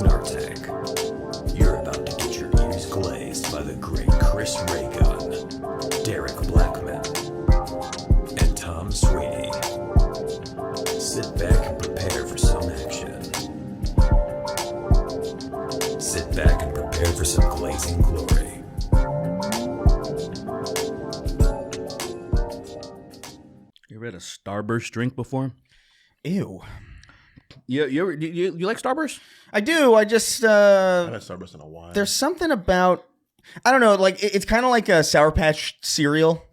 Snark. You're about to get your ears glazed by the great Chris Raygun, Derek Blackman, and Tom Sweeney. Sit back and prepare for some action. Sit back and prepare for some glazing glory. You ever had a Starburst drink before? Ew. You like Starburst? I do. I just I haven't had Starburst in a while. there's something about, I don't know, like it's kind of like a Sour Patch cereal,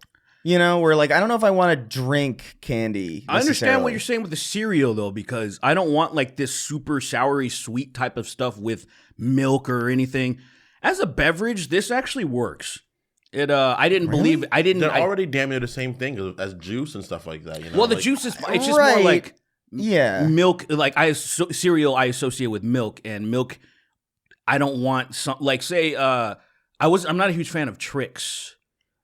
you know, where like I don't know if I want to drink candy. I understand what you're saying with the cereal though, because I don't want like this super soury sweet type of stuff with milk or anything. As a beverage, this actually works. It I didn't believe They're already damn near the same thing as juice and stuff like that. You know? Well, the like, juice is it's just more like milk. Like cereal, I associate with milk, and milk. I don't want some like say I'm not a huge fan of Trix.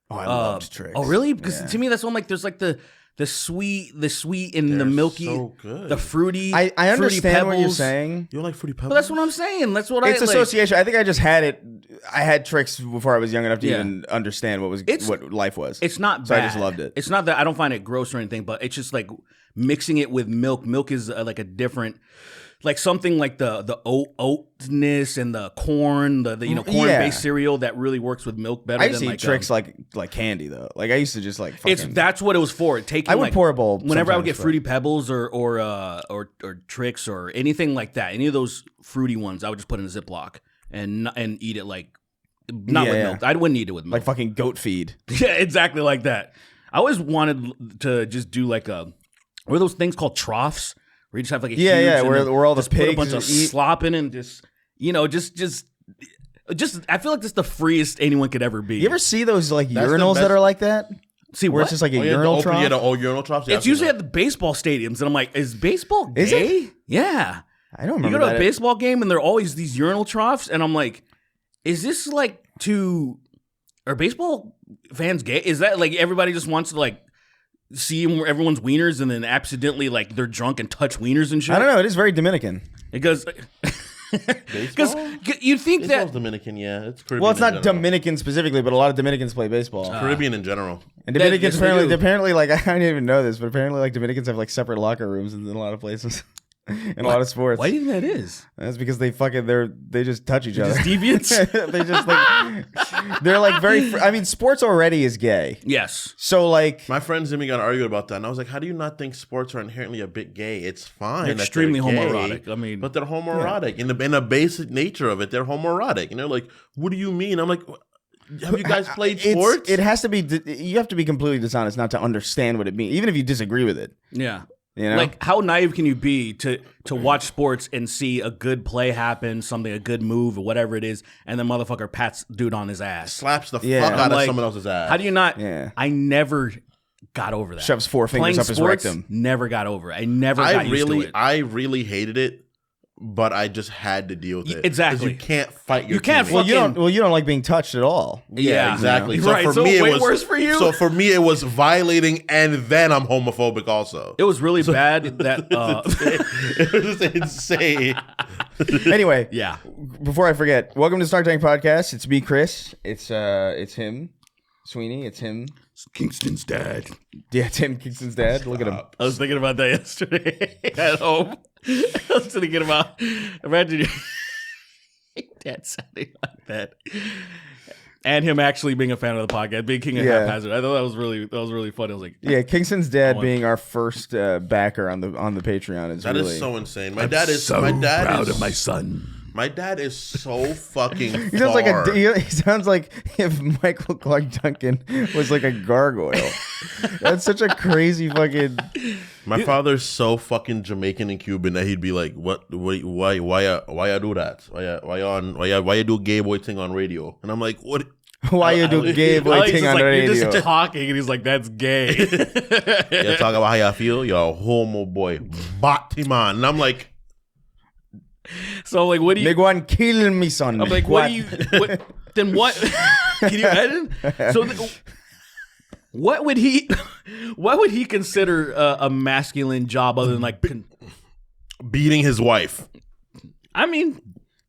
Oh, I loved Trix. Oh, really? Because to me, that's one like there's like the sweet and the milky, so good. the fruity. I understand fruity pebbles. what you're saying. You don't like Fruity Pebbles? But that's what I'm saying. That's what It's I like. association. I think I just had it. I had Trix before I was young enough to even understand what life was. It's not bad. So I just loved it. It's not that I don't find it gross or anything, but it's just like mixing it with milk. Milk is like a different, like something like the oatness and the corn, the corn-based cereal that really works with milk better. I used than to eat Trix like candy though. Like I used to just like. That's what it was for. Taking I would pour a bowl whenever I would get Fruity Pebbles or Trix or anything like that. Any of those fruity ones, I would just put in a Ziploc and eat it like not with milk. I wouldn't eat it with milk. Like fucking goat feed. Yeah, exactly like that. I always wanted to just do like what are those things called troughs? Where you just have like a huge, where all the pigs put a bunch of slop in and just I feel like this is the freest anyone could ever be. You ever see those like urinals that are like that? See where it's just like a urinal trough? Yeah, the old urinal troughs. It's usually at the baseball stadiums, and I'm like, is baseball gay? Is it? Yeah. I don't remember. You go to a baseball game, and there are always these urinal troughs, and I'm like, is this like are baseball fans gay? Is that like everybody just wants to like see everyone's wieners and then accidentally like they're drunk and touch wieners and shit? I don't know. It is very Dominican. Because you think Baseball's that Dominican, yeah, it's Caribbean. Well, it's not Dominican specifically, but a lot of Dominicans play baseball. Caribbean in general. And Dominicans apparently like I didn't even know this, but apparently like Dominicans have like separate locker rooms in a lot of places. In a lot of sports. Why do you think that is? That's because they just touch each other. Just deviants? They just like they're like very. I mean, sports already is gay. Yes. So like, my friends and me got argued about that, and I was like, "How do you not think sports are inherently a bit gay? It's fine. They're extremely gay, homoerotic. I mean, but they're homoerotic in the basic nature of it. They're homoerotic, and they're like, "What do you mean?" I'm like, "Have you guys played sports?" It has to be. You have to be completely dishonest not to understand what it means, even if you disagree with it. Yeah. You know? Like, how naive can you be to watch sports and see a good play happen, a good move or whatever it is, and the motherfucker pats dude on his ass, slaps the fuck out of someone else's ass? How do you not? Yeah. I never got over that. Shoves four fingers Playing up his sports, rectum. Never got over it. I never got used to it. I really hated it. But I just had to deal with it. Exactly. You can't fight your You can't teammates. you don't like being touched at all. Yeah, exactly. You know? So right. for so me, way it was worse for you. So for me, it was violating, and then I'm homophobic also. It was really bad that it was just insane. Anyway, yeah. Before I forget, welcome to Snark Podcast. It's me, Chris. It's him, Sweeney. It's him, Kingston's dad. Yeah, it's him, Kingston's dad. Look at him. I was thinking about that yesterday at home. I was thinking about, imagine your dad sounding like that, and him actually being a fan of the podcast, being king of haphazard. I thought that was really funny. I was like, yeah, Kingston's dad being our first backer on the Patreon is is so insane. My dad is proud of my son. My dad is so fucking. He sounds like if Michael Clark Duncan was like a gargoyle. That's such a crazy fucking. My father's so fucking Jamaican and Cuban that he'd be like, "What? Why you do that? Why you do gay boy thing on radio?" And I'm like, "What? Why you do gay boy thing on radio?" You're just talking, and he's like, "That's gay." You talk about how you feel. You're a homo boy, Batman. And I'm like. So like, what do you? They go on killing me, son. I'm like, what do you? Then what? Can you imagine? So, what would he consider a masculine job other than like beating his wife? I mean,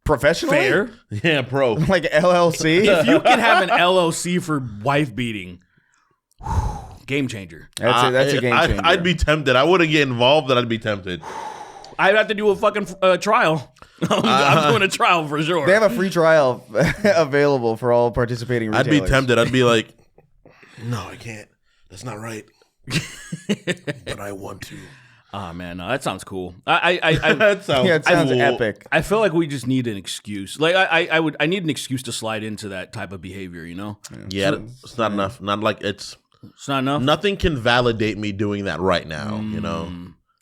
Professionally? Fair. Yeah, bro. Like LLC? If you can have an LLC for wife beating, game changer. That's a game changer. I'd be tempted. I wouldn't get involved, but I'd be tempted. I'd have to do a fucking trial. I'm doing a trial for sure. They have a free trial available for all participating I'd retailers. be tempted. I'd be like, no, I can't. That's not right. But I want to. Oh man, no, that sounds cool. I That sounds Yeah, it sounds cool. epic. I feel like we just need an excuse. Like I need an excuse to slide into that type of behavior. You know, Yeah, it's not enough. Not like it's not enough. nothing can validate me doing that right now. You know,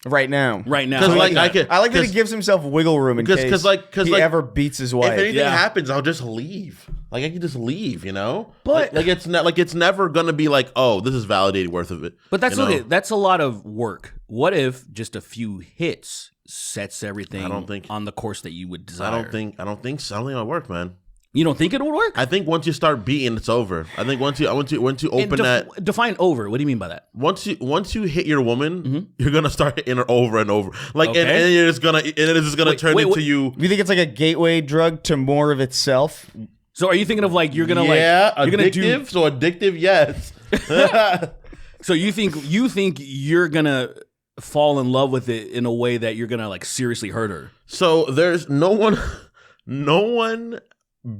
Right now. Right now, because I like that. I could. I like that he gives himself wiggle room in case he ever beats his if wife. anything Yeah. happens, I'll just leave. Like I can just leave. You know, But- like it's not like it's never gonna be like, oh, this is validated worth of it. But that's you know? okay. That's a lot of work. What if just a few hits sets everything I don't think- on the course that you would desire? I don't think so. I don't think it'll work, man. You don't think it would work? I think once you start beating, it's over. I think once you open that. Define over. What do you mean by that? Once you hit your woman, you're gonna start hitting her over and over. Like Okay. and you're just gonna it is just gonna turn wait, into wait. you. Do you think it's like a gateway drug to more of itself? So are you thinking of like you're gonna Yeah, like you're gonna addictive. do? So addictive, yes. So you think you're gonna fall in love with it in a way that you're gonna like seriously hurt her? So there's no one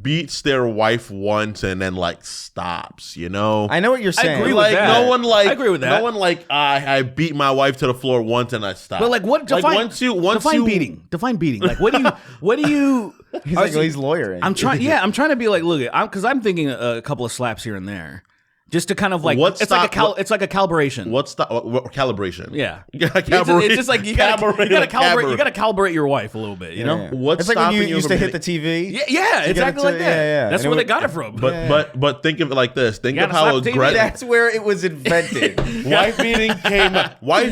beats their wife once and then like stops. You know. I know what you're saying. agree with like that. no one like I agree with that. No one like I beat my wife to the floor once and I stopped. But like what? Define define beating. Define beating. Like what do you? He's like, he's lawyering. I'm trying. Yeah, I'm trying to be like, look, because I'm thinking a couple of slaps here and there, just to kind of like, What it's like stop- it's like a calibration. what calibration? Yeah, You gotta it's just calibrate- like you gotta calibrate calibrate. a You gotta calibrate your wife a little bit. You know? Yeah. What's it's like when you stopping you used from to hit the hitting- TV. Yeah, exactly like that. yeah. That's And where it they would- got it from. But think of it like this. Think You of gotta how slap the TV. aggressive That's where it was invented. wife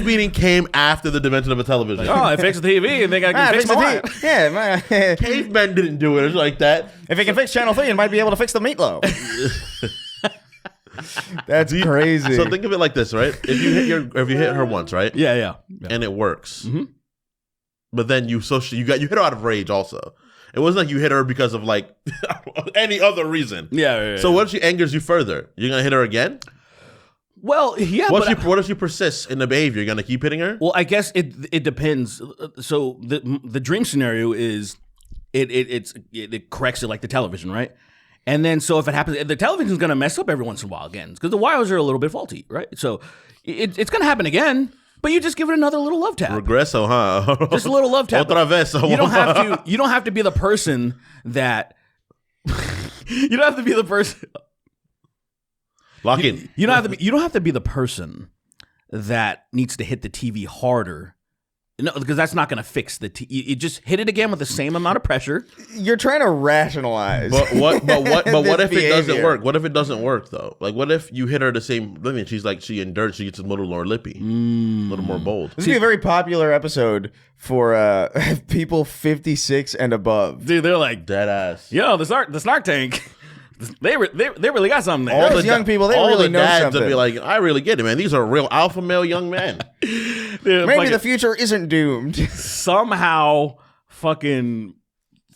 beating came after the invention of a television. Oh, I fixed the TV and they got to fix fix my the wife. TV. Yeah, Cavemen didn't do it like that. if it can fix Channel 3, it might be able to fix the meatloaf. That's crazy. So think of it like this, right? If you hit her once, right? Yeah. And it works. But then you hit her out of rage also. It wasn't like you hit her because of like any other reason. Yeah. So what if she angers you further? You're gonna hit her again? Well, yeah. What but if she persists in the behavior? You're gonna keep hitting her? Well, I guess it depends. So the dream scenario is it corrects it like the television, right? And then so if it happens, the television's gonna mess up every once in a while again because the wires are a little bit faulty, right? So it's gonna happen again, but you just give it another little love tap. Regresso, huh? Just a little love tap. Otra vez. You don't have to be the person that. You don't have to be the person. Lock in. You don't have to be the person that needs to hit the TV harder. No, because that's not going to fix the TV. You just hit it again with the same amount of pressure. You're trying to rationalize. But what this if it doesn't behavior. work? What if it doesn't work though? Like what if you hit her the same limit? She endured, she gets a little more lippy, a little more bold. This would be a very popular episode for people 56 and above. Dude, they're like, Dead ass. yo, the Snark tank. They really got something there. All those young people, they all really the know dads something. would be like, I really get it, man. These are real alpha male young men. Dude, Maybe fucking- the future isn't doomed. somehow fucking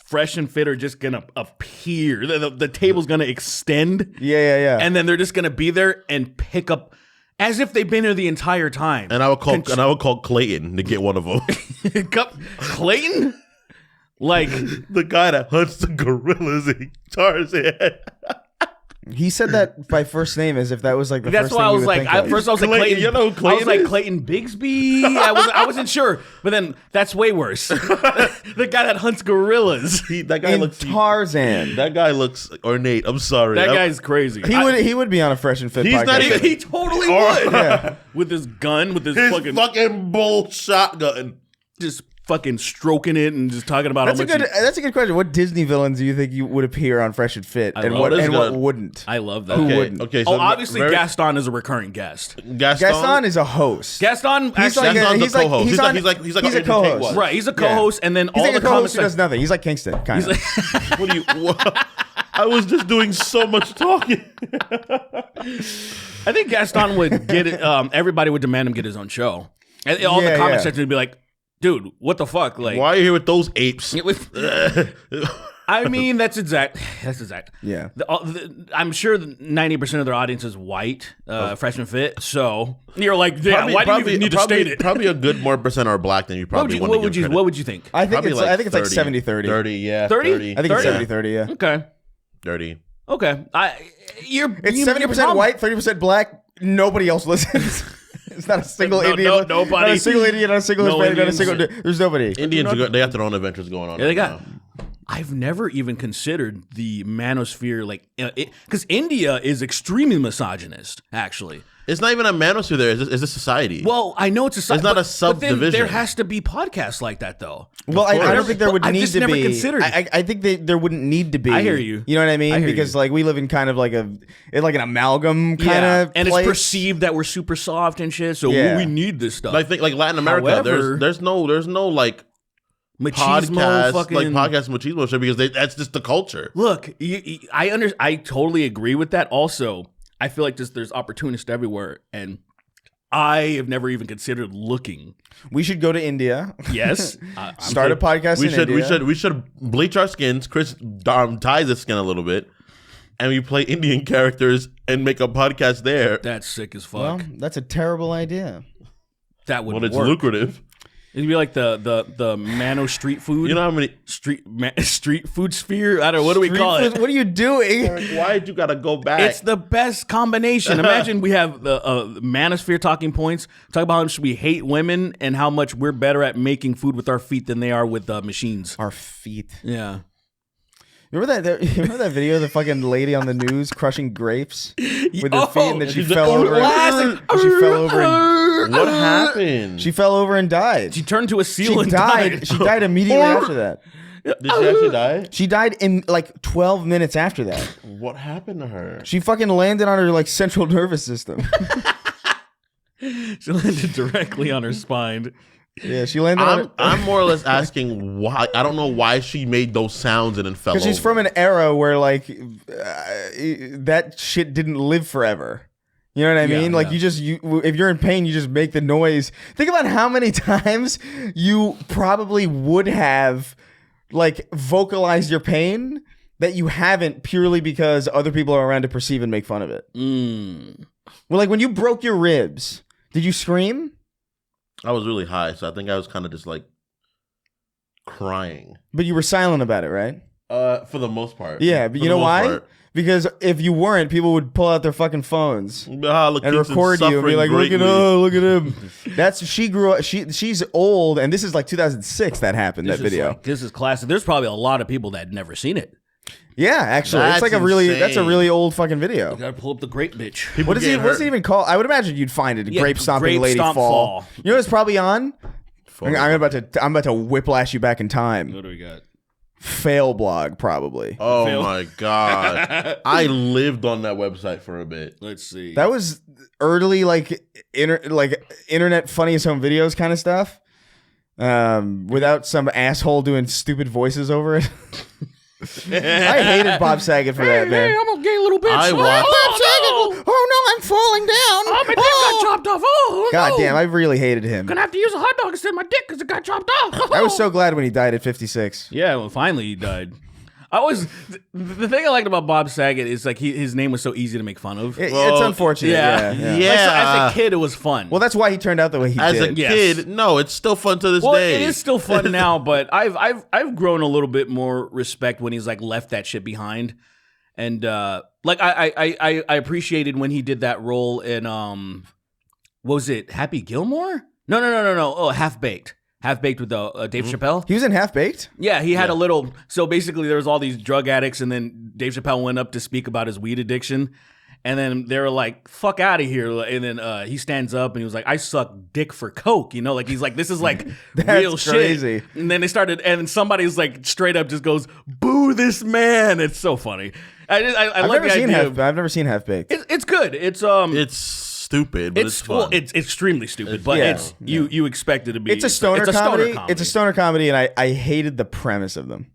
Fresh and Fit are just gonna appear. The table's gonna extend, Yeah. and then they're just gonna be there and pick up as if they've been here the entire time. And I would call Clayton to get one of them. Clayton, like The guy that hunts the gorillas in Tarzan. He said that by first name as if that was like the that's first why thing I you was would like, think of. first I was like Clayton, Clayton. you know who I was Clayton like is? Clayton Bigsby. I wasn't sure, but then that's way worse. The guy that hunts gorillas. That guy In looks Tarzan. That guy looks ornate. I'm sorry. That guy's crazy. He would be on a Fresh and Fit He's podcast. not even- He totally Or- would. With his gun, with his fucking bull shotgun. just fucking stroking it and just talking about That's how a much good. That's a good question. What Disney villains do you think you would appear on Fresh and Fit, and love what it. and what wouldn't? I love that. Who Okay, wouldn't? okay. Oh, So obviously very- Gaston is a recurring guest. Gaston is a host. Gaston, He's actually, like Gaston's he's a like co-host. he's He's like- on- he's like he's a a Take co-host. One. right? He's a co-host, and then He's all like the a co-host comments. who does nothing. He's like Kingston, kind of. What do you? I was just doing so much talking. I think Gaston would get it. Everybody would demand him get his own show. And all the Yeah, comment yeah. section would be like, dude, what the fuck? Like, Why are you here with those apes? I mean, that's exact. Yeah. I'm sure 90% of their audience is white, freshman fit. So you're like, yeah, Probably- why do you probably- even need to probably- state it? Probably a good more percent are black than you probably want to give credit. What would you think? I think Probably it's like 70-30. 30, yeah. 30? 30? I think it's 30? 70-30, yeah. Okay. 30. Okay. It's 70% white, 30% black. Nobody else listens. It's not a single No, Indian. nobody. Not a single Indian, not a single No Hispanic, not a Indians. single... There's nobody. Indians, they have their own adventures going on. Yeah, they right got. now. I've never even considered the manosphere, like, because India is extremely misogynist, actually. It's not even a manosphere there. It's a society. Well, I know it's a It's not a But then subdivision. there has to be podcasts like that, though. Well, I don't think there would I've need just to never be. considered it. I think there wouldn't need to be. I hear you. You know what I mean? I hear Because you. like we live in kind of like an amalgam kind of and place. it's perceived that we're super soft and shit, so Yeah. we need this stuff. like Latin America, However- there's no like Machismo, podcast fucking like podcast machismo shit because that's just the culture. Look, I totally agree with that. Also, I feel like there's opportunists everywhere, and I have never even considered looking. We should go to India. Yes, Start a podcast in India. We should bleach our skins. Chris dyes his skin a little bit, and we play Indian characters and make a podcast there. That's sick as fuck. Well, that's a terrible idea. That would Well, it's work. lucrative. It'd be like the Mano street food. You know how many? street food sphere. I don't know. What do we call it? What are you doing? Why'd you gotta go back? It's the best combination. Imagine we have the manosphere talking points. Talk about how much we hate women and how much we're better at making food with our feet than they are with machines. Our feet. Yeah. Remember that video of the fucking lady on the news crushing grapes with her feet, and then she she's fell like, over. classic. And she fell over. And, What happened? she fell over and died. She turned to a seal She and died. She died immediately after that. Did she actually die? She died in like 12 minutes after that. What happened to her? She fucking landed on her like central nervous system. She landed directly on her spine. Yeah, she landed on her. I'm more or less asking why. I don't know why she made those sounds and then fell over. Because she's from an era where like that shit didn't live forever. You know what I Yeah, mean? Like yeah. if you're in pain, you just make the noise. Think about how many times you probably would have like vocalized your pain that you haven't purely because other people are around to perceive and make fun of it. Well, like when you broke your ribs, did you scream? I was really high, so I think I was kind of just like crying. But you were silent about it, right? For the most part. Yeah, but For you the know most why? part. Because if you weren't, people would pull out their fucking phones Look, and Kingston's record you and be suffering like, greatly. look at him. That's she grew up. She's old, and this is like 2006 that happened. That video. This is classic. There's probably a lot of people that had never seen it. Yeah, actually, That's it's like that's a insane. really old fucking video. Gotta pull up the great bitch. People What's get it hurt. even called? I would imagine you'd find it. Yeah, Grape stomping Grape lady Stomp fall. Fall. You know what's probably on? Fall. I'm about to whiplash you back in time. What do we got? Fail blog probably. Oh Fail. my god! I lived on that website for a bit. Let's see. That was early like internet funniest home videos kind of stuff. Without some asshole doing stupid voices over it. I hated Bob Saget for that, man. I'm a gay little bitch. I watched- Oh no, I'm falling down. Oh, my dick got chopped off. Oh, God no. damn, I really hated him. Gonna have to use a hot dog instead of my dick because it got chopped off. I was so glad when he died at 56. Yeah, well, finally he died. The thing I liked about Bob Saget is like his name was so easy to make fun of. It's Well, unfortunate. Yeah. yeah. Like, so as a kid, it was fun. Well, that's why he turned out the way he As did. a Yes. kid, no, it's still fun to this well, day. it is still fun now, but I've grown a little bit more respect when he's like left that shit behind, and like I appreciated when he did that role in what was it, Happy Gilmore? No. Oh, Half Baked with Dave Chappelle. He was in Half Baked. Yeah, he had a little. So basically, there was all these drug addicts, and then Dave Chappelle went up to speak about his weed addiction, and then they were like, "Fuck out of here!" And then he stands up and he was like, "I suck dick for coke," you know, like he's like, "This is like real crazy. shit." And then they started, and somebody's like, straight up just goes, "Boo this man!" It's so funny. I I've like never the seen idea. I've never seen Half Baked. It's good. It's stupid, but it's fun. well, it's extremely stupid, but yeah, it's you expect it to be. It's a stoner comedy. It's a stoner comedy, and I hated the premise of them.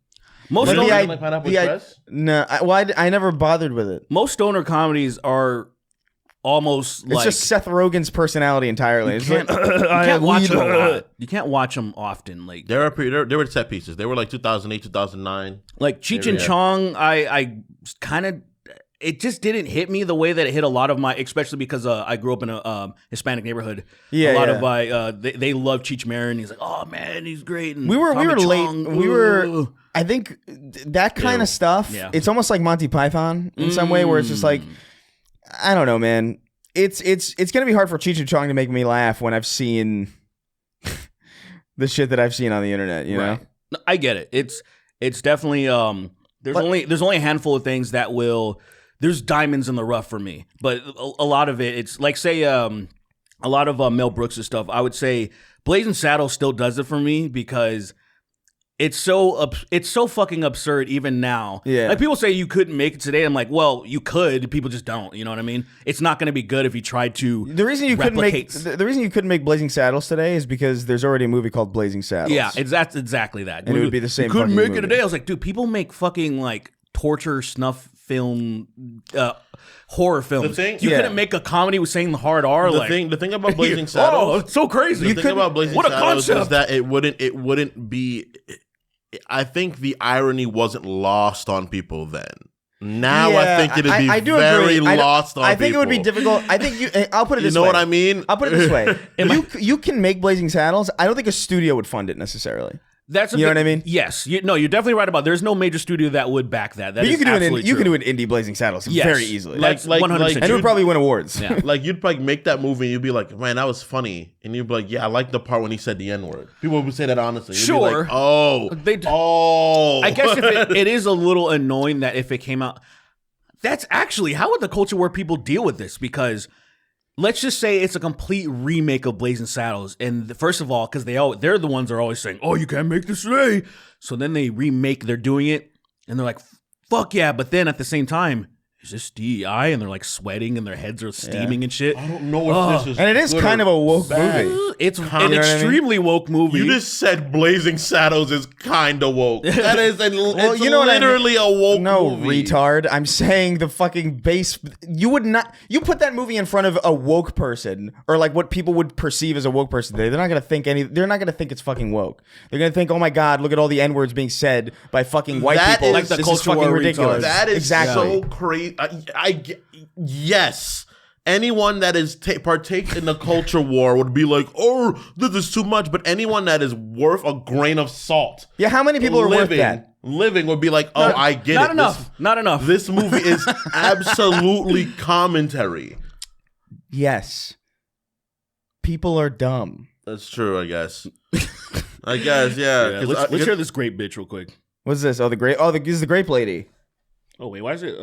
Most You don't stoner, like Pineapple the I- Express? No, I never bothered with it. most stoner comedies are almost It's like just Seth Rogen's personality entirely. It's like, you can't watch him a lot. You can't watch him often. Like They were set pieces. They were like 2008, 2009. like Cheech and Chong. I kind of. It just didn't hit me the way that it hit a lot of my, especially because I grew up in a Hispanic neighborhood. Yeah, a lot yeah. of my they love Cheech Marin. He's like, oh man, he's great. And we were Tommy late. Chong, We were. ooh. I think that kind of stuff. Yeah. It's almost like Monty Python in some way, where it's just like, I don't know, man. It's gonna be hard for Cheech and Chong to make me laugh when I've seen the shit that I've seen on the internet. You know. Right. No, I get it. It's definitely there's only a handful of things that will. There's diamonds in the rough for me, but a lot of it's like say a lot of Mel Brooks' stuff. I would say Blazing Saddles still does it for me because it's so fucking absurd even now. Yeah. Like people say you couldn't make it today. I'm like, well, you could. People just don't. You know what I mean? It's not going to be good if you tried to. The reason you replicate. couldn't make Blazing Saddles today is because there's already a movie called Blazing Saddles. Yeah, that's exactly that. And it would be the same You couldn't fucking make movie. it today. I was like, dude, people make fucking like torture snuff film horror films. thing- You Yeah. couldn't make a comedy with saying the hard R. The like thing about Blazing oh, Saddles. it's so crazy. The thing about Blazing what a Saddles concept. is that it wouldn't be. I think the irony wasn't lost on people then. Now I think it'd be I do very agree. lost on people. I think it would be difficult. I think I'll put it You this know way. what I mean? I'll put it this way. You can make Blazing Saddles. I don't think a studio would fund it necessarily. That's a You know big- what I mean? Yes. You're definitely right about. There's no major studio that would back that. That But you is can do absolutely you can true. do an indie Blazing Saddles Yes. very easily. That's Like- 100%. and it true. would probably win awards. Yeah. Like you'd like make that movie and you'd be like, man, that was funny. And you'd be like, yeah, I like the part when he said the N-word. People would say that honestly. You'd be Sure. like, oh. I guess if it is a little annoying that if it came out, that's actually how would the culture war people deal with this? Because let's just say it's a complete remake of Blazing Saddles, and first of all, because they're the ones that are always saying, "Oh, you can't make this today," so then they remake. They're doing it, and they're like, "Fuck yeah!" But then at the same time, is this DEI? And they're like sweating, and their heads are steaming and shit. I don't know if this is And it is good kind or of a woke bad. movie. It's You an know what I mean? extremely woke movie. You just said Blazing Saddles is kind of woke. That is, it's you know what I mean? literally a woke No, movie. retard. I'm saying the fucking base. You would not. You put that movie in front of a woke person, or like what people would perceive as a woke person today. They're not gonna think They're not gonna think it's fucking woke. They're gonna think, oh my god, look at all the n words being said by fucking white That people. is- like the this is culture fucking war ridiculous. retards. That is exactly. so crazy. Yes. Anyone that is partakes in the culture war would be like, oh, this is too much. But anyone that is worth a grain of salt, Yeah, how many people are worth that? living would be like, oh, I get not it. enough. Not enough. This movie is absolutely commentary. Yes. People are dumb. That's true, I guess. I guess, yeah. Yeah, 'Cause let's hear this great bitch real quick. What's this? Oh, this is the grape lady. Oh wait, why is it?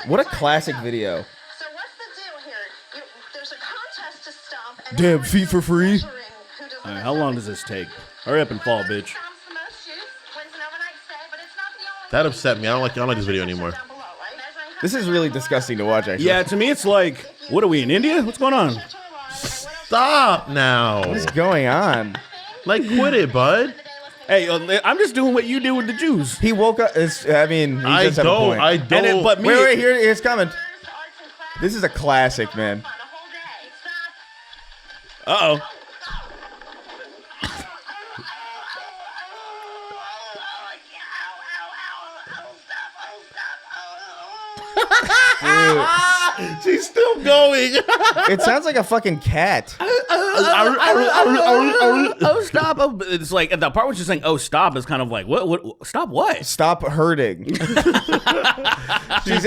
What a classic video. So what's the deal here? There's a contest to stop. And Damn, everyone's feet for free? measuring who delivers All right, how long does this take? Hurry up and fall, bitch. Stomps the most shoots, wins an overnight stay, but it's not the only That upset me. I don't like this video anymore. down below, right? Measuring This is really disgusting to watch, actually. Yeah, to me it's like, what are we in India? What's going on? Stop now. What's going on? Like, quit it, bud. Hey, I'm just doing what you did with the Jews. He woke up. He does have a point. I don't. But me, Wait, here it's coming. This is a classic, man. On a whole day. Stop. uh-oh. She's still going. It sounds like a fucking cat. Oh, stop. Oh, it's like, the part where she's saying, oh, stop, is kind of like, what stop what? Stop hurting. she's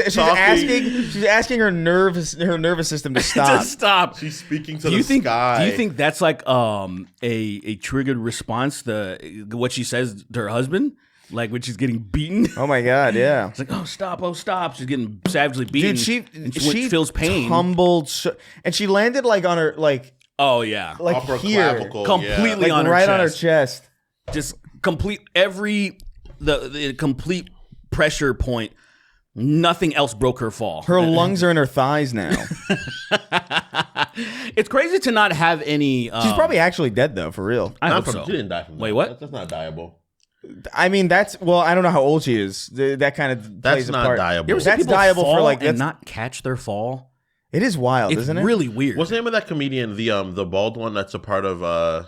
asking her nervous system to stop. Just stop. She's speaking to Do you the think? sky. Do you think that's like a triggered response to what she says to her husband, like when she's getting beaten? Oh my god, yeah. It's like, oh stop! She's getting savagely beaten. Dude, and she feels pain. tumbled, and she landed like on her Oh yeah, like Upper here, clavicle, completely like on her right chest. on her chest. Just complete the complete pressure point. Nothing else broke her fall. Her lungs are in her thighs now. It's crazy to not have any. She's probably actually dead though, for real. I Not hope from, so. She didn't die from that. Wait, what? That's not dieable. I mean, that's I don't know how old she is. That kind of plays a not part. dieable. You ever see That's people dieable fall for like and not catch their fall? It is wild, It's isn't it? really weird. What's the name of that comedian? The bald one that's a part of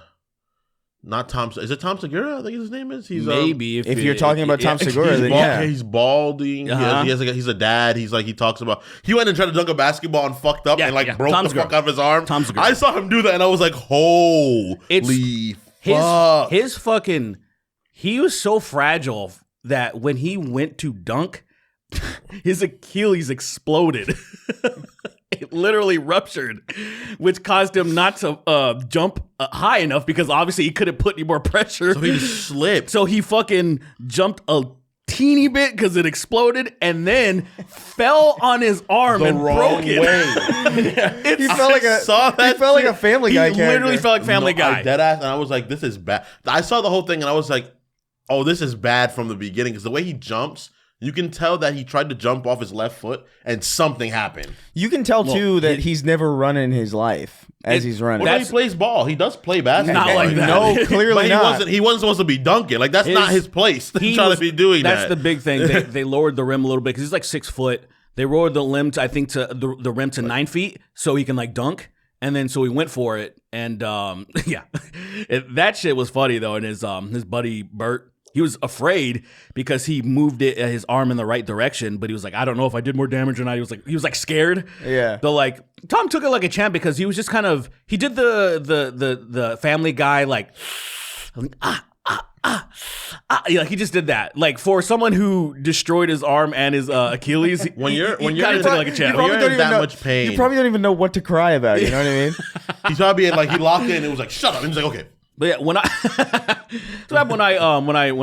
not Tom. Is it Tom Segura? I think his name is. He's Maybe if you're talking about Tom Segura, He's, then bald, yeah. he's balding. Uh-huh. He's a dad. He talks about he went and tried to dunk a basketball and fucked up and broke Tom the Segura. fuck out of his arm. Tom Segura. I saw him do that and I was like, holy fuck. His fucking he was so fragile that when he went to dunk, his Achilles exploded. It literally ruptured, which caused him not to jump high enough because obviously he couldn't put any more pressure. So he just slipped. So he fucking jumped a teeny bit because it exploded and then fell on his arm and broke it. He felt like a Family Guy He character. literally felt like Family Guy. I dead ass, and I was like, this is bad. I saw the whole thing and I was like, oh, this is bad from the beginning because the way he jumps, you can tell that he tried to jump off his left foot and something happened. You can tell too that he's never run in his life as he's running. Well, he plays ball. He does play basketball. Not like that. No, clearly But not. he wasn't supposed to be dunking. Like that's not his place. He Trying was- to be doing that's that. the big thing. They lowered the rim a little bit because he's like 6 foot. They lowered the rim to the rim to 9 feet so he can like dunk. And then so he went for it. And that shit was funny though. And his buddy Bert, he was afraid because he moved his arm in the right direction, but he was like, I don't know if I did more damage or not. He was like scared. Yeah. But like Tom took it like a champ because he was just kind of he did the Family Guy like he just did that. Like for someone who destroyed his arm and his Achilles, When you're kinda took it like a champ. when you're in that know, much pain, You probably don't even know what to cry about. You know what I mean? he's probably like he locked in and it was like shut up. And he's like okay. But yeah, when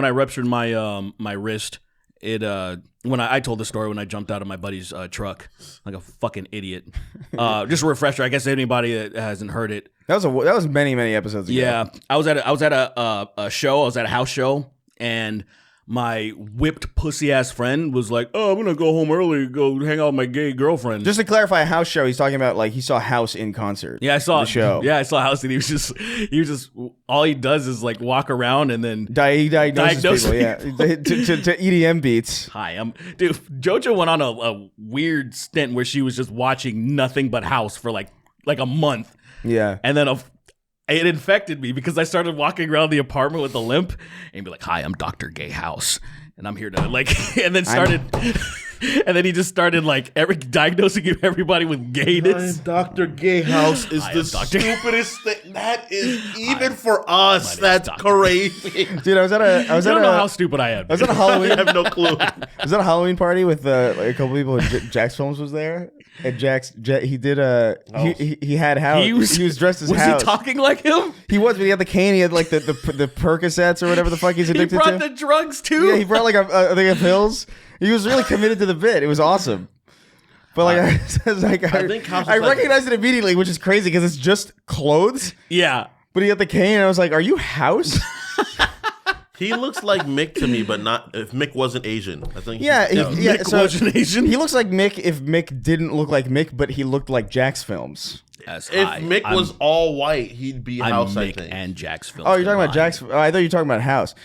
I ruptured my wrist, I told the story when I jumped out of my buddy's truck like a fucking idiot. Just a refresher, I guess anybody that hasn't heard it. That was many episodes ago. Yeah, I was at a show. I was at a house show, and my whipped pussy ass friend was like, "Oh, I'm gonna go home early, go hang out with my gay girlfriend." Just to clarify, a house show. He's talking about like he saw House in concert. yeah, I saw the show. Yeah, I saw House, and he was just all he does is like walk around and then He diagnoses Diagnose people. Yeah, to EDM beats. Hi, dude. JoJo went on a weird stint where she was just watching nothing but House for like a month, Yeah. and then it infected me because I started walking around the apartment with a limp and be like, "Hi, I'm Dr. Gay House, and I'm here to like," and then and then he just started like diagnosing everybody with gayness. Dr. Gay House is I the am Dr. stupidest thing. That is even for us. name's That's Dr. crazy. Dude, I was You don't know how stupid I am. I was at a I Halloween. have no clue. I was at a Halloween party with like a couple people. And Jax Films was there, and he did he had House. He was dressed as Was House. he talking like him? He was, but he had the cane. He had like the Percocets or whatever the fuck he's He addicted brought to. the drugs too. Yeah, he brought like a thing of pills. He was really committed to the bit. It was awesome. But like I was like, I think House is I like- recognized it immediately, which is crazy because it's just clothes. Yeah. But he had the cane, and I was like, "Are you House?" He looks like Mick to me, but not if Mick wasn't Asian. I think. Yeah, yeah. Mick So wasn't Asian? he looks like Mick if Mick didn't look like Mick, but he looked like Jax Films. Yes, If Mick was all white, he'd be I'm House. I Mick think. and Jax Films. Oh, you're talking about combined. Jax? Oh, I thought you were talking about House.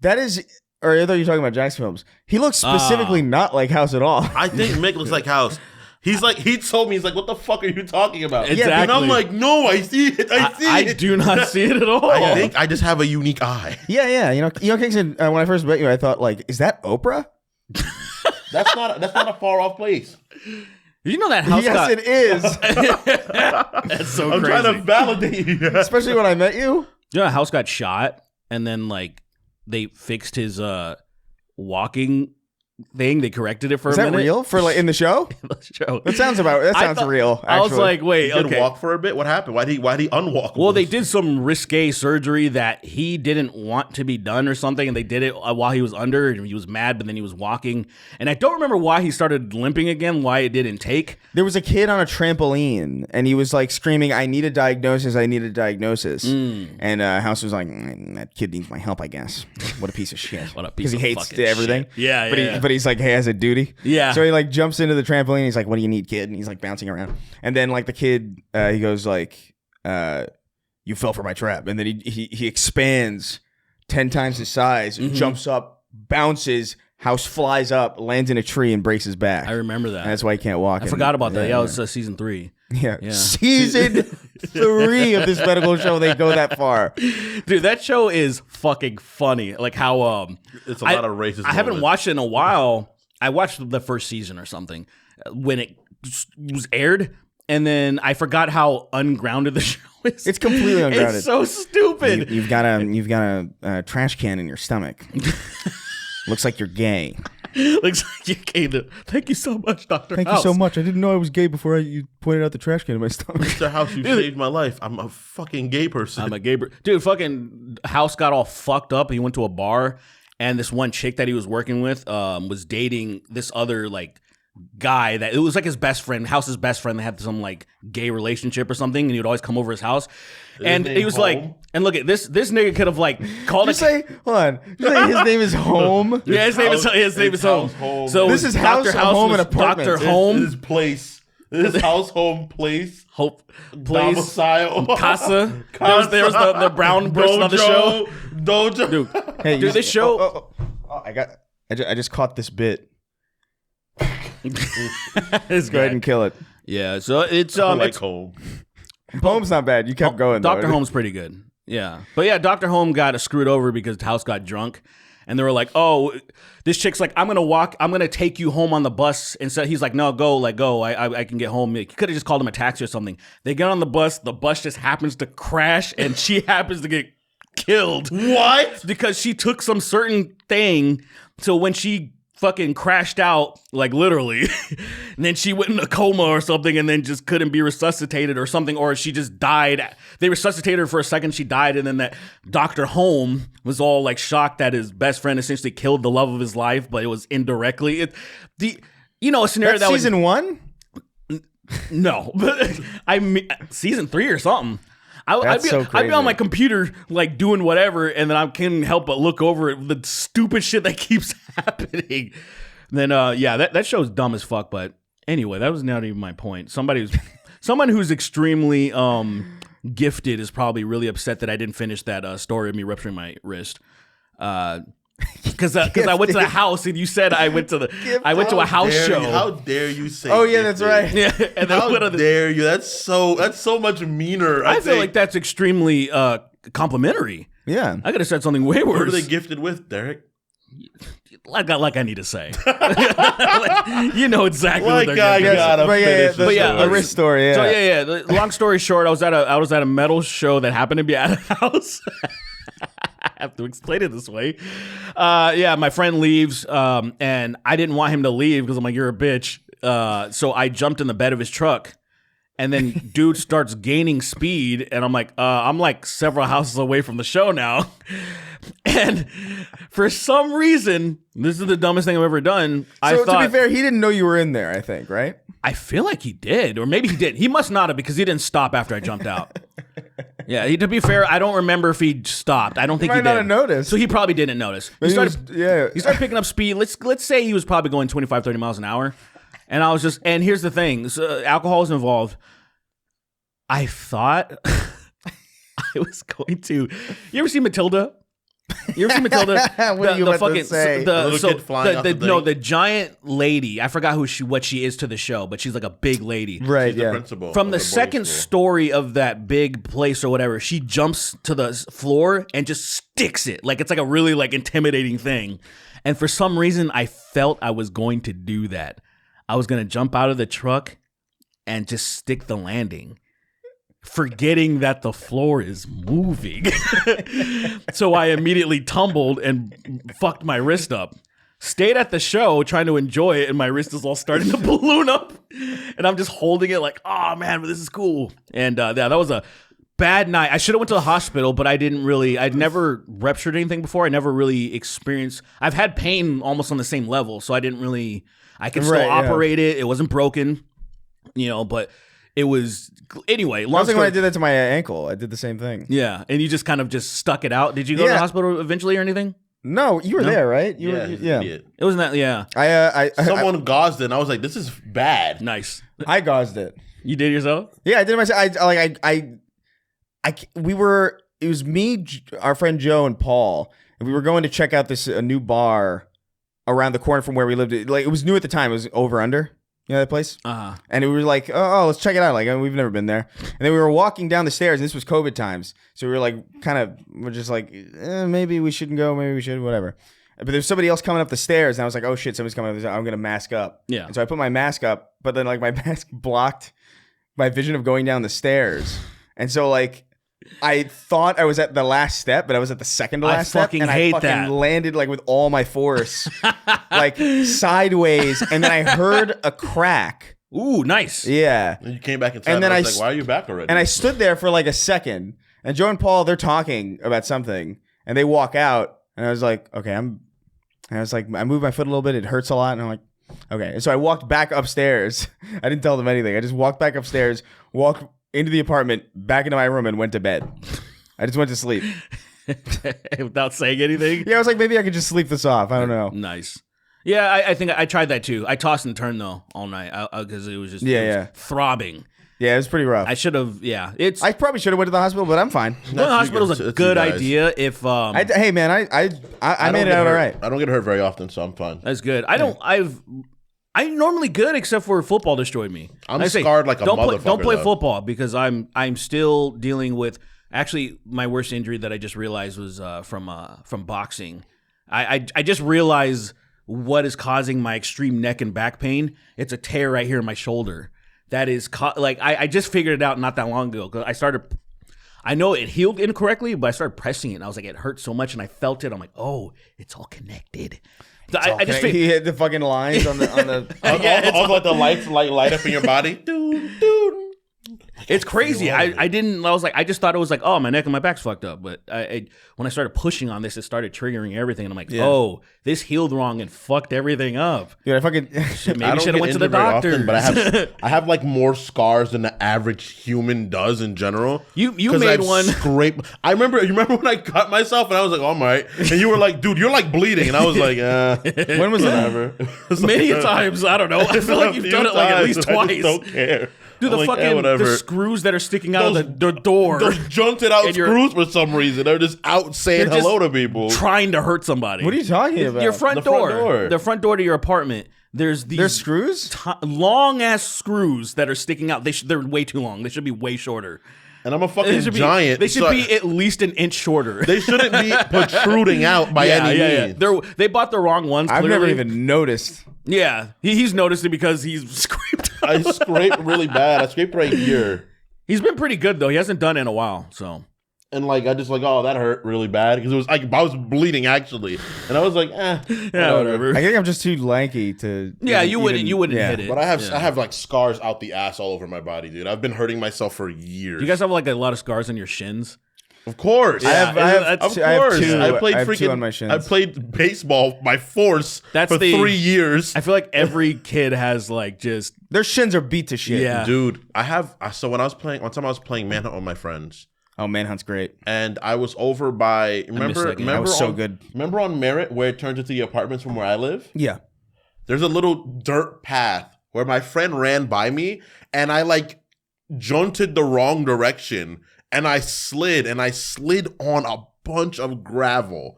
That is, or I thought you were talking about Jax Films. He looks specifically not like House at all. I think Mick looks like House. He's like, he told me, he's like, what the fuck are you talking about? Exactly. And I'm like, no, I see it. I see I it. do not see it at all. I think I just have a unique eye. Yeah. You know, Kingston. When I first met you, I thought like, is that Oprah? That's not a far off place. Did you know that house Yes, got... it is. That's so I'm crazy. trying to validate you. Especially when I met you. You know, a house got shot, and then like they fixed his walking thing. They corrected it for Is a that minute. real for like in the show? Show. That sounds real. Actually. I was like, wait, He did okay. walk for a bit. What happened? Why'd he unwalk? Well, they did some risque surgery that he didn't want to be done or something, and they did it while he was under, and he was mad, but then he was walking. And I don't remember why he started limping again, why it didn't take. there was a kid on a trampoline, and he was like screaming, "I need a diagnosis! I need a diagnosis!" And House was like, "That kid needs my help, I guess." What a piece of shit! What a piece Because he of hates fucking everything. shit. Yeah, but yeah. but he's like, he has a duty. Yeah. So he like jumps into the trampoline. He's like, "What do you need, kid?" And he's like bouncing around. And then like the kid, he goes like, "You fell for my trap." And then he expands 10 times his size, jumps up, bounces, house flies up, lands in a tree, and breaks his back. I remember that. And that's why he can't walk. I forgot about that. Yeah, it was season 3. Yeah. Yeah. Season 3 of this medical show, they go that far. Dude, that show is fucking funny. Like how It's a lot of racist. I haven't moments. watched it in a while. I watched the first season or something when it was aired, and then I forgot how ungrounded the show is. It's completely ungrounded. It's so stupid. You've got a trash can in your stomach. Looks like you're gay. Looks like you came to. Thank you so much, Dr. Thank House. you so much. I didn't know I was gay before you pointed out the trash can in my stomach. Mr. House, you saved my life. I'm a fucking gay person. I'm a gay dude. Fucking House got all fucked up. He went to a bar, and this one chick that he was working with was dating this other like guy that it was like his best friend, House's best friend. They had some like gay relationship or something, and he would always come over his house. And he was like, and look at this nigga could have like called. You say, hold on. You say his name is Home. Yeah, his name is Home. Home. So This is Dr. House, Home, was and Apartment. Dr. Home, This place. This is house, home, place, Hope, place, domicile, Casa. There was the brown person on the show. Dojo. Dude, Hey, dude, this show. I just caught this bit. It's Go ahead and kill it. Yeah, so it's I like it's home. Home's not bad. You kept going. though. Dr. Holmes pretty good. Yeah. But yeah, Dr. Holmes got screwed over because House got drunk. And they were like, oh, this chick's like, I'm going to take you home on the bus. And so he's like, no, go. I can get home. He could have just called him a taxi or something. They get on the bus just happens to crash and she happens to get killed. What? Because she took some certain thing. So when she fucking crashed out, like literally, and then she went in a coma or something and then just couldn't be resuscitated or something, or she just died. They resuscitated her for a second, she died, and then that Dr. Home was all like shocked that his best friend essentially killed the love of his life, but it was indirectly. A scenario That's that season 1? no, but season 3 or something. I'd That's so be crazy. on my computer like doing whatever, and then I can't help but look over at the stupid shit that keeps happening. Then that show's dumb as fuck. But anyway, that was not even my point. Someone who's extremely gifted is probably really upset that I didn't finish that story of me rupturing my wrist. Because I went to the house and you said I went to a house show. How dare you say? Oh yeah, that's right. Yeah, and then How dare you? That's so much meaner. I feel like that's extremely complimentary. Yeah. I could have said something way What are worse. they gifted with, Derek? Like I need to say. Like, you know exactly what they're I gonna do. gotta But finish the, this yeah, the story. wrist story. Yeah. So yeah. Long story short, I was at a metal show that happened to be at a house. I have to explain it this way. My friend leaves, and I didn't want him to leave because I'm like, you're a bitch. So I jumped in the bed of his truck, and then dude starts gaining speed, and I'm like several houses away from the show now. And for some reason, this is the dumbest thing I've ever done. So to be fair, he didn't know you were in there, I think, right? I feel like he did, or maybe he didn't. He must not have because he didn't stop after I jumped out. Yeah, to be fair, I don't remember if he stopped. I don't think might he did. not have noticed. So he probably didn't notice. He He started picking up speed. Let's say he was probably going 25, 30 miles an hour. And I was just, and here's the thing, so alcohol is involved. I thought I was going to, you ever see Matilda? You ever see Matilda? What are you about to say? The little kid flying off the thing? The giant lady. I forgot what she is to the show, but she's like a big lady. Right, She's the yeah. principal From of the boarding second school. story of that big place or whatever, she jumps to the floor and just sticks it. Like it's like a really like intimidating thing. And for some reason, I felt I was going to do that. I was going to jump out of the truck and just stick the landing, forgetting that the floor is moving. So I immediately tumbled and fucked my wrist up. Stayed at the show trying to enjoy it, and my wrist is all starting to balloon up. And I'm just holding it like, oh man, this is cool. And that was a bad night. I should have went to the hospital, but I'd never ruptured anything before. I never really experienced, I've had pain almost on the same level, so I could still operate it. It wasn't broken, but it was, anyway. I was thinking when I did that to my ankle. I did the same thing. Yeah, and you just kind of just stuck it out. Did you go to the hospital eventually or anything? No, you were there, right? You Yeah, were, he's yeah. an idiot. It wasn't that, yeah. Someone gauzed it, and I was like, "This is bad." Nice. I gauzed it. You did yourself? Yeah, I did it myself. We were it was me, our friend Joe, and Paul, and we were going to check out a new bar around the corner from where we lived. Like, it was new at the time. It was Over Under. You know that place? And we were like, oh, let's check it out. Like, we've never been there. And then we were walking down the stairs, and this was COVID times. So we were like, we're just like, maybe we shouldn't go. Maybe we should, whatever. But there's somebody else coming up the stairs, and I was like, oh shit, somebody's coming up the stairs. I'm going to mask up. Yeah. And so I put my mask up, but then like my mask blocked my vision of going down the stairs. And so like, I thought I was at the last step, but I was at the second to last step. And I fucking landed like with all my force, like sideways. And then I heard a crack. Ooh, nice. Yeah. And you came back inside. And then I was like, why are you back already? And I stood there for like a second. And Joe and Paul, they're talking about something. And they walk out. And I was like, okay, I moved my foot a little bit. It hurts a lot. And I'm like, okay. And so I walked back upstairs. I didn't tell them anything. I just walked back upstairs, walked into the apartment, back into my room, and went to bed. I just went to sleep. Without saying anything? Yeah, I was like, maybe I could just sleep this off. I don't know. Nice. Yeah, I think I tried that too. I tossed and turned though all night because it was just throbbing. Yeah, it was pretty rough. I should have. Yeah, I probably should have went to the hospital, but I'm fine. Going to the hospital is a good idea. If hey man, I made it out all right. I don't get hurt very often, so I'm fine. That's good. I'm normally good except for football destroyed me. I'm scarred like a motherfucker. Don't play football because I'm still dealing with. Actually, my worst injury that I just realized was from boxing. I just realized what is causing my extreme neck and back pain. It's a tear right here in my shoulder. That is I just figured it out not that long ago because I know it healed incorrectly, but I started pressing it and I was like, it hurt so much and I felt it. I'm like, oh, it's all connected. I just he hit the fucking lines on the all the lights light up in your body. Dude. It's crazy. I just thought it was like, oh, my neck and my back's fucked up. But when I started pushing on this, it started triggering everything. And I'm like, oh, this healed wrong and fucked everything up. Dude, maybe should have went to the doctor. Often, but I have like more scars than the average human does in general. You made one. You remember when I cut myself and I was like, oh my, and you were like, dude, you're like bleeding, and I was like, when was that? Many times. I don't know. I feel like you've done it like at least twice. I just don't care. Dude, the fucking the screws that are sticking out of the door. Those junted out screws for some reason. They're just out saying hello to people. Trying to hurt somebody. What are you talking about? Your front door. The front door to your apartment. There's screws? Long ass screws that are sticking out. They're way too long. They should be way shorter. And I'm a fucking giant. They should be at least an inch shorter. They shouldn't be protruding out by any means. Yeah. They bought the wrong ones. Clearly. I've never even noticed. Yeah, he's noticed it because he's scraped. I scraped really bad. I scraped right here. He's been pretty good though. He hasn't done it in a while. So. And I just oh, that hurt really bad because it was like I was bleeding actually, and I was like, whatever. I think I'm just too lanky to. Yeah, you wouldn't hit it. But I have like scars out the ass all over my body, dude. I've been hurting myself for years. You guys have like a lot of scars on your shins. Of course, I have two. I played two on my shins. I played baseball by force for 3 years. I feel like every kid has like just their shins are beat to shit. Yeah, dude. So when I was playing, one time I was playing Manhunt with my friends. Oh, Manhunt's great. And I was over by remember that was so good. Remember on Merritt where it turns into the apartments from where I live? Yeah. There's a little dirt path where my friend ran by me and I like junted the wrong direction and I slid on a bunch of gravel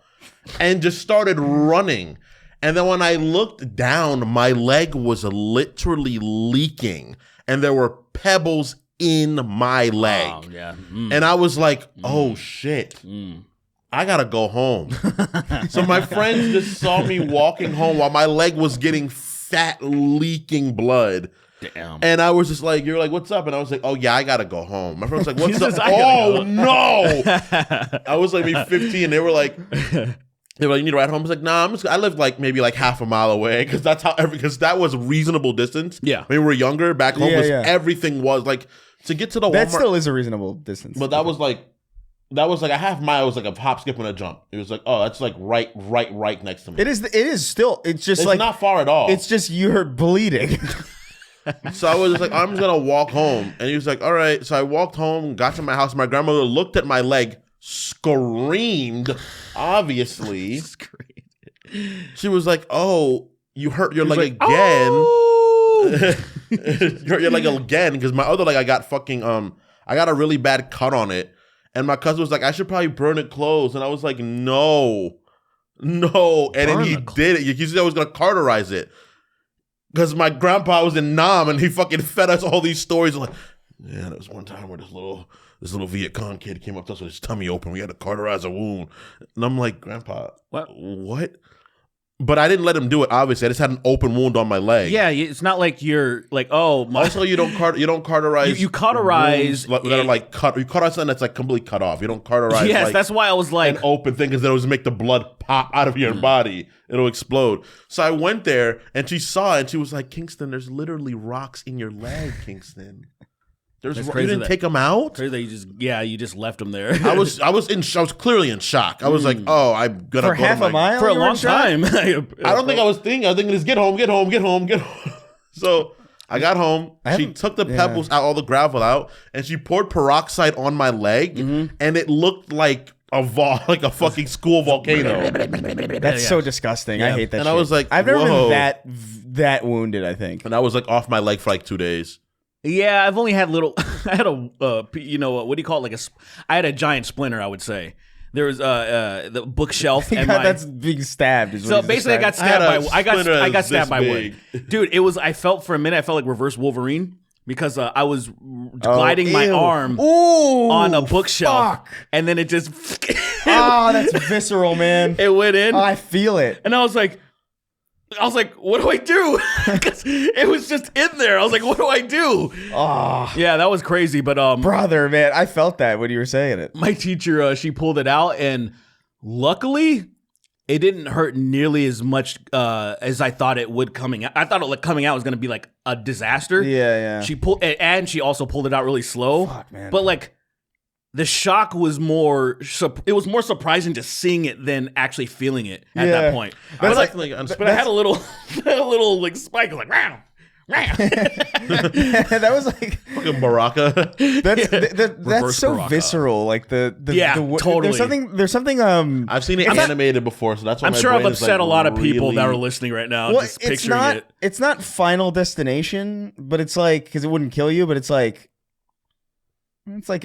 and just started running. And then when I looked down, my leg was literally leaking and there were pebbles in my leg. Oh, yeah. And I was like, oh shit. I gotta go home. So my friends just saw me walking home while my leg was getting fat, leaking blood. Damn. And I was just like, you're like, what's up? And I was like, oh yeah, I gotta go home. My friend was like, what's up? Oh no. I was like maybe 15. They were like, you need to ride home? I was like, nah, I live like maybe like half a mile away because that was a reasonable distance. Yeah. When we were younger, back home everything was like to get to the Walmart. That still is a reasonable distance. But that was like a half mile. It was like a hop, skip, and a jump. It was like, oh, that's like right next to me. It is still. It's just it's like not far at all. It's just you're bleeding. So I was just like, I'm just gonna walk home, and he was like, all right. So I walked home, got to my house. My grandmother looked at my leg, screamed, obviously. She was like, oh, you hurt your leg again. Oh! You hurt your leg again because my other leg, I got a really bad cut on it. And my cousin was like, I should probably burn it closed. And I was like, no. And then he did it. He said I was going to carterize it. Because my grandpa was in Nam and he fucking fed us all these stories. Like, yeah, there was one time where this little Viet Cong kid came up to us with his tummy open. We had to carterize a wound. And I'm like, Grandpa, what? But I didn't let him do it, obviously. I just had an open wound on my leg. Yeah, it's not like you're like, Also, you don't cauterize. You cauterize that are like cut. You cauterize something that's like completely cut off. You don't cauterize. Yes, like, that's why I was like an open thing, because it'll make the blood pop out of your body. It'll explode. So I went there and she saw it and she was like, Kingston, there's literally rocks in your leg, Kingston. You didn't take them out? Crazy that you just left them there. I was clearly in shock. I was like, oh, I'm gonna For go half to a mile? For a You were in long shock? time. I don't think I was thinking. I was thinking, just get home. So I got home. She took the pebbles out, all the gravel out, and she poured peroxide on my leg, and it looked like a fucking school volcano. That's so disgusting. I hate that. And shit. I was like, I've never whoa. been that wounded. I think. And I was like off my leg for like 2 days. Yeah, I've only had little. I had a, what do you call it? I had a giant splinter. I would say there was the bookshelf. And that's being stabbed. Is what so he's basically, I got describing. stabbed by. I got stabbed by big. wood, dude. It was. I felt for a minute. I felt like reverse Wolverine because I was gliding my ew. arm Ooh, on a bookshelf, fuck. and then it just. Oh, that's visceral, man. It went in. Oh, I feel it. And I was like, what do I do? Because it was just in there. I was like, what do I do? Oh, Yeah, that was crazy. But brother, man, I felt that when you were saying it. my teacher, she pulled it out, and luckily, it didn't hurt nearly as much as I thought it would coming out. I thought it coming out was going to be like a disaster. Yeah. She she also pulled it out really slow. Fuck, man. But like, the shock was more. It was more surprising just seeing it than actually feeling it at Yeah. that point. I But I had a little like spike, like round. That was like Fucking Baraka. that's so Baraka. visceral. Like the totally. There's something. I've seen it animated before, so that's why I'm my sure I've brain is, upset like, a lot of people really- that are listening right now, Well, just it's picturing not. it. It's not Final Destination, but it's like because it wouldn't kill you, but it's like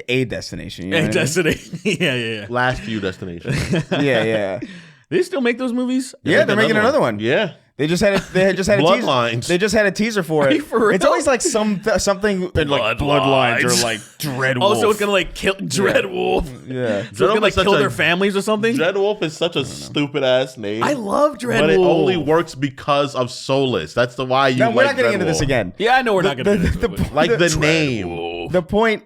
a destination. You know what I mean? Destiny. yeah. Last few destinations. Yeah. They still make those movies? Yeah, they're making another one. Yeah. They just had a teaser. Bloodlines. They just had a teaser for it. For real? It's always like something like bloodlines or like Dread Wolf. Oh, so it's gonna like kill Dread Wolf. Yeah. So it's gonna like kill their families or something? Dread Wolf is such a stupid ass name. I love Dread but Wolf. it only works because of Solus. That's the why you No, like we're not getting Dread into this Wolf. again. Yeah, I know we're not gonna do this. Like the name. The point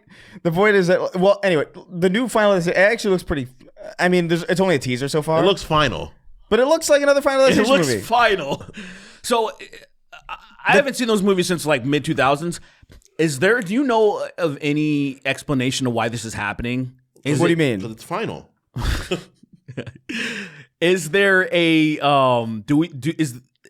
is that anyway, the new Final Destination it actually looks pretty. I mean, it's only a teaser so far. It looks final. but it looks like another Final It Destination looks movie. final. So I haven't seen those movies since like mid 2000s. Do you know of any explanation of why this is happening? What do you mean? Because it's final. Is there a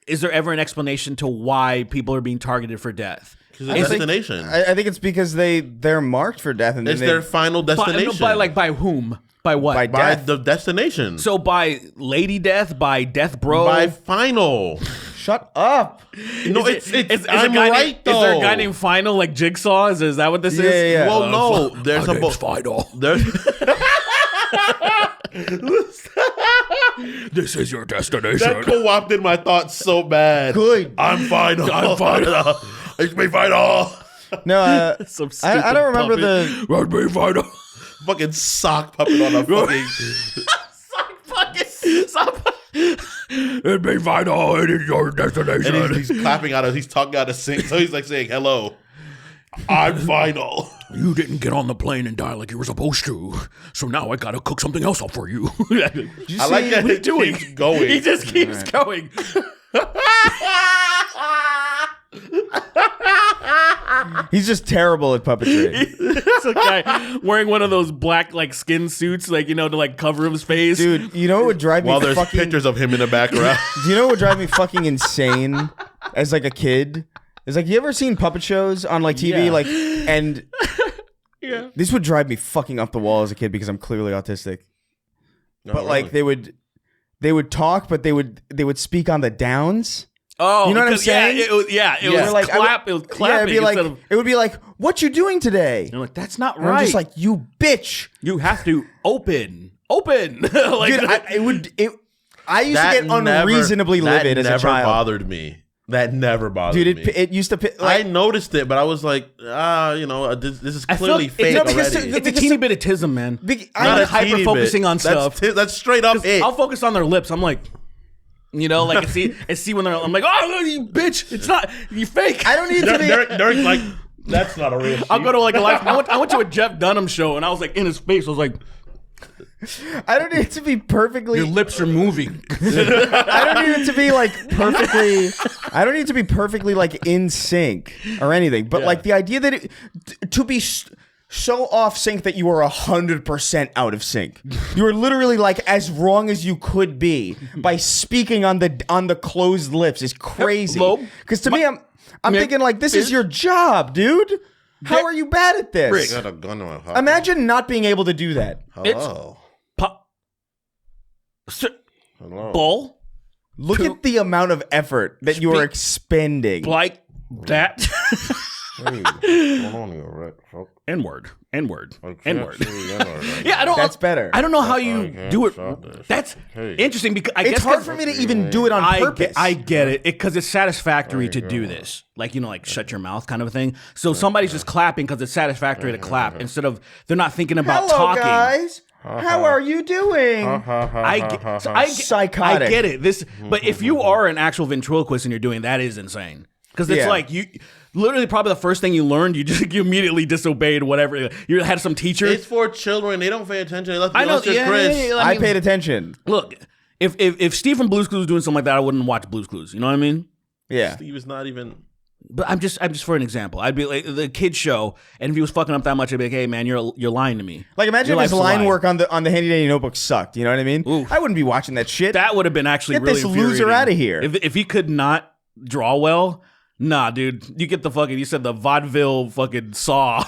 is there ever an explanation to why people are being targeted for death? Because it's destination. I think it's because they're marked for death, and then It's their final destination. By whom? By what? By by death. the destination. So by Lady Death, by Death Bro. By final. Shut up. No, Is I'm there right though. Is there a guy named Final like Jigsaw? Is that what this is? Yeah. Well, no. There's My a name's Final. There's This is your destination. that co-opted my thoughts so bad. Good. I'm final. I'm final. It's me final. No, Some I don't remember stupid puppet. Let me Final. Fucking sock puppet on a fucking. Stop. Let me Final. It is your destination. And he's clapping out of. He's talking out of sync. So he's like saying, "Hello, I'm final." You didn't get on the plane and die like you were supposed to, so now I gotta cook something else up for you. I like that it keeps going. He just keeps going. he's just terrible at puppetry. It's a guy wearing one of those black like skin suits, like to like cover his face. Dude, you know what would drive me While there's fucking pictures of him in the background. Do you know what would drive me fucking insane as like a kid? It's like, you ever seen puppet shows on like TV? Yeah. Like, and Yeah. this would drive me fucking up the wall as a kid because I'm clearly autistic. No, But like they would talk, but they would speak on the downs. Oh, You know what I'm because- saying? Yeah, it was, it was Like, clap. It was clapping it'd be like, instead of. it would be like, what you doing today? You're like, that's not And right. I'm just like, you bitch. you have to open. Like, Dude, I used to get unreasonably livid as a That never child. bothered me. That never bothered Dude, me. it used to. I noticed it, but I was like, this is I feel clearly like fake it's- because already. to- it's a teeny bit of tism, man. I'm Not a a hyper focusing on stuff. That's straight up it. I'll focus on their lips. I'm like, like and see when they're. I'm like, oh, you bitch! It's not you fake. I don't need to be. Derek's like, that's not a real. I'll go to like a live. I went to a Jeff Dunham show and I was like in his face. I was like, I don't need it to be perfectly. your lips are moving. I don't need it to be like perfectly. I don't need it to be perfectly like in sync or anything. But like the idea that to be so off sync that you are 100% out of sync. You are literally like as wrong as you could be by speaking on the closed lips is crazy. Because to me, I'm thinking like this is your job, dude. How are you bad at this? got a gun in my pocket. Imagine not being able to do that. Hello. Hello. Bull Look at the amount of effort that you are expending. like that. Hey, what's going on here, right? Fuck. N-word. N-word. I can't N-word. say the N-word right Yeah, I don't. That's better. I don't know how you can't do stop it. this. That's Hey. interesting because I It's guess hard for me to even do it on purpose. I get it because it's satisfactory to do this, like like shut your mouth kind of a thing. So somebody's just clapping because it's satisfactory to clap instead of they're not thinking about Hello, talking. guys. How are you doing? I Psychotic. get it. But if you are an actual ventriloquist and you're doing that, is insane because it's Yeah. like you. Literally, probably the first thing you learned, you immediately disobeyed whatever. You had some teacher. It's for children. They don't pay attention. They left I know. Chris. Yeah, I mean, paid attention. Look, if Steve from Blue's Clues was doing something like that, I wouldn't watch Blue's Clues. You know what I mean? Yeah. Steve is not even. But I'm just for an example. I'd be like the kid show, and if he was fucking up that much, I'd be like, "Hey, man, you're lying to me." Like imagine Your if his life's a line lie. work on the Handy Dandy Notebook sucked. You know what I mean? Oof. I wouldn't be watching that shit. That would have been actually Get really this loser infuriating. outta here. If he could not draw well. Nah, dude, you get the fucking. You said the vaudeville fucking saw.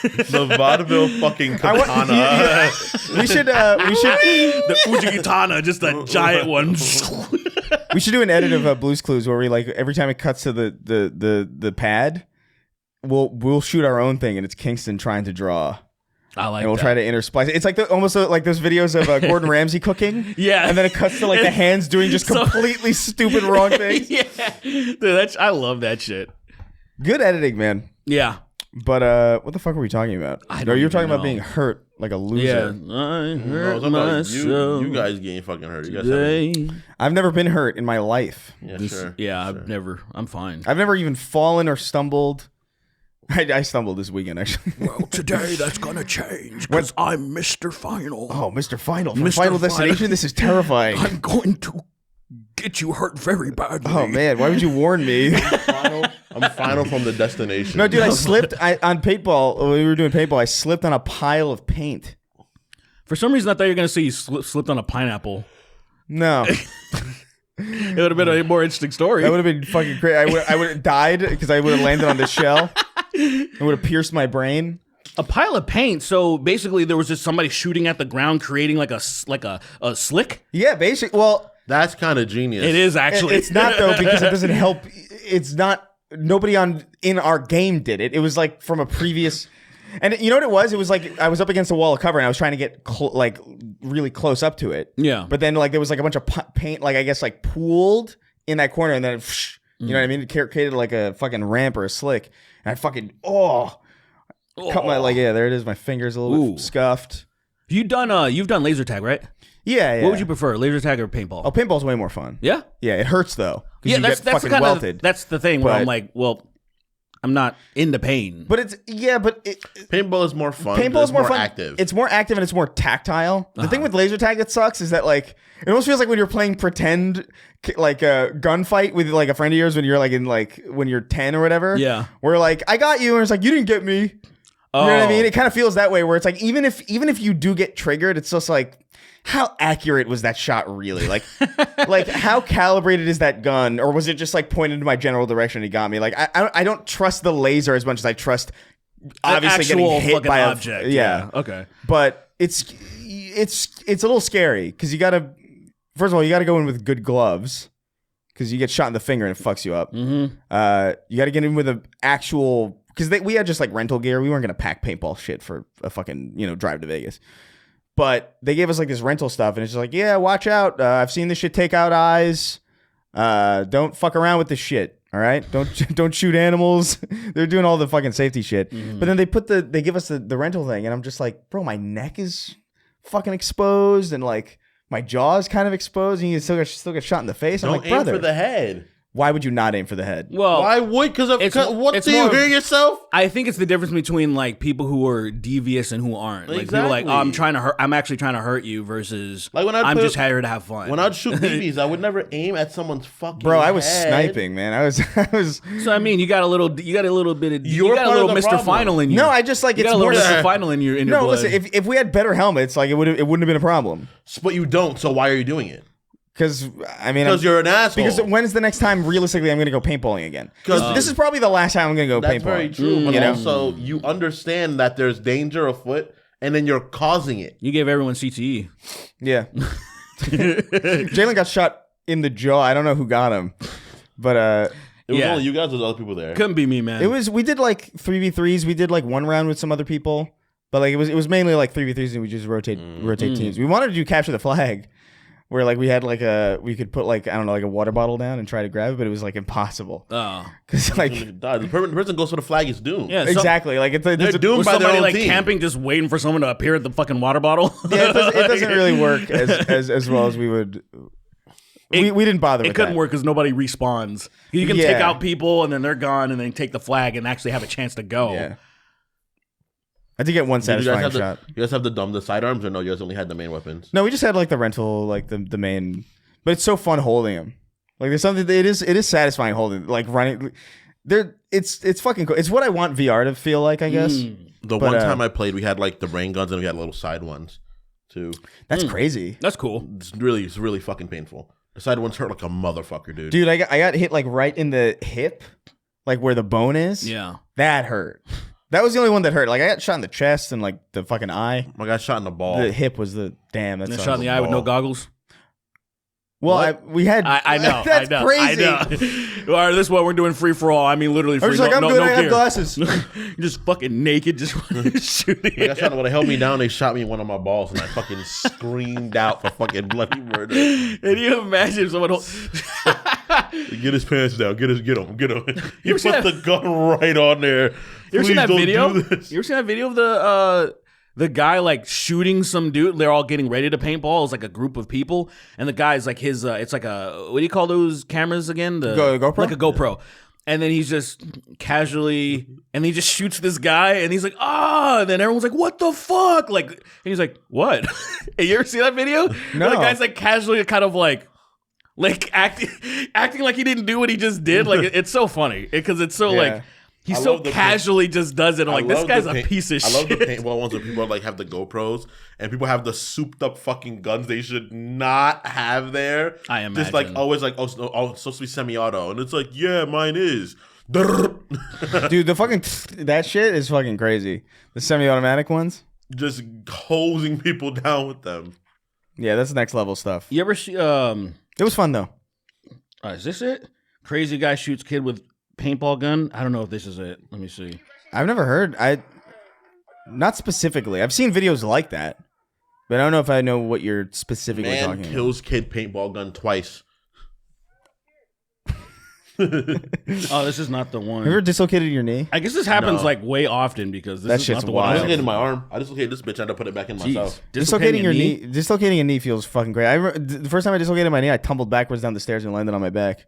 The vaudeville fucking katana. we should The Fujikatana, just a giant one. we should do an edit of Blue's Clues where we like every time it cuts to the pad, we'll shoot our own thing and it's Kingston trying to draw. I like And we'll that. try to intersplice it. It's like almost like those videos of Gordon Ramsay cooking. Yeah. And then it cuts to like the hands doing just So- completely stupid wrong things. Yeah, dude, I love that shit. Good editing, man. Yeah, But what the fuck were we talking about? I No, don't you were even talking about know. being hurt like a yeah. loser. I No, hurt it's about myself you guys getting fucking hurt. You guys have today. I've never been hurt in my life. yeah, This- sure. yeah, sure. I'm fine. I've never even fallen or stumbled. I stumbled this weekend, actually. Well, today that's gonna change because I'm Mr. Final. Oh, Mr. Final. From Mr. Final Final. Destination? This is terrifying. I'm going to get you hurt very badly. Oh, man. Why would you warn me? I'm final from the destination. No, dude, I slipped on paintball. When we were doing paintball, I slipped on a pile of paint. For some reason, I thought you were gonna say you slipped on a pineapple. No. It would have been a more interesting story. That would have been fucking crazy. I would have died because I would have landed on the shell. It would have pierced my brain. A pile of paint. So basically, there was just somebody shooting at the ground, creating like a slick. Yeah, basically. Well, That's kind of genius. It is actually. it's not, though, because it doesn't help. It's not. Nobody in our game did it. It was like from a previous. And you know what it was? It was like I was up against a wall of cover and I was trying to get like really close up to it. Yeah. But then like there was like a bunch of paint, like I guess like pooled in that corner, and then you know what I mean? It created like a fucking ramp or a slick, and I fucking cut my there it is. My fingers a little bit scuffed. You've done laser tag, right? Yeah. What would you prefer, laser tag or paintball? Oh, paintball's way more fun. Yeah. Yeah, it hurts though. 'Cause Yeah, you that's get the fucking kind welted. of that's the thing where But- I'm like, well, I'm not into pain. But it's Paintball is more fun. paintball's It's more fun. active. It's more active and it's more tactile. The thing with laser tag that sucks is that like it almost feels like when you're playing pretend like a gunfight with like a friend of yours when you're like in like when you're 10 or whatever. Yeah. Where like I got you and it's like you didn't get me. You know what I mean? It kind of feels that way where it's like even if you do get triggered, it's just like how accurate was that shot really? Like like how calibrated is that gun? Or was it just like pointed in my general direction and he got me? Like I don't trust the laser as much as I trust obviously actual getting hit fucking by object. Yeah. Okay. But it's a little scary because you gotta first of all you gotta go in with good gloves because you get shot in the finger and it fucks you up. Mm-hmm. You got to get in with an actual, because we had just like rental gear. We weren't gonna pack paintball shit for a fucking drive to Vegas. But they gave us like this rental stuff, and it's just like, yeah, watch out. I've seen this shit take out eyes. Don't fuck around with this shit. All right, don't shoot animals. They're doing all the fucking safety shit. Mm-hmm. But then they give us the rental thing, and I'm just like, bro, my neck is fucking exposed, and like my jaw is kind of exposed, and you still get shot in the face. I'm Don't like, aim brother, for the head. why would you not aim for the head? Well, Why would? Because what it's do you more- hear yourself? I think it's the difference between like people who are devious and who aren't. Like people like, oh, Exactly. I'm actually trying to hurt you versus Like when I'm just here to have fun. When I'd shoot BBs, I would never aim at someone's fucking Bro, I was head. sniping, man. I was. So I mean, you got a little bit of You're you got a part little of the Mr. problem. Final in you. No, I just like you it's got a more. little Mr. Final in your No, blood. listen. If we had better helmets, like it wouldn't have been a problem. But you don't, so why are you doing it? Because I mean, Because you're an asshole. Because when's the next time realistically I'm going to go paintballing again? 'Cause- This is probably the last time I'm going to go That's paintballing. very true. But you know? also, you understand that there's danger afoot, and then you're causing it. You gave everyone CTE. Yeah. Jalen got shot in the jaw. I don't know who got him, but It was Yeah. only you guys. There's other people there. Couldn't be me, man. we did like 3v3s. We did like one round with some other people, but like it was mainly like 3v3s, and we just rotate teams. We wanted to do capture the flag, where like we had like we could put like, I don't know, like a water bottle down and try to grab it, but it was like impossible. Oh. Because like The person goes for the flag is doomed. Yeah, so- exactly, like it's They're doomed Was by their somebody own like team. camping just waiting for someone to appear at the fucking water bottle? Yeah, it doesn't really work as well as we would. We didn't bother. It with couldn't that. work because nobody respawns. You can take Yeah. out people and then they're gone, and then take the flag and actually have a chance to go. Yeah. I did get one Did you guys satisfying have shot. you guys have the sidearms, or no? You guys only had the main weapons. No, we just had like the rental, like the main. But it's so fun holding them. Like there's something. It is satisfying holding, like running. There, it's fucking cool. It's what I want VR to feel like, I guess. The But, one time I played, we had like the rain guns and we had little side ones too. That's crazy, That's cool. It's really fucking painful. The side ones hurt like a motherfucker, dude. dude. I got hit like right in the hip, like where the bone is. Yeah. That hurt. That was the only one that hurt. Like I got shot in the chest and like the fucking eye. I got shot in the ball. The hip was the damn. That And sucks. shot in the eye with no ball. goggles. Well, we had. I know. That's I know, crazy. I know. All right, this is what we're doing free for all. I mean, literally I free. was just like, I'm no, good. no I have gear. glasses. You're just fucking naked, just shooting. I got shot when they held me down. They shot me in one of my balls, and I fucking screamed out for fucking bloody murder. Can you imagine someone? Get his pants down. Get him. He ever put seen that- the gun right on there. You ever seen Please that don't video? do this. You ever seen that video of the guy like shooting some dude? They're all getting ready to paintball. It's like a group of people, and the guy's like his. It's like a, what do you call those cameras again? The GoPro? Like a GoPro. And then he's just casually, and he just shoots this guy, and he's like, ah! And then everyone's like, what the fuck? Like, and he's like, what? Hey, you ever see that video? No. The guy's like casually kind of like acting like he didn't do what he just did. Like, it's so funny because it's so Yeah. like, he I so love the casually just does it. I'm like, this love guy's the a paint- piece of I love shit. the paintball ones where people like have the GoPros and people have the souped up fucking guns they should not have there. I imagine. Just like always like, oh, it's supposed to be semi-auto. And it's like, yeah, mine is. Dude, the fucking that shit is fucking crazy. The semi-automatic ones. Just hosing people down with them. Yeah, that's next level stuff. You ever see? It was fun though. Is this it? Crazy guy shoots kid with paintball gun. I don't know if this is it. Let me see. I've never heard. Not specifically. I've seen videos like that, but I don't know if I know what you're specifically Man talking kills kid paintball gun twice. Oh, this is not the about. one. Have you ever dislocated your knee? I guess this happens No. like way often because this That is shit's not the one. wild. I I dislocated my arm. I dislocated this bitch. I had to put it back in myself. Dislocating your knee. Dislocating a knee feels fucking great. The first time I dislocated my knee, I tumbled backwards down the stairs and landed on my back,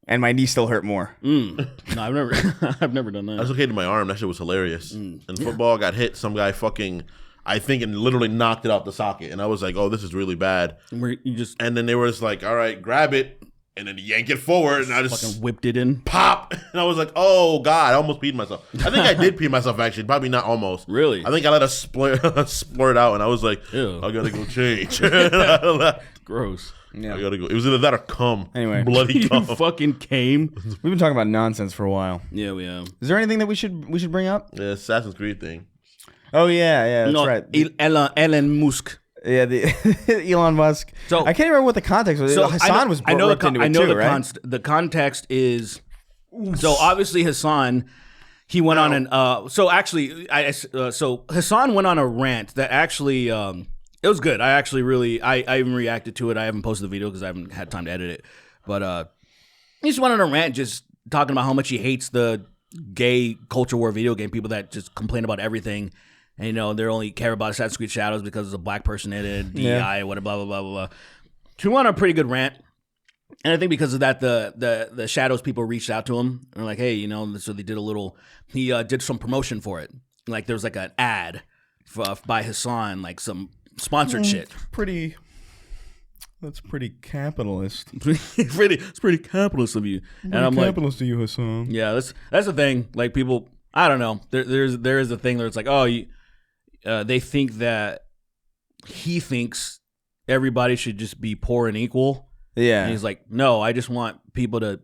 and my knee still hurt more. No, I've never, I've never done I that. dislocated my arm. That shit was hilarious. In football, I got hit. Some guy fucking, I think, and literally knocked it out the socket. And I was like, oh, this is really bad. Where you just And then they were just like, all right, grab it. And then yank it forward. And I just fucking whipped it in. pop. And I was like, oh, God. I almost peed myself. I think I did pee myself, actually. Probably not almost. Really? I think I let us splurt out. And I was like, Ew. I got to go change. And I left. Gross. I got to go. It was either that or cum. Anyway. Bloody You cum. fucking came. We've been talking about nonsense for a while. Yeah, we have. Is there anything that we should bring up? The Assassin's Creed thing. Oh yeah, that's No, right. Elon Musk. Yeah, the Elon Musk. So- I can't remember what the context was. Hassan was roped into it too, right? The context is so obviously Hassan. He went on an so actually so Hassan went on a rant that actually it was good. I actually really I even reacted to it. I haven't posted the video because I haven't had time to edit it. But he just went on a rant just talking about how much he hates the gay culture war video game people that just complain about everything. And, you know, they only care about Assassin's Creed Shadows because there's a black person in it, DEI, whatever, blah, blah, blah, blah, blah. He went on a pretty good rant. And I think because of that, the Shadows people reached out to him. And were like, hey, you know, so they did he did some promotion for it. Like, there was like an ad by Hassan, like some sponsored shit. That's pretty capitalist. It's pretty capitalist of you. And I'm capitalist of you, Hassan. yeah, that's the thing. Like, people, I don't know. There is a thing where it's like, oh, they think that he thinks everybody should just be poor and equal. Yeah. And he's like, no, I just want people to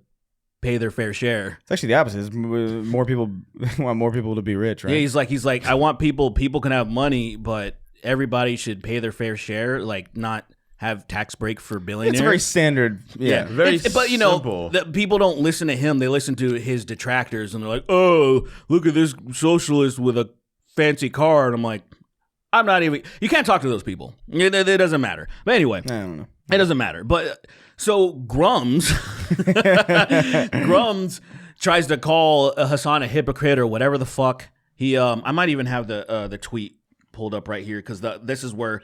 pay their fair share. It's actually the opposite. It's more people want more people to be rich, right? Yeah, he's like, I want people can have money, but everybody should pay their fair share, like not have tax break for billionaires. It's very standard. Yeah. Very but you know, simple. people don't listen to him. They listen to his detractors, and they're like, "Oh, look at this socialist with a fancy car." And I'm like, I'm not even. You can't talk to those people. It doesn't matter. But anyway, I don't know. it doesn't matter. But so Grums tries to call Hassan a hypocrite or whatever the fuck. He I might even have the tweet pulled up right here because this is where.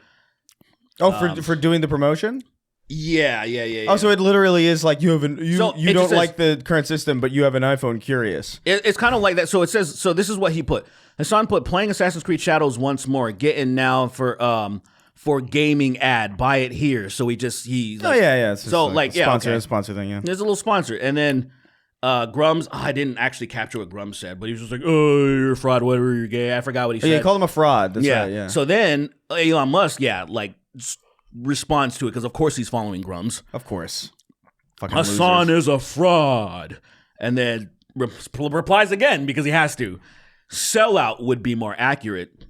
Oh, for doing the promotion? Yeah. Oh, so it literally is like you So you it don't just says- like the current system, but you have an iPhone curious. It's kind of like that. So it says. So this is what he put. Hassan put playing Assassin's Creed Shadows once more. Get in now for gaming ad. Buy it here. So he. Oh yeah. It's just So like yeah, sponsor, okay. sponsor thing. Yeah. There's a little sponsor, and then Grums. I didn't actually capture what Grums said, but he was just like, "Oh, you're a fraud. Whatever, you're gay." I forgot what he said. Yeah, you called him a fraud. That's right. Yeah. So then Elon Musk, responds to it because of course he's following Grums. Of course. Fucking Hassan losers. is a fraud. And then replies again because he has to. Sellout would be more accurate.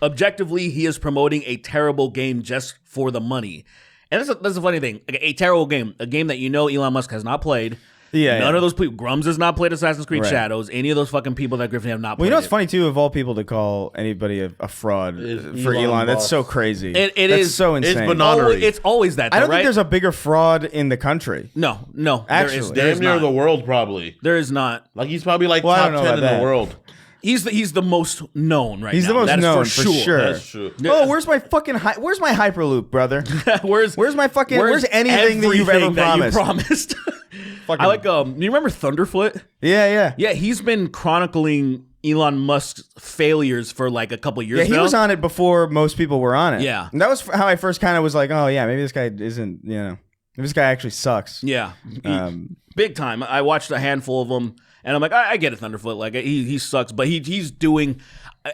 Objectively, he is promoting a terrible game just for the money. And that's a funny thing. A terrible game. A game that you know Elon Musk has not played. Yeah. None of those people. Grums has not played Assassin's Creed Right. Shadows. Any of those fucking people that Griffin have not Well, played. you know what's it. funny too, of all people to call anybody a fraud Is for Elon Elon. That's Musk. so crazy. It That's is- so it's insane. bananas. It's always that. I don't right? think there's a bigger fraud in the country. No. Actually. there is Damn near not. the world, probably. There is not. Like he's probably like Well, I top don't know 10 about in that. the world. He's the most known right now. He's the most That is known for sure. That's true. Oh, where's my fucking where's my Hyperloop, brother? where's my fucking where's anything that you've ever everything that you promised? Fucking- I like you remember Thunderfoot? Yeah. Yeah, he's been chronicling Elon Musk's failures for like a couple years Yeah, he now. was on it before most people were on it. Yeah. And that was how I first kind of was like, oh yeah, maybe this guy isn't, maybe this guy actually sucks. Yeah. Um, Big time. I watched a handful of them and I'm like, I get it, Thunderfoot. Like he sucks, but he's doing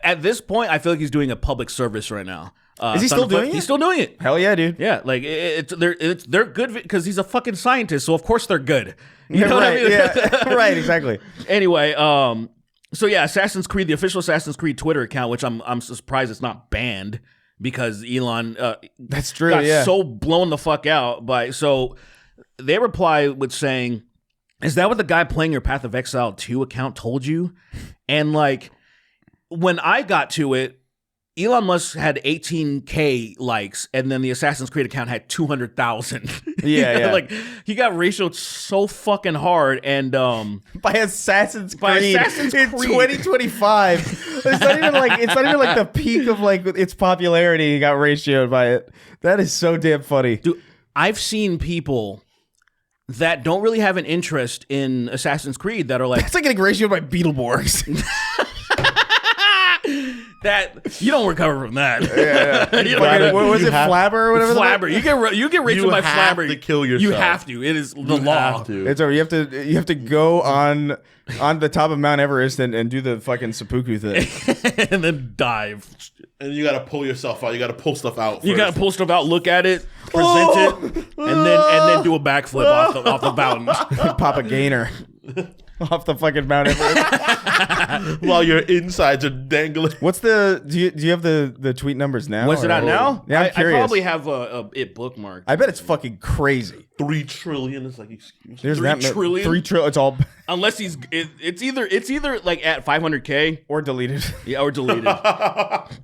at this point I feel like he's doing a public service right now. Is he still Thunderfoot, doing it? He's still doing it. Hell yeah, dude. Yeah, like they're good because he's a fucking scientist, so of course they're good. You know right, what I mean? yeah. Right, exactly. Anyway, so yeah, Assassin's Creed, the official Assassin's Creed Twitter account, which I'm surprised it's not banned because Elon That's true, got yeah. so blown the fuck out by. So they reply with saying, "Is that what the guy playing your Path of Exile 2 account told you?" And like when I got to it, Elon Musk had 18K likes, and then the Assassin's Creed account had 200,000. Yeah. Like he got ratioed so fucking hard, and By Assassin's By Creed Assassin's in Creed. 2025. It's not even like the peak of like its popularity got ratioed by it. That is so damn funny. dude, I've seen people that don't really have an interest in Assassin's Creed that are like It's like getting ratioed by Beetleborgs. that. You don't recover from that. You don't- Fucking- what was You it, have- Flabber or whatever? the fuck? Flabber, you get ratioed You by have Flabber. to kill You yourself. have to. It is the You law. have to. It's over. You have to go on the top of Mount Everest and do the fucking seppuku thing. And then dive. And you gotta pull yourself out. You gotta pull stuff out. You first. gotta pull stuff out, look at it, present it, and then do a backflip off the mountain. Pop a gainer off the fucking Mount Everest. while your insides are dangling. What's the? Do you have the tweet numbers now? Was it or- out now? Yeah, I'm I curious. probably have it bookmarked. I bet it's fucking crazy. 3 trillion is like, excuse me. There's 3 that trillion? 3 trillion. It's all Unless it's either like at 500K, or deleted. yeah, or deleted.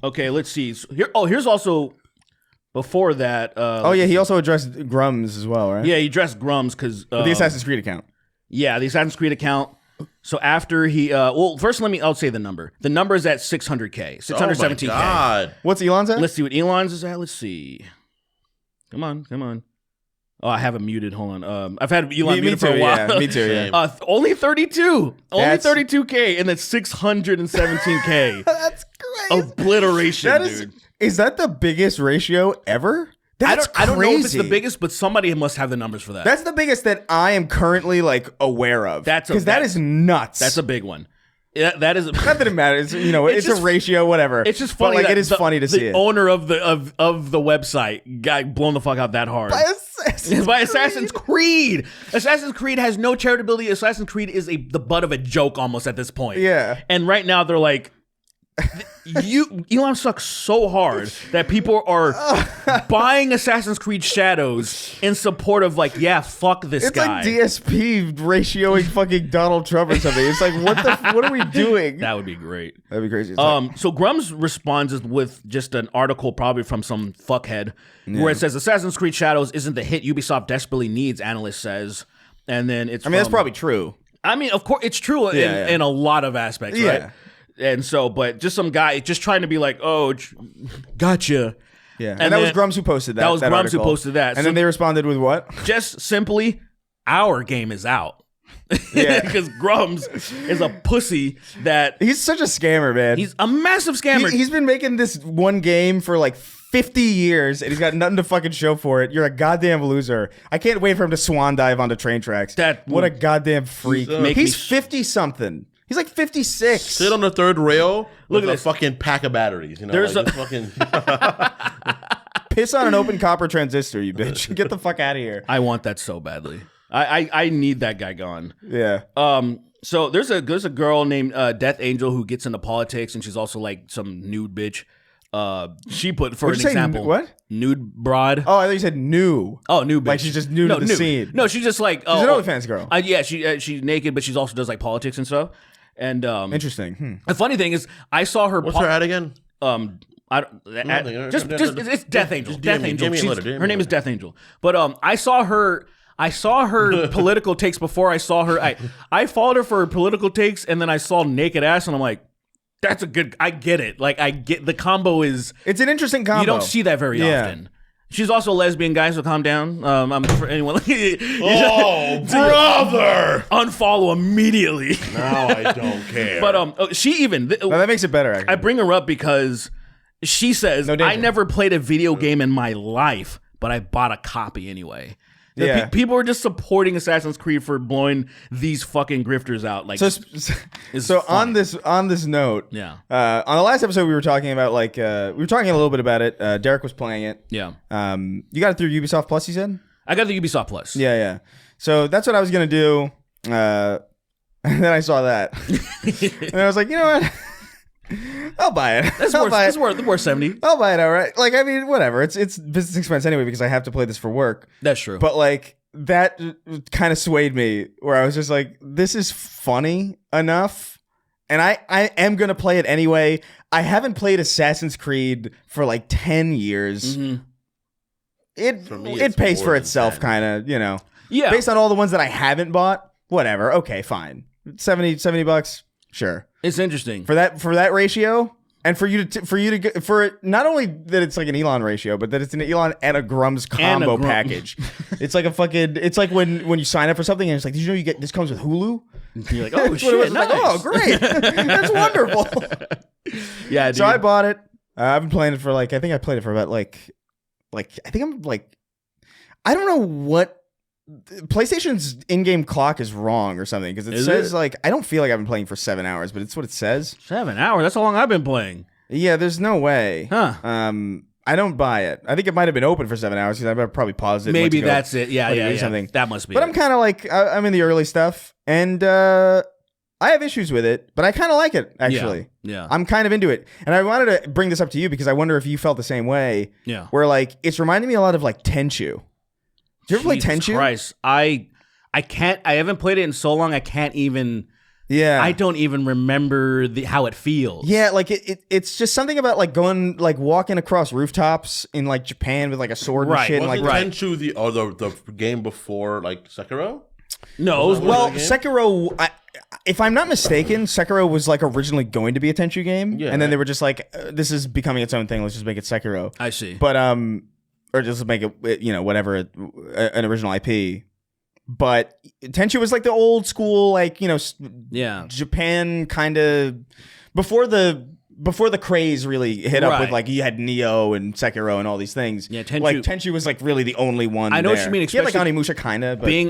Okay, let's see. So here's also before that. Oh yeah, he also addressed Grums as well, right? Yeah, he dressed Grums because The Assassin's Creed account. yeah, the Assassin's Creed account. So after he, first I'll say the number. The number is at 600K, 617K. Oh my God. What's Elon's at? Let's see what Elon's is at. Let's see. Come on. Oh, I have it muted. Hold on. I've had Elon me muted for a too, while. yeah, me too, yeah. Only 32. That's- Only 32K, and then 617K. That's crazy. Obliteration, That is. dude. Is that the biggest ratio ever? That's I don't know if it's the crazy. biggest, but somebody must have the numbers for that. That's the biggest that I am currently like aware of. That's a- because that is nuts. That's a big one. Yeah, that is. Not that it matters. It's It's a just- ratio, whatever. It's just funny. But, like, that it is funny to see the it. owner of the website got blown the fuck out that hard. By Assassin's Creed. Assassin's Creed has no charitability. Assassin's Creed is the butt of a joke almost at this point. Yeah. And right now they're like, Elon sucks so hard that people are buying Assassin's Creed Shadows in support of like, yeah, fuck this It's guy. like DSP ratioing fucking Donald Trump or something. It's like, what are we doing? That would be great. That'd be crazy. It's like- So Grums responds with just an article probably from some fuckhead where it says Assassin's Creed Shadows isn't the hit Ubisoft desperately needs, analyst says. And then it's I mean, that's probably true. I mean, of course, it's true Yeah. in a lot of aspects, right? Yeah. And so, but just some guy just trying to be like, oh, gotcha. Yeah. And, And that was then- Grums who posted that. that was Grums who article. posted that. And So- then they responded with what? Just simply, our game is out. Yeah. Because Grums is a pussy that He's such a scammer, man. he's a massive scammer. He's been making this one game for like 50 years and he's got nothing to fucking show for it. You're a goddamn loser. I can't wait for him to swan dive onto train tracks. What a goddamn freak. Make me He's 50 something. He's like 56. Sit on the third rail Look with at a this. fucking pack of batteries. You know, There's like, a- just fucking. Piss on an open copper transistor, you bitch. Get the fuck out of here. I want that so badly. I need that guy gone. Yeah. So there's a girl named Death Angel who gets into politics, and she's also like some nude bitch. She put for What'd an you say, example, what? nude broad. Oh, I thought you said new. Oh, new bitch. Like she's just new to the scene. No, she's just like She's an OnlyFans girl. Yeah, she's naked, but she's also does like politics and stuff. And Interesting. the funny thing is, I saw her. What's her ad again? I don't, Nothing. just it's Death Angel. Just Death DM me, Angel. give me a She's- letter, DM her me name a is letter. Death Angel. But I saw her political takes before I saw her. I followed her for her political takes, and then I saw naked ass, and I'm like, that's a good. I get it. Like I get the combo is. It's an interesting combo. You don't see that very Yeah. often. She's also a lesbian, guys, so calm down. I'm for anyone. Oh, brother! Unfollow immediately. Now I don't care. But she even. Now, that makes it better, actually. I bring her up because she says, No danger. I never played a video game in my life, but I bought a copy anyway. The Yeah. people are just supporting Assassin's Creed for blowing these fucking grifters out. Like, So it's on funny. this note, Yeah. on the last episode we were talking about we were talking a little bit about it. Derek was playing it. Yeah. You got it through Ubisoft Plus, you said? I got the Ubisoft Plus. Yeah. So that's what I was gonna do. And then I saw that, and I was like, you know what? I'll buy it. That's I'll worth, buy that's it. worth 70. I'll buy it. All right. Like, I mean, whatever. It's business expense anyway because I have to play this for work. That's true. But like that kind of swayed me where I was just like, this is funny enough. And I am going to play it anyway. I haven't played Assassin's Creed for like 10 years. Mhm. It For me, it it's pays more for than itself, 10. kind of, you know. Yeah. Based on all the ones that I haven't bought, whatever. Okay, fine. 70 bucks. Sure. It's interesting. For that ratio, and for it, not only that it's like an Elon ratio, but that it's an Elon and a Grums combo Grum. package. It's like it's like when you sign up for something and it's like, did you know you get this comes with Hulu? You're like, oh, That's what it was. shit, Like, nice. oh, great, that's wonderful. Yeah, dude. So I bought it. I've been playing it for I think I played it for about I think I'm I don't know what. PlayStation's in-game clock is wrong or something because it Is says it? I don't feel like I've been playing for 7 hours, but it's what it says. 7 hours. That's how long I've been playing. Yeah, there's no way. Huh. I don't buy it. I think it might have been open for 7 hours because I probably paused it. went Maybe to go- that's it. Yeah, went to yeah, do yeah. something. That must be But it. I'm kind of I'm in the early stuff, and I have issues with it, but I kind of like it, actually. Yeah. I'm kind of into it. And I wanted to bring this up to you because I wonder if you felt the same way. Yeah. Where, like, it's reminding me a lot of, like, Tenchu. Did you ever play Jesus Tenchu? Christ. I haven't played it in so long, I can't even... Yeah. I don't even remember how it feels. Yeah, like, it's just something about, like, going, like, walking across rooftops in, like, Japan with, like, a sword and Right. shit. And, Wasn't like, Tenchu the game before like Sekiro? No, it was well, game? Sekiro... if I'm not mistaken, Sekiro was like originally going to be a Tenchu game, Yeah. and then they were just like, "This is becoming its own thing. Let's just make it Sekiro." I see. But or just make it, whatever, an original IP. But Tenchu was like the old school, like Yeah. Japan kind of before the craze really hit up with Right. like you had Neo and Sekiro and all these things. Yeah, Tenchu- like Tenchu was like really the only one. I know what there. you mean, He had like especially Onimusha kind of, but Being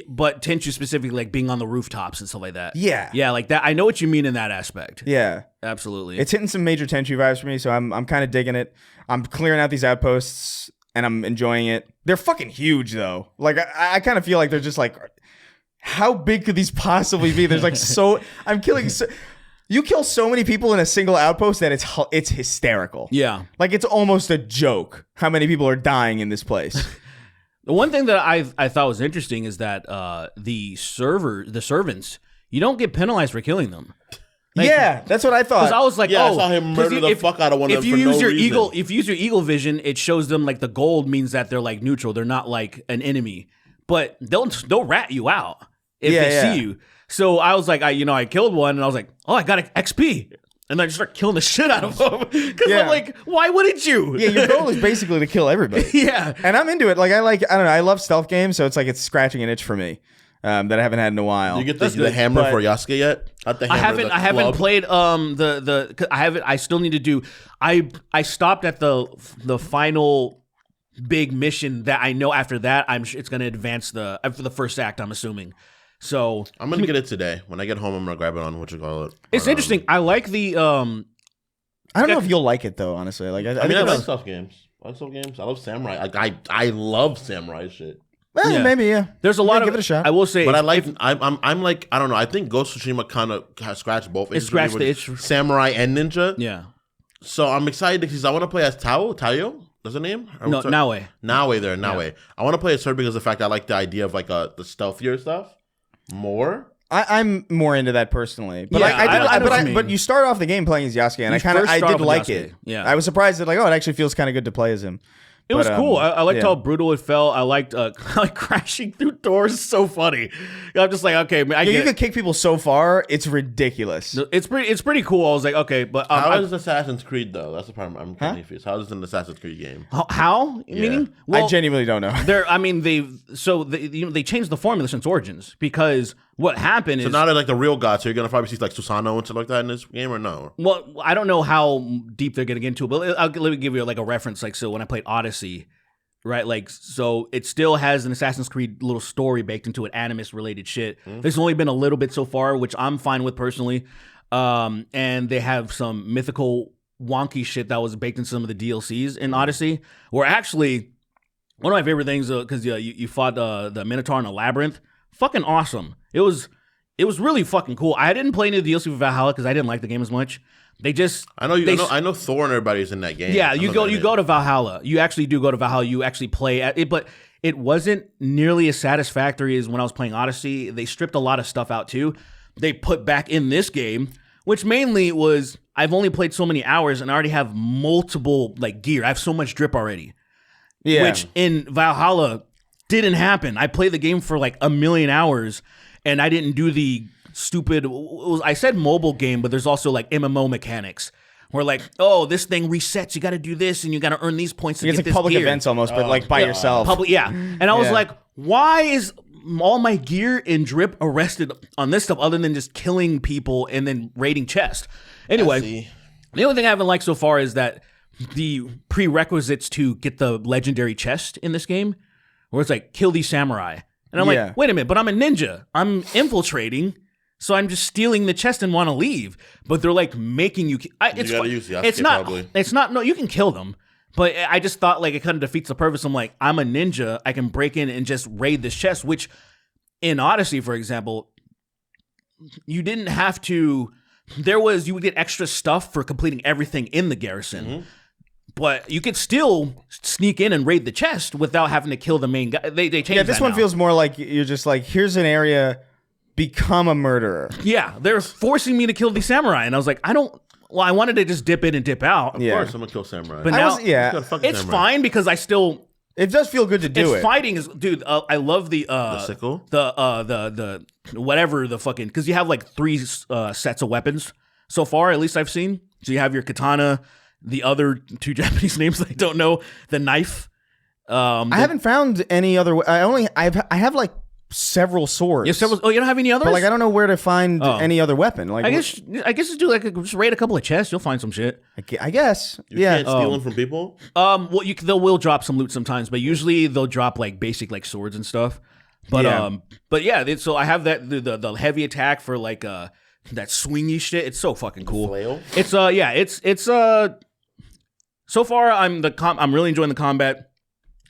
but Tenchu specifically, like being on the rooftops and stuff like that. Yeah. Yeah, like that. I know what you mean in that aspect. yeah. Absolutely. It's hitting some major Tenchu vibes for me, so I'm kind of digging it. I'm clearing out these outposts, and I'm enjoying it. They're fucking huge, though. Like, I kind of feel like they're just like, how big could these possibly be? There's like I'm killing you kill so many people in a single outpost that it's hysterical. yeah. Like, it's almost a joke how many people are dying in this place. The one thing that I thought was interesting is that the servants, you don't get penalized for killing them. Yeah, that's what I thought. Because I was like, Yeah, I oh, saw him 'cause murder the fuck out of one of if them you for use no your reason. eagle, if you use your eagle vision, it shows them like the gold means that they're like neutral. They're not like an enemy, but they'll rat you out if Yeah, they yeah. see you. So I was like, I killed one, and I was like, oh, I got XP, and I just start killing the shit out of them because Yeah. I'm like, why wouldn't you? Yeah, your goal is basically to kill everybody. yeah. And I'm into it. Like, I don't know, I love stealth games, so it's like it's scratching an itch for me that I haven't had in a while. You get That's the good, hammer but- for Yasuke yet? Not the hammer. I haven't played I still need to do. I stopped at the final big mission that I know after that it's going to advance after the first act, I'm assuming. So I'm gonna get it today. When I get home, I'm gonna grab it on it's interesting. I like the I don't know if you'll like it though, honestly. Like, I I mean, I think like it's, stealth games. I like stealth games. I love samurai. Like I love samurai shit. well, Yeah. maybe yeah. there's a lot of give it a shot. I will say, But I like. I'm like. I don't know. I think Ghost of Tsushima kind of scratched both. itches scratched with the itch. Samurai and ninja. yeah. So I'm excited because I want to play as Tayo. That's the name? Or No, what's her- Naue. Naue. I want to play as her because of the fact I like the idea of like the stealthier stuff more. I'm more into that personally, but Yeah, I know what you mean. but you start off the game playing as Yasuke, and You I first start did off with like Yasuke, it. yeah. I was surprised that like, oh, it actually feels kind of good to play as him. It was cool. I liked yeah. how brutal it felt. I liked like crashing through doors. It's so funny. I'm just like, okay, I Yeah, get you it. can kick people so far, it's ridiculous. It's pretty cool. I was like, okay, but How is Assassin's Creed though? That's the part I'm confused. How is it an Assassin's Creed game? how? Meaning? Well, I genuinely don't know. they changed the formula since Origins because what happened So is now they're like the real gods. So you're gonna probably see like Susano and shit like that in this game, or no? well, I don't know how deep they're getting into it, but let me give you like a reference. Like, so when I played Odyssey, right? Like, so it still has an Assassin's Creed little story baked into it, Animus related shit. There's only been a little bit so far, which I'm fine with personally. And they have some mythical wonky shit that was baked into some of the DLCs in Odyssey, where actually one of my favorite things, because you fought the Minotaur in a labyrinth, fucking awesome. It was really fucking cool. I didn't play any of the DLC for Valhalla because I didn't like the game as much. They just I know I know Thor and everybody's in that game. yeah, I you know go that you is. go to Valhalla. You actually do go to Valhalla. You actually play at it, but it wasn't nearly as satisfactory as when I was playing Odyssey. They stripped a lot of stuff out too. They put back in this game, which mainly was I've only played so many hours and I already have multiple like gear. I have so much drip already. Yeah, Which in Valhalla didn't happen. I played the game for like a million hours and I didn't do the stupid I said mobile game, but there's also like MMO mechanics where like, oh, this thing resets, you got to do this and you got to earn these points to it's get like this public gear. events almost, but like by yourself. Public, yeah. And I was Yeah. like, why is all my gear and drip arrested on this stuff other than just killing people and then raiding chests? Anyway, the only thing I haven't liked so far is that the prerequisites to get the legendary chest in this game, where it's like, kill these samurai. And I'm Yeah. like, wait a minute, but I'm a ninja. I'm infiltrating, so I'm just stealing the chest and want to leave. But they're like making you. It's gotta fu- use the It's Yasuke not. probably. It's not. No, you can kill them. But I just thought like it kind of defeats the purpose. I'm like, I'm a ninja. I can break in and just raid this chest. Which in Odyssey, for example, you didn't have to. You would get extra stuff for completing everything in the garrison. But you could still sneak in and raid the chest without having to kill the main guy. They changed Yeah, this that one now. feels more like you're just like, here's an area, become a murderer. Yeah, they're forcing me to kill the samurai, and I was like, I wanted to just dip in and dip out. Of Yeah. course, I'm gonna kill samurai. But I now, was, yeah, Gotta fucking it's samurai. fine because I still. it does feel good to do It's it. fighting is, dude. I love the sickle? the whatever the fucking, because you have like 3 sets of weapons so far. At least I've seen. So you have your katana, the other 2 Japanese names I don't know, the knife. I haven't found any other. I have like several swords. You don't have any others? But like I don't know where to find Oh. any other weapon. Like I guess just do just raid a couple of chests. You'll find some shit. I guess. You Yeah. can't steal them from people. Well, they will drop some loot sometimes, but usually they'll drop like basic like swords and stuff. But Yeah. so I have that the heavy attack for like that swingy shit. It's so fucking cool. Flail? It's it's so far I'm really enjoying the combat.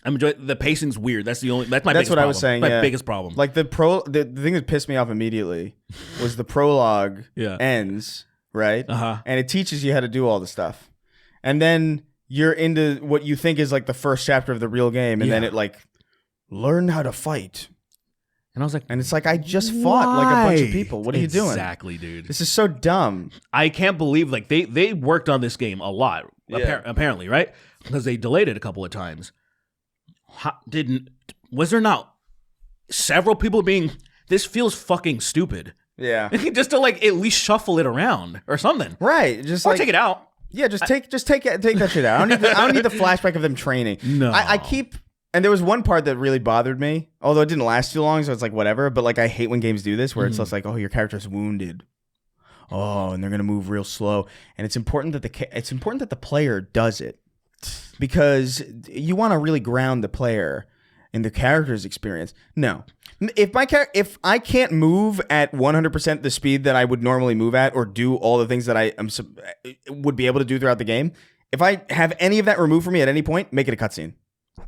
I'm enjoying the pacing's weird. That's my biggest what I problem. was saying. My Yeah. biggest problem. Like the thing that pissed me off immediately was the prologue Yeah. ends, right? Uh-huh. And it teaches you how to do all the stuff. And then you're into what you think is like the first chapter of the real game, and then Yeah. it like learn how to fight. And I was like, And it's like I just fought like a bunch of people. What are you doing? Exactly, dude. This is so dumb. I can't believe like they worked on this game a lot. Yeah. Apparently, right? Because they delayed it a couple of times. Was there not several people being, this feels fucking stupid? Yeah. Just to like at least shuffle it around or something. Right. Just Or like take it out. Yeah, take that shit out. I don't need the flashback of them training. No. I keep, and there was one part that really bothered me, although it didn't last too long, so it's like whatever. But like I hate when games do this, where it's just like, oh, your character's wounded, oh, and they're gonna move real slow, and it's important that the player does it because you want to really ground the player in the character's experience. No. If I can't move at 100% the speed that I would normally move at, or do all the things that I would be able to do throughout the game, if I have any of that removed from me at any point, make it a cutscene.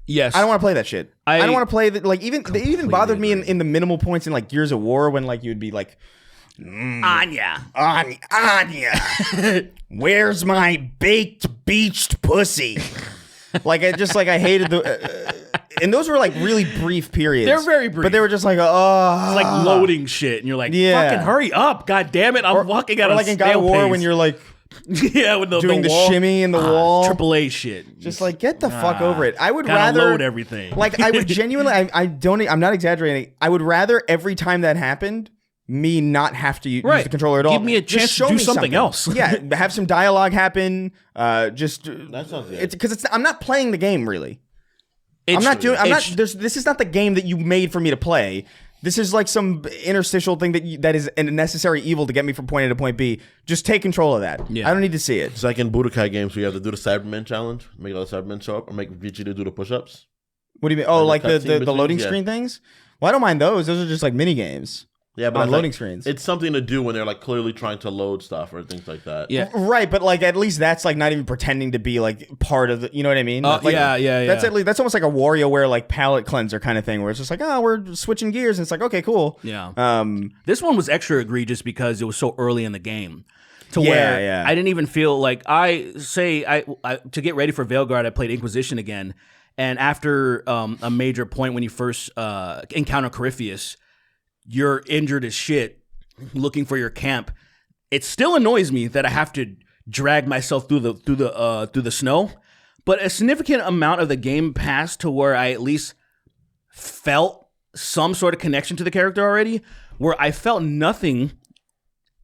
Yes. I don't want to play that shit. I don't want to play that. Like it even bothered me in the minimal points in like Gears of War when like you'd be like, Anya. Anya, where's my baked beached pussy? Like I hated the. And those were like really brief periods. They're very brief. But they were just like, oh. It's like loading shit, and you're like, Yeah. fucking hurry up, god damn it! I'm walking out Or of like in God of War when you're like yeah, with doing the wall. shimmy in the wall. AAA shit. Just like get the fuck over it. I would Gotta rather load everything. Like I would genuinely. I'm not exaggerating. I would rather every time that happened, me not have to use Right. the controller at all. Give me a Just chance to show do me something else. Yeah, have some dialogue happen. That sounds good. It's because I'm not playing the game really. It's- I'm not doing. I'm not. it's- This is not the game that you made for me to play. This is like some interstitial thing that is a necessary evil to get me from point A to point B. Just take control of that. Yeah. I don't need to see it. It's like in Budokai games where you have to do the Cybermen challenge, make all the Cybermen show up, or make Vegeta do the push-ups. What do you mean? Oh, like Like the the cutscene loading between- screen things? Well, I don't mind those. Those are just like mini games. Yeah, but On that's loading like- screens. It's something to do when they're like clearly trying to load stuff or things like that. Yeah. Right, but like at least that's like not even pretending to be like part of the. You know what I mean? Like, yeah. That's at least that's almost like a WarioWare like palette cleanser kind of thing, where it's just like, oh, we're switching gears, and it's like, okay, cool. Yeah. This one was extra egregious because it was so early in the game. To Yeah, where yeah. I didn't even feel like I to get ready for Veilguard, I played Inquisition again. And after a major point when you first encounter Corypheus, you're injured as shit looking for your camp. It still annoys me that I have to drag myself through the snow, but a significant amount of the game passed to where I at least felt some sort of connection to the character already, where I felt nothing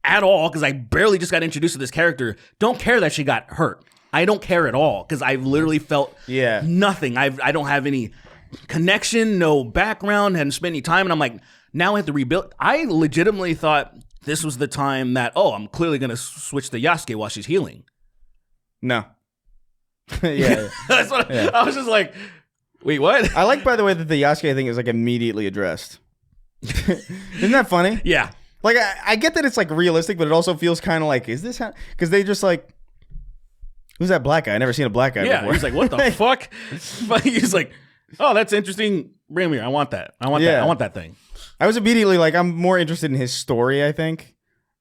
at all because I barely just got introduced to this character. Don't care that she got hurt. I don't care at all because I've literally felt nothing. I don't have any connection, no background, hadn't spent any time, and I'm like, now I have to rebuild. I legitimately thought this was the time that, I'm clearly going to switch to Yasuke while she's healing. No. Yeah. That's what I was just like, wait, what? I like, by the way, that the Yasuke thing is like immediately addressed. Isn't that funny? Yeah. Like I get that it's like realistic, but it also feels kind of like, is this how? Because they just like, who's that black guy? I never seen a black guy Yeah. before. He's like, what the fuck? But he's like, oh, that's interesting. Bring me here. I want that. I want that. Yeah. I want that thing. I was immediately like, I'm more interested in his story, I think.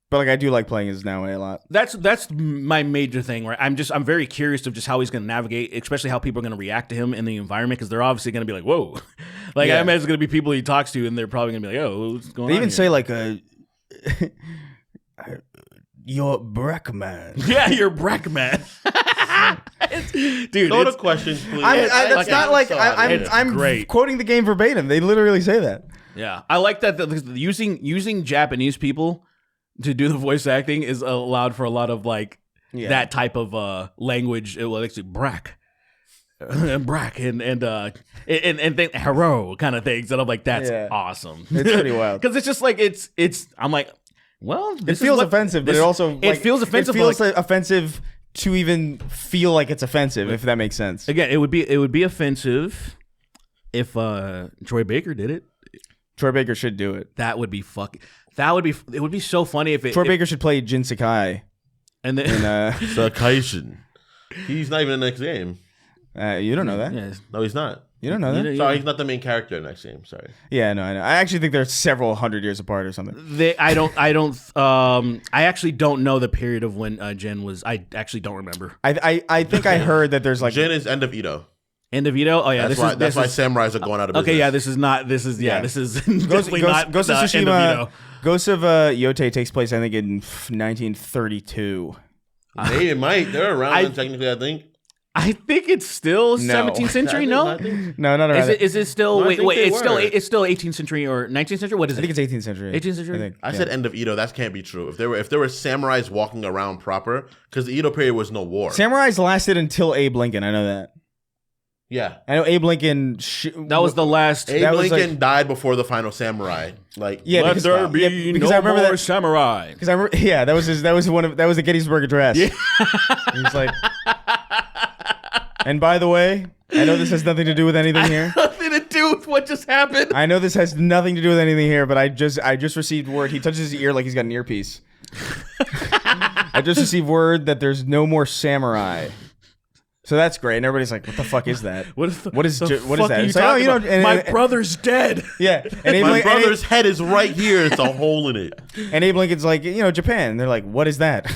But like, I do like playing as Naoe a lot. That's my major thing, right? I'm very curious of just how he's going to navigate, especially how people are going to react to him in the environment, because they're obviously going to be like, "Whoa!" Like, I imagine it's going to be people he talks to, and they're probably going to be like, "Oh, what's going on?" They even here? say like "You're Brackman." "Yeah, you're Brackman." Dude, Go to it's, questions, please. That's not like It's I'm great. quoting the game verbatim. They literally say that. yeah, I like that using Japanese people to do the voice acting is allowed for a lot of like that type of language. Well, actually, brack. Brack and then hero kind of things, and I'm like, that's awesome. It's pretty wild because it's just like it's. I'm like, well, it feels offensive, but it also feels offensive. It feels offensive to even feel like it's offensive, if that makes sense. Again, it would be offensive if Troy Baker did it. Troy Baker should do it. That would be fucking. It would be so funny if Troy Baker should play Jin Sakai. And then Sakaishin. He's not even in the next game. You don't know that. yeah, No, he's not. You don't know that. Sorry, he's not the main character in the next game. Sorry. Yeah, no, I know. I actually think they're several hundred years apart or something. I actually don't know the period of when Jen was. I actually don't remember. I think I heard that there's like Jin is end of Edo. End of Edo. Oh yeah, That's why samurais are going out of business. okay. Yeah, this is definitely not Ghost of End of Tsushima. Edo. Ghost of Yote takes place, I think, in 1932. They might. They're around technically, I think. I think it's still No. 17th century. No, No, not around. is it still? No, I wait, think they it's still 18th century or 19th century. What is I it? think it's 18th century. 18th century? I think. I said end of Edo. That can't be true. If there were samurais walking around proper, because the Edo period was no war. Samurais lasted until Abe Lincoln. I know that. Yeah. I know Abe Lincoln. That was the last. Abe That was Lincoln died before the final samurai. Like, Yeah, Let because- there be yeah, because no I remember more that- samurai. Because I remember, yeah, that was the Gettysburg Address. Yeah. He's like, and by the way, I know this has nothing to do with anything here. Nothing to do with what just happened. I know this has nothing to do with anything here, but I just received word. He touches his ear like he's got an earpiece. I just received word that there's no more samurai. So that's great, and everybody's like, "What the fuck is that? What is that?" fuck It's are you like, talking about? and- My brother's dead. Yeah, and Abe my Lincoln- brother's head is right here. It's a hole in it. and Abe Lincoln's like, Japan. And they're like, "What is that?"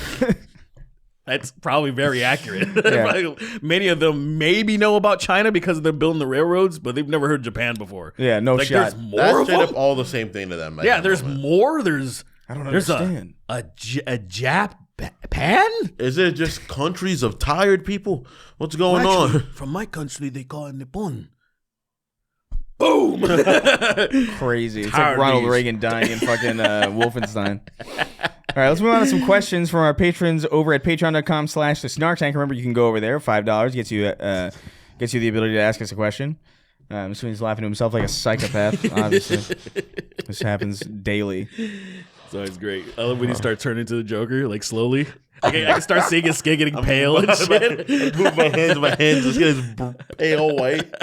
That's probably very accurate. Yeah. Many of them maybe know about China because they're building the railroads, but they've never heard of Japan before. Yeah, no like shot. there's more That's of straight them. up all the same thing to them. at Yeah, that there's moment. more. There's I don't there's understand. a Japan. Is it just countries of tired people? What's going on? From my country, they call it Nippon. Boom. Crazy. It's Tired like Ronald of these. Reagan dying in fucking Wolfenstein. All right, let's move on to some questions from our patrons over at patreon.com/the Snark Tank. Remember, you can go over there. $5 gets you the ability to ask us a question. I'm assuming he's laughing to himself like a psychopath. Obviously, this happens daily. It's always great. I love when you start turning into the Joker, like slowly. I can start seeing his skin getting pale and shit. Move my hands just get his pale white.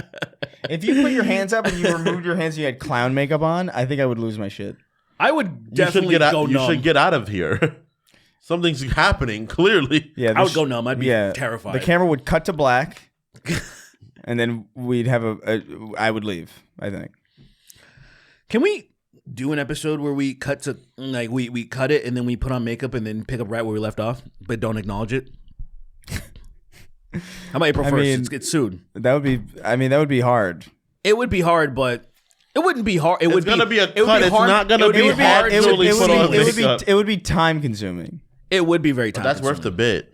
If you put your hands up and you removed your hands and you had clown makeup on, I think I would lose my shit. I would You should definitely get out. go You numb. should get out of here. Something's happening. Clearly. Yeah, I would go numb. I'd be yeah, terrified. The camera would cut to black, and then we'd have I would leave. I think. Can we do an episode where we cut to like we cut it and then we put on makeup and then pick up right where we left off, but don't acknowledge it? How about April 1st? mean- It's soon. That would be. I mean, that would be hard. It would be hard, but it wouldn't be hard. It would gonna be a it would cut. It's hard- not gonna it would be hard. hard. It would, Absolutely put on makeup. it would be time consuming. it would be very time. That's worth the bit.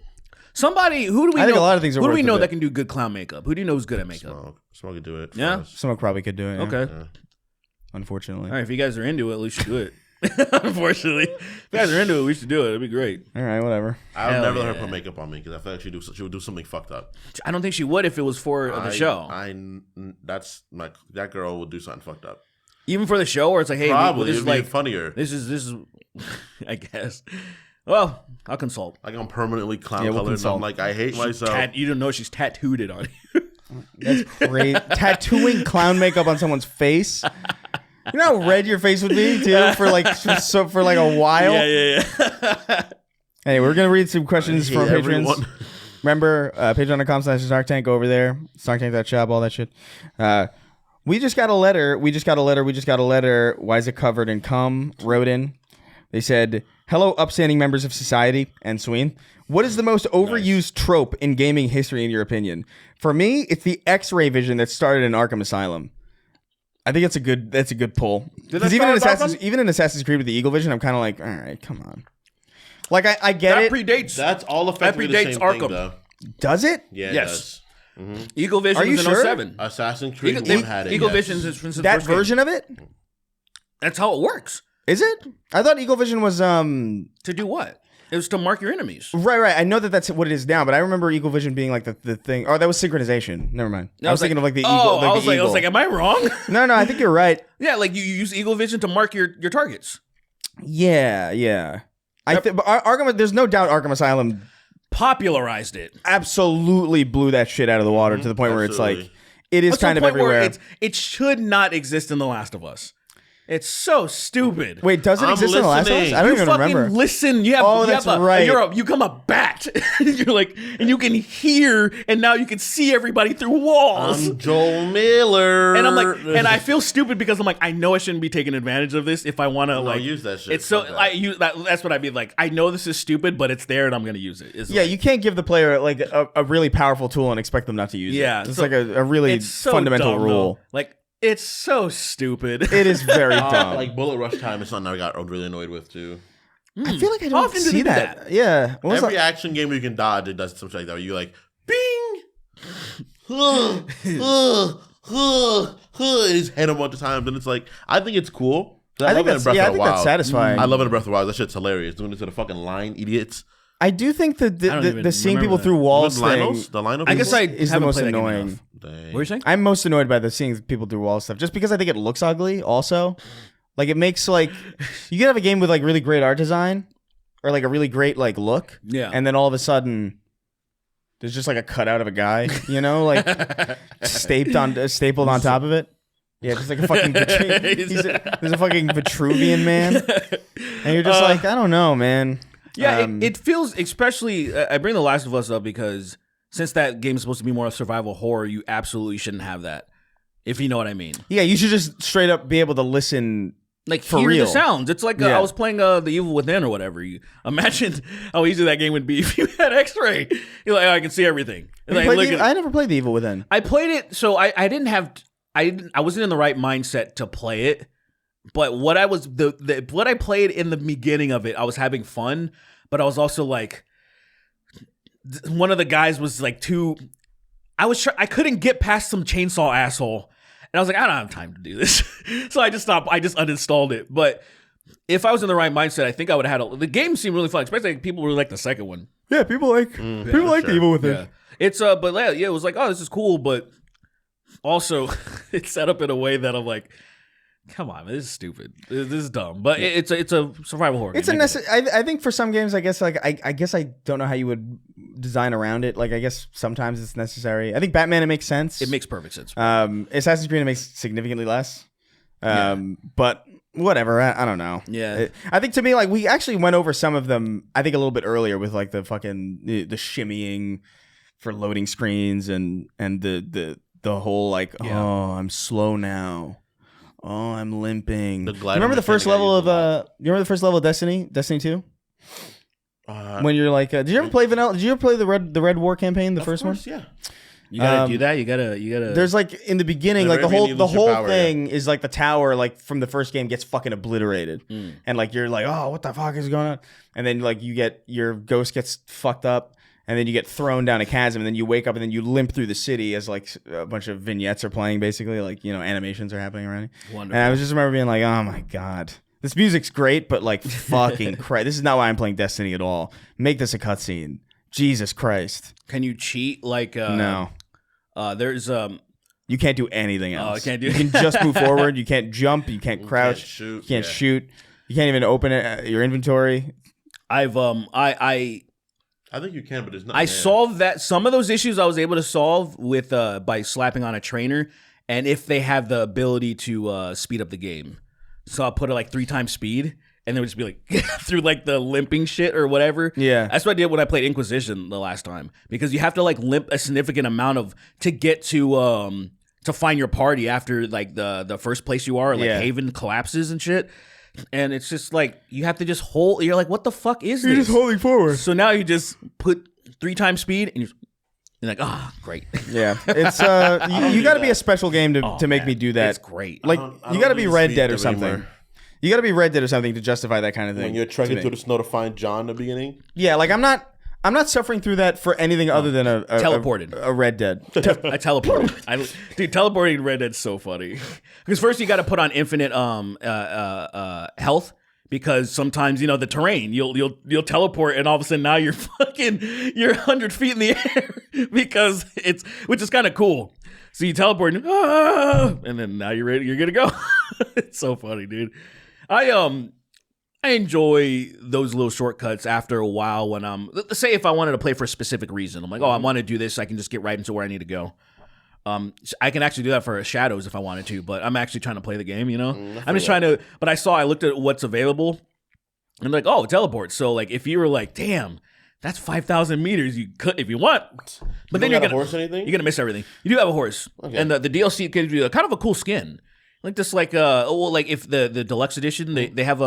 Somebody who do we I know? think a lot of things are who do worth we the know bit. that can do good clown makeup? Who do you know is good at makeup? Smoke could do it. for Yeah? us. Someone probably could do it. Yeah. Okay. Unfortunately. All right. If you guys are into it, we should do it. Unfortunately, if you guys are into it, we should do it. It'd be great. All right. Whatever. I would Hell never let her yeah. put makeup on me because I feel like she would do something fucked up. I don't think she would if it was for the show. That girl would do something fucked up. Even for the show, or it's like, hey, Probably this it'd is be like funnier. This is, I guess. Well, I'll consult. Like I'm permanently clown Yeah, we'll colored. And consult. I'm like I hate myself. You don't know she's tattooed it on you. That's great. Tattooing clown makeup on someone's face. You know how red your face would be too for like a while. yeah. Hey, we're gonna read some questions I from hate our patrons. everyone. Remember, patreon.com/SnarkTank over there. SnarkTank.shop, all that shit. We just got a letter. Why is it covered in cum? Wrote in. They said, "Hello, upstanding members of society and Sween. What is the most overused trope in gaming history, in your opinion? For me, it's the X-ray vision that started in Arkham Asylum. I think that's a good pull. Because even in Assassin's Creed with the Eagle Vision, I'm kind of like, all right, come on. Like I get it. Predates. That's all effectively the same Arkham. thing, though. Does it? Yeah, it Yes. does. Eagle Vision Are you was in sure? 07. Assassin's Creed 1 had it. Eagle yes. Vision is since the That first game. version of it? That's how it works. Is it? I thought Eagle Vision was To do what? It was to mark your enemies. Right. I know that's what it is now, but I remember Eagle Vision being like the thing. Oh, that was synchronization. Never mind. I was thinking of like the eagle. I was like, am I wrong? No, I think you're right. Yeah, like you use Eagle Vision to mark your targets. Yeah. But Arkham, there's no doubt Arkham Asylum Popularized it. absolutely blew that shit out of the water to the point where it's like Absolutely. it is That's the kind of point where everywhere. it should not exist in The Last of Us. It's so stupid. Wait, does it I'm exist in The Last of Us? listening. I don't you even fucking remember. listen. That's right. You become a bat. You're like, and you can hear, and now you can see everybody through walls. I'm Joel Miller. And I'm like, and I feel stupid because I'm like, I know I shouldn't be taking advantage of this if I want to like use that shit. It's so Fuck that. I use that. That's what I mean. Like, I know this is stupid, but it's there, and I'm gonna use it. It's Yeah, like, you can't give the player like a really powerful tool and expect them not to use Yeah, it. It's so like a really it's so fundamental dumb, rule. though. Like, it's so stupid. It is very dumb. like bullet rush time is something I got really annoyed with too. I feel like I How don't often do they see do that. that? Yeah. What was Every that? action game where you can dodge, it does something like that. Where you like, bing, his head a bunch of times, and it's like, I think it's cool. I think love it in that's Breath of the that's Wild. satisfying. I love it in Breath of the Wild. That shit's hilarious. Doing it to the fucking line, idiots. I do think that I don't the even seeing remember people that. through walls The thing Linos? The Lino I guess I is the haven't most played that game annoying. enough. Dang. What were you saying? I'm most annoyed by the seeing people through walls stuff, just because I think it looks ugly. Also, like it makes like you could have a game with like really great art design or like a really great like look, Yeah. and then all of a sudden there's just like a cutout of a guy, you know, like stapled on top of it. Yeah, just like a fucking there's a fucking Vitruvian man, and you're just like, I don't know, man. Yeah, it feels especially. I bring The Last of Us up because since that game's supposed to be more of survival horror, you absolutely shouldn't have that. If you know what I mean. Yeah, you should just straight up be able to listen. Like For hear real. the sounds. It's like Yeah. I was playing The Evil Within or whatever. You imagine how easy that game would be if you had X-ray. You're like, oh, I can see everything. You Like, played look the- at- I never played the Evil Within. I played it, so I didn't have I wasn't in the right mindset to play it. But what I was what I played in the beginning of it, I was having fun, but I was also like one of the guys was like too I couldn't get past some chainsaw asshole. And I was like, I don't have time to do this. So I just stopped. I just uninstalled it. But if I was in the right mindset, I think I would have had the game seemed really fun, especially like people really like the second one. Yeah, people like the Evil Within. Yeah. It's but yeah, it was like, oh, this is cool, but also it's set up in a way that I'm like, come on, man, this is stupid. This is dumb. But it's a survival horror. It's game. I think for some games, I guess like I guess I don't know how you would design around it. Like I guess sometimes it's necessary. I think Batman it makes sense. It makes perfect sense. Assassin's Creed it makes significantly less. But whatever. I don't know. Yeah. I think to me like we actually went over some of them. I think a little bit earlier with like the fucking the shimmying for loading screens and the whole like oh I'm slow now. Oh, I'm limping. The You glider remember the first mechanic I level use a lot. of you remember the first level of Destiny 2? When you're like, did you ever play Vanilla? Did you ever play the Red War campaign, the first one? Yeah. You gotta do that. You gotta. There's like in the beginning, The like the Arabian whole needles your power, thing is like the tower, like from the first game, gets fucking obliterated, and like you're like, oh, what the fuck is going on? And then like your ghost gets fucked up, and then you get thrown down a chasm, and then you wake up, and then you limp through the city as like a bunch of vignettes are playing, basically, like animations are happening around you. Wonderful. And I was just remember being like, oh my god. This music's great, but like fucking Christ, this is not why I'm playing Destiny at all. Make this a cutscene. Jesus Christ. Can you cheat? Like No. There's You can't do anything else. I can't do- You can just move forward. You can't jump. You can't crouch. shoot, You can't yeah. shoot. You can't even open it, your inventory. I've I think you can, but there's not. I solved that some of those issues I was able to solve with by slapping on a trainer, and if they have the ability to speed up the game, so I'll put it like 3 times speed, and then would just be like through like the limping shit or whatever. Yeah. That's what I did when I played Inquisition the last time, because you have to like limp a significant amount to get to to find your party after like the first place you are, like Yeah. Haven collapses and shit. And it's just like you have to just hold. You're like, what the fuck is You're this? just holding forward. So now you just put 3 times speed, and you're like, ah, great. Yeah, it's you got to be a special game to make man, me do that. It's great. Like I you don't got to do be the Red speed Dead or thing something. anymore. You got to be Red Dead or something to justify that kind of thing. When you're to trekking me. through the snow to find John in the beginning. Yeah, like I'm not suffering through that for anything other than a Teleported. a Red Dead. I teleported. Dude, teleporting in Red Dead's so funny. Because first you got to put on infinite health, because sometimes the terrain you'll teleport and all of a sudden now you're 100 feet in the air because which is kind of cool. So you teleport and then now you're ready. You're gonna go. It's so funny, dude. I enjoy those little shortcuts after a while when let's say if I wanted to play for a specific reason. I'm like, I want to do this. I can just get right into where I need to go. I can actually do that for Shadows if I wanted to, but I'm actually trying to play the game, I'm just trying to, but I looked at what's available and like, oh, teleport. So like, if you were like, damn, that's 5,000 meters, you could, if you want, but then you're got a gonna, horse or anything? you're gonna miss everything. You do have a horse, and the DLC gives you kind of a cool skin. Like this, like like if the deluxe edition, they have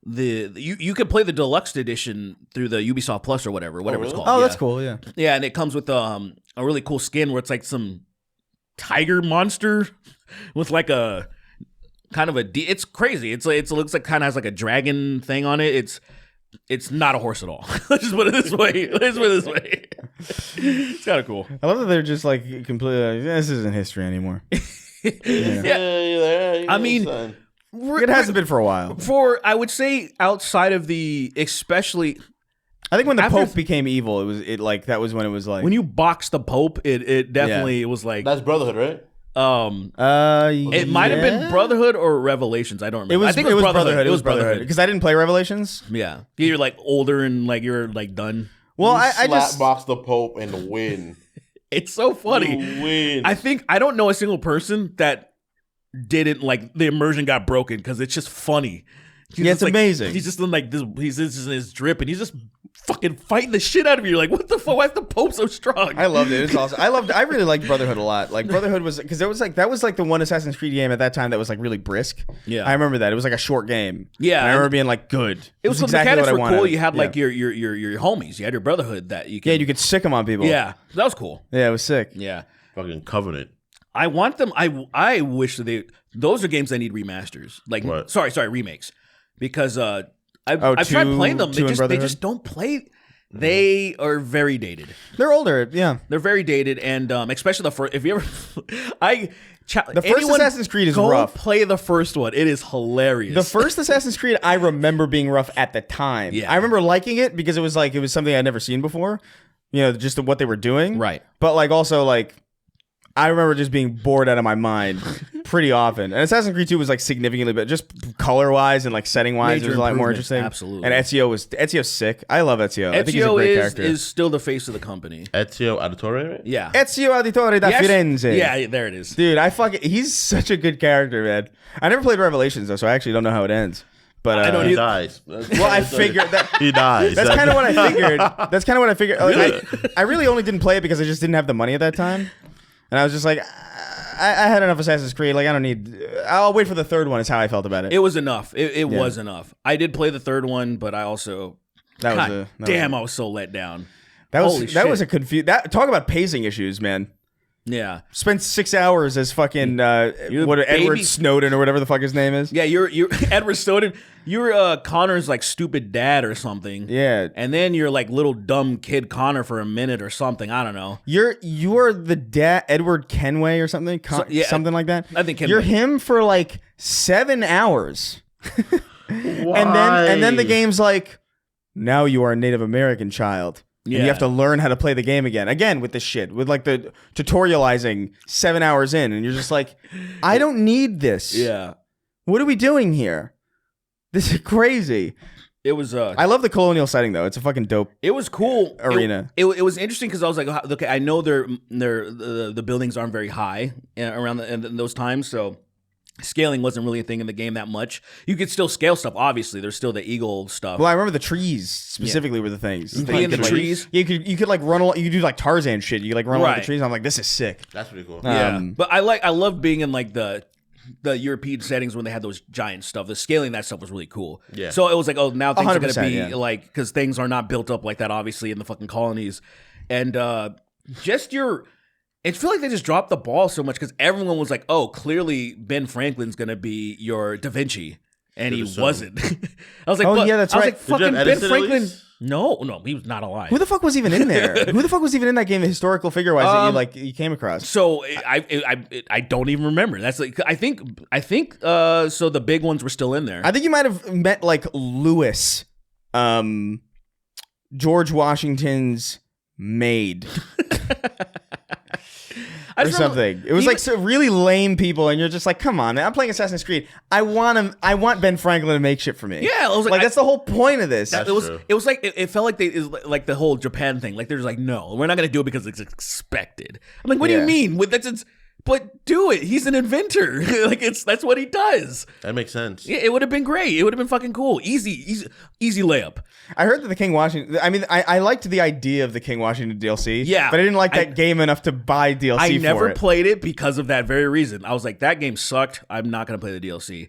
you can play the deluxe edition through the Ubisoft Plus or whatever it's called. Oh, Yeah. that's cool. Yeah. Yeah, and it comes with a really cool skin where it's like some tiger monster with like a kind of it's crazy. It looks like kind of has like a dragon thing on it. It's not a horse at all. Let's just put it this way. It's kind of cool. I love that they're just like completely. This isn't history anymore. Yeah. I mean, It hasn't been for a while. I would say outside of especially I think when the After- Pope became evil, that was when it was like when you box the Pope, it definitely it was like That's Brotherhood, right? it might have been Brotherhood or Revelations. I don't remember. It was. I think it was Brotherhood. It was Brotherhood because I didn't play Revelations. Yeah, you're like older and like you're like done. Well, I Slap just box the Pope and win. It's so funny. You win. I don't know a single person that didn't like the immersion got broken because it's just funny. He's Yeah, just it's amazing. He's just in like this. He's just in his drip and he's just fucking fighting the shit out of you. You're like, what the fuck? Why is the Pope so strong? I loved it. It's awesome. I really liked Brotherhood a lot. Like Brotherhood was because that was like the one Assassin's Creed game at that time that was like really brisk. Yeah. I remember that. It was like a short game. Yeah, And I remember being like, good. It was exactly the mechanics what I were wanted. cool. You had like Yeah. your homies. You had your Brotherhood that you could. Yeah, you could sick them on people. Yeah, that was cool. Yeah, it was sick. Yeah. Fucking Covenant. I want them. I wish that those are games that need remasters. Like, What? sorry, remakes. Because I've Oh, tried playing them. two in They Brotherhood? just don't play. They are very dated. They're older. Yeah. They're very dated, and especially the first. If you ever, The first Assassin's Creed is go rough. Play the first one. It is hilarious. The first Assassin's Creed, I remember being rough at the time. Yeah. I remember liking it because it was something I'd never seen before. Just what they were doing. Right. But like also like I remember just being bored out of my mind pretty often. And Assassin's Creed 2 was like significantly better, just color wise and like setting wise, it Major was a lot more improvements, interesting. absolutely. And Ezio's sick. I love Ezio. I think he's a Ezio great character. is still the face of the company. Ezio Auditore, right? Yeah. Ezio Auditore da Yes. Firenze. Yeah, there it is. Dude, he's such a good character, man. I never played Revelations though, so I actually don't know how it ends. But I don't He either. dies. well, I figured that He dies. that's kind of what I figured. That's kind of what I figured. Like, I really only didn't play it because I just didn't have the money at that time. And I was just like, I had enough Assassin's Creed. Like, I don't need. I'll wait for the third one. Is how I felt about it. It was enough. It was enough. I did play the third one, but I also. That was God a that damn! Was I was so let down. Holy Holy was a shit. confused. That talk about pacing issues, man. Yeah. Spent 6 hours as fucking You're what the Edward baby- Snowden or whatever the fuck his name is. Yeah, you're Edward Snowden. You're Connor's like stupid dad or something. Yeah. And then you're like little dumb kid Connor for a minute or something. I don't know. You're the dad Edward Kenway or something, yeah, something like that. I think Kenway. You're him for like 7 hours, and then the game's like, now you are a Native American child. And Yeah. you have to learn how to play the game again with this shit, with like the tutorializing 7 hours in, and you're just like, I don't need this. Yeah. What are we doing here? This is crazy. It was I love the colonial setting though. It's a fucking dope. it was cool. Arena. It was interesting because I was like, look, I know the buildings aren't very high around in those times, so scaling wasn't really a thing in the game that much. You could still scale stuff. Obviously, there's still the eagle stuff. Well, I remember the trees specifically were the things. You That play you in the could, like- trees? Yeah, you could like run. You could do like Tarzan shit. You could like run along the Right. trees. I'm like, this is sick. That's pretty cool. Yeah, Um, but I love being in like the European settings when they had those giant stuff. The scaling that stuff was really cool. Yeah. So it was like, oh, now things are gonna 100%, be yeah. like, because things are not built up like that, obviously, in the fucking colonies, and just your. It feel like they just dropped the ball so much because everyone was like, "Oh, clearly Ben Franklin's gonna be your Da Vinci," and he Should've wasn't. I was like, Oh, "What?" yeah, that's I was right. like, Did you "Fucking have Ben Edison at Franklin." least? No, he was not alive. Who the fuck was even in there? Who the fuck was even in that game? The historical figure wise that you came across. So I don't even remember. That's like I think so the big ones were still in there. I think you might have met like Lewis, George Washington's maid. I Or just remember- something. It was he like some really lame people, and you're just like, "Come on, man! I'm playing Assassin's Creed. I want Ben Franklin to make shit for me." Yeah, I was like, that's the whole point of this. It was like it felt like it was like the whole Japan thing. Like they're just like, no, we're not gonna do it because it's expected. I'm like, what do Yeah. you mean? But do it. He's an inventor. Like that's what he does. That makes sense. Yeah, it would have been great. It would have been fucking cool. Easy layup. I heard that the King Washington. I mean, I liked the idea of the King Washington DLC. Yeah. but I didn't like that game enough to buy DLC. I never for it. played it because of that very reason. I was like, that game sucked. I'm not gonna play the DLC.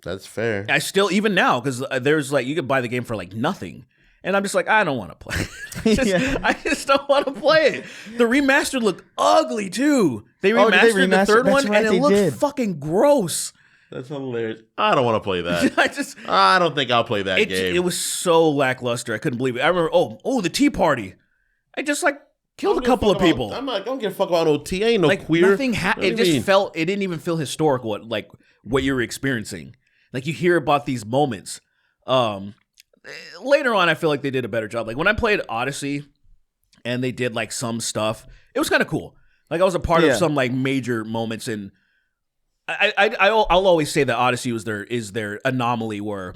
That's fair. I still even now because there's like you could buy the game for like nothing. And I'm just like, I don't want to play it. Yeah. I just don't want to play it. The remastered looked ugly too. They Oh, did they remastered the remaster- third that's one right, and they it looked did. fucking gross. That's hilarious. I don't want to play that. I I don't think I'll play that game. it was so lackluster. I couldn't believe it. I remember, the tea party. I just like killed a couple of people. I'm not gonna give a fuck about no T. I ain't no Like queer. nothing. What do It you just mean? felt. It didn't even feel historical. What you were experiencing. Like you hear about these moments. Later on, I feel like they did a better job. Like when I played Odyssey, and they did like some stuff, it was kind of cool. Like I was a part of some like major moments, and I'll always say that Odyssey is their anomaly where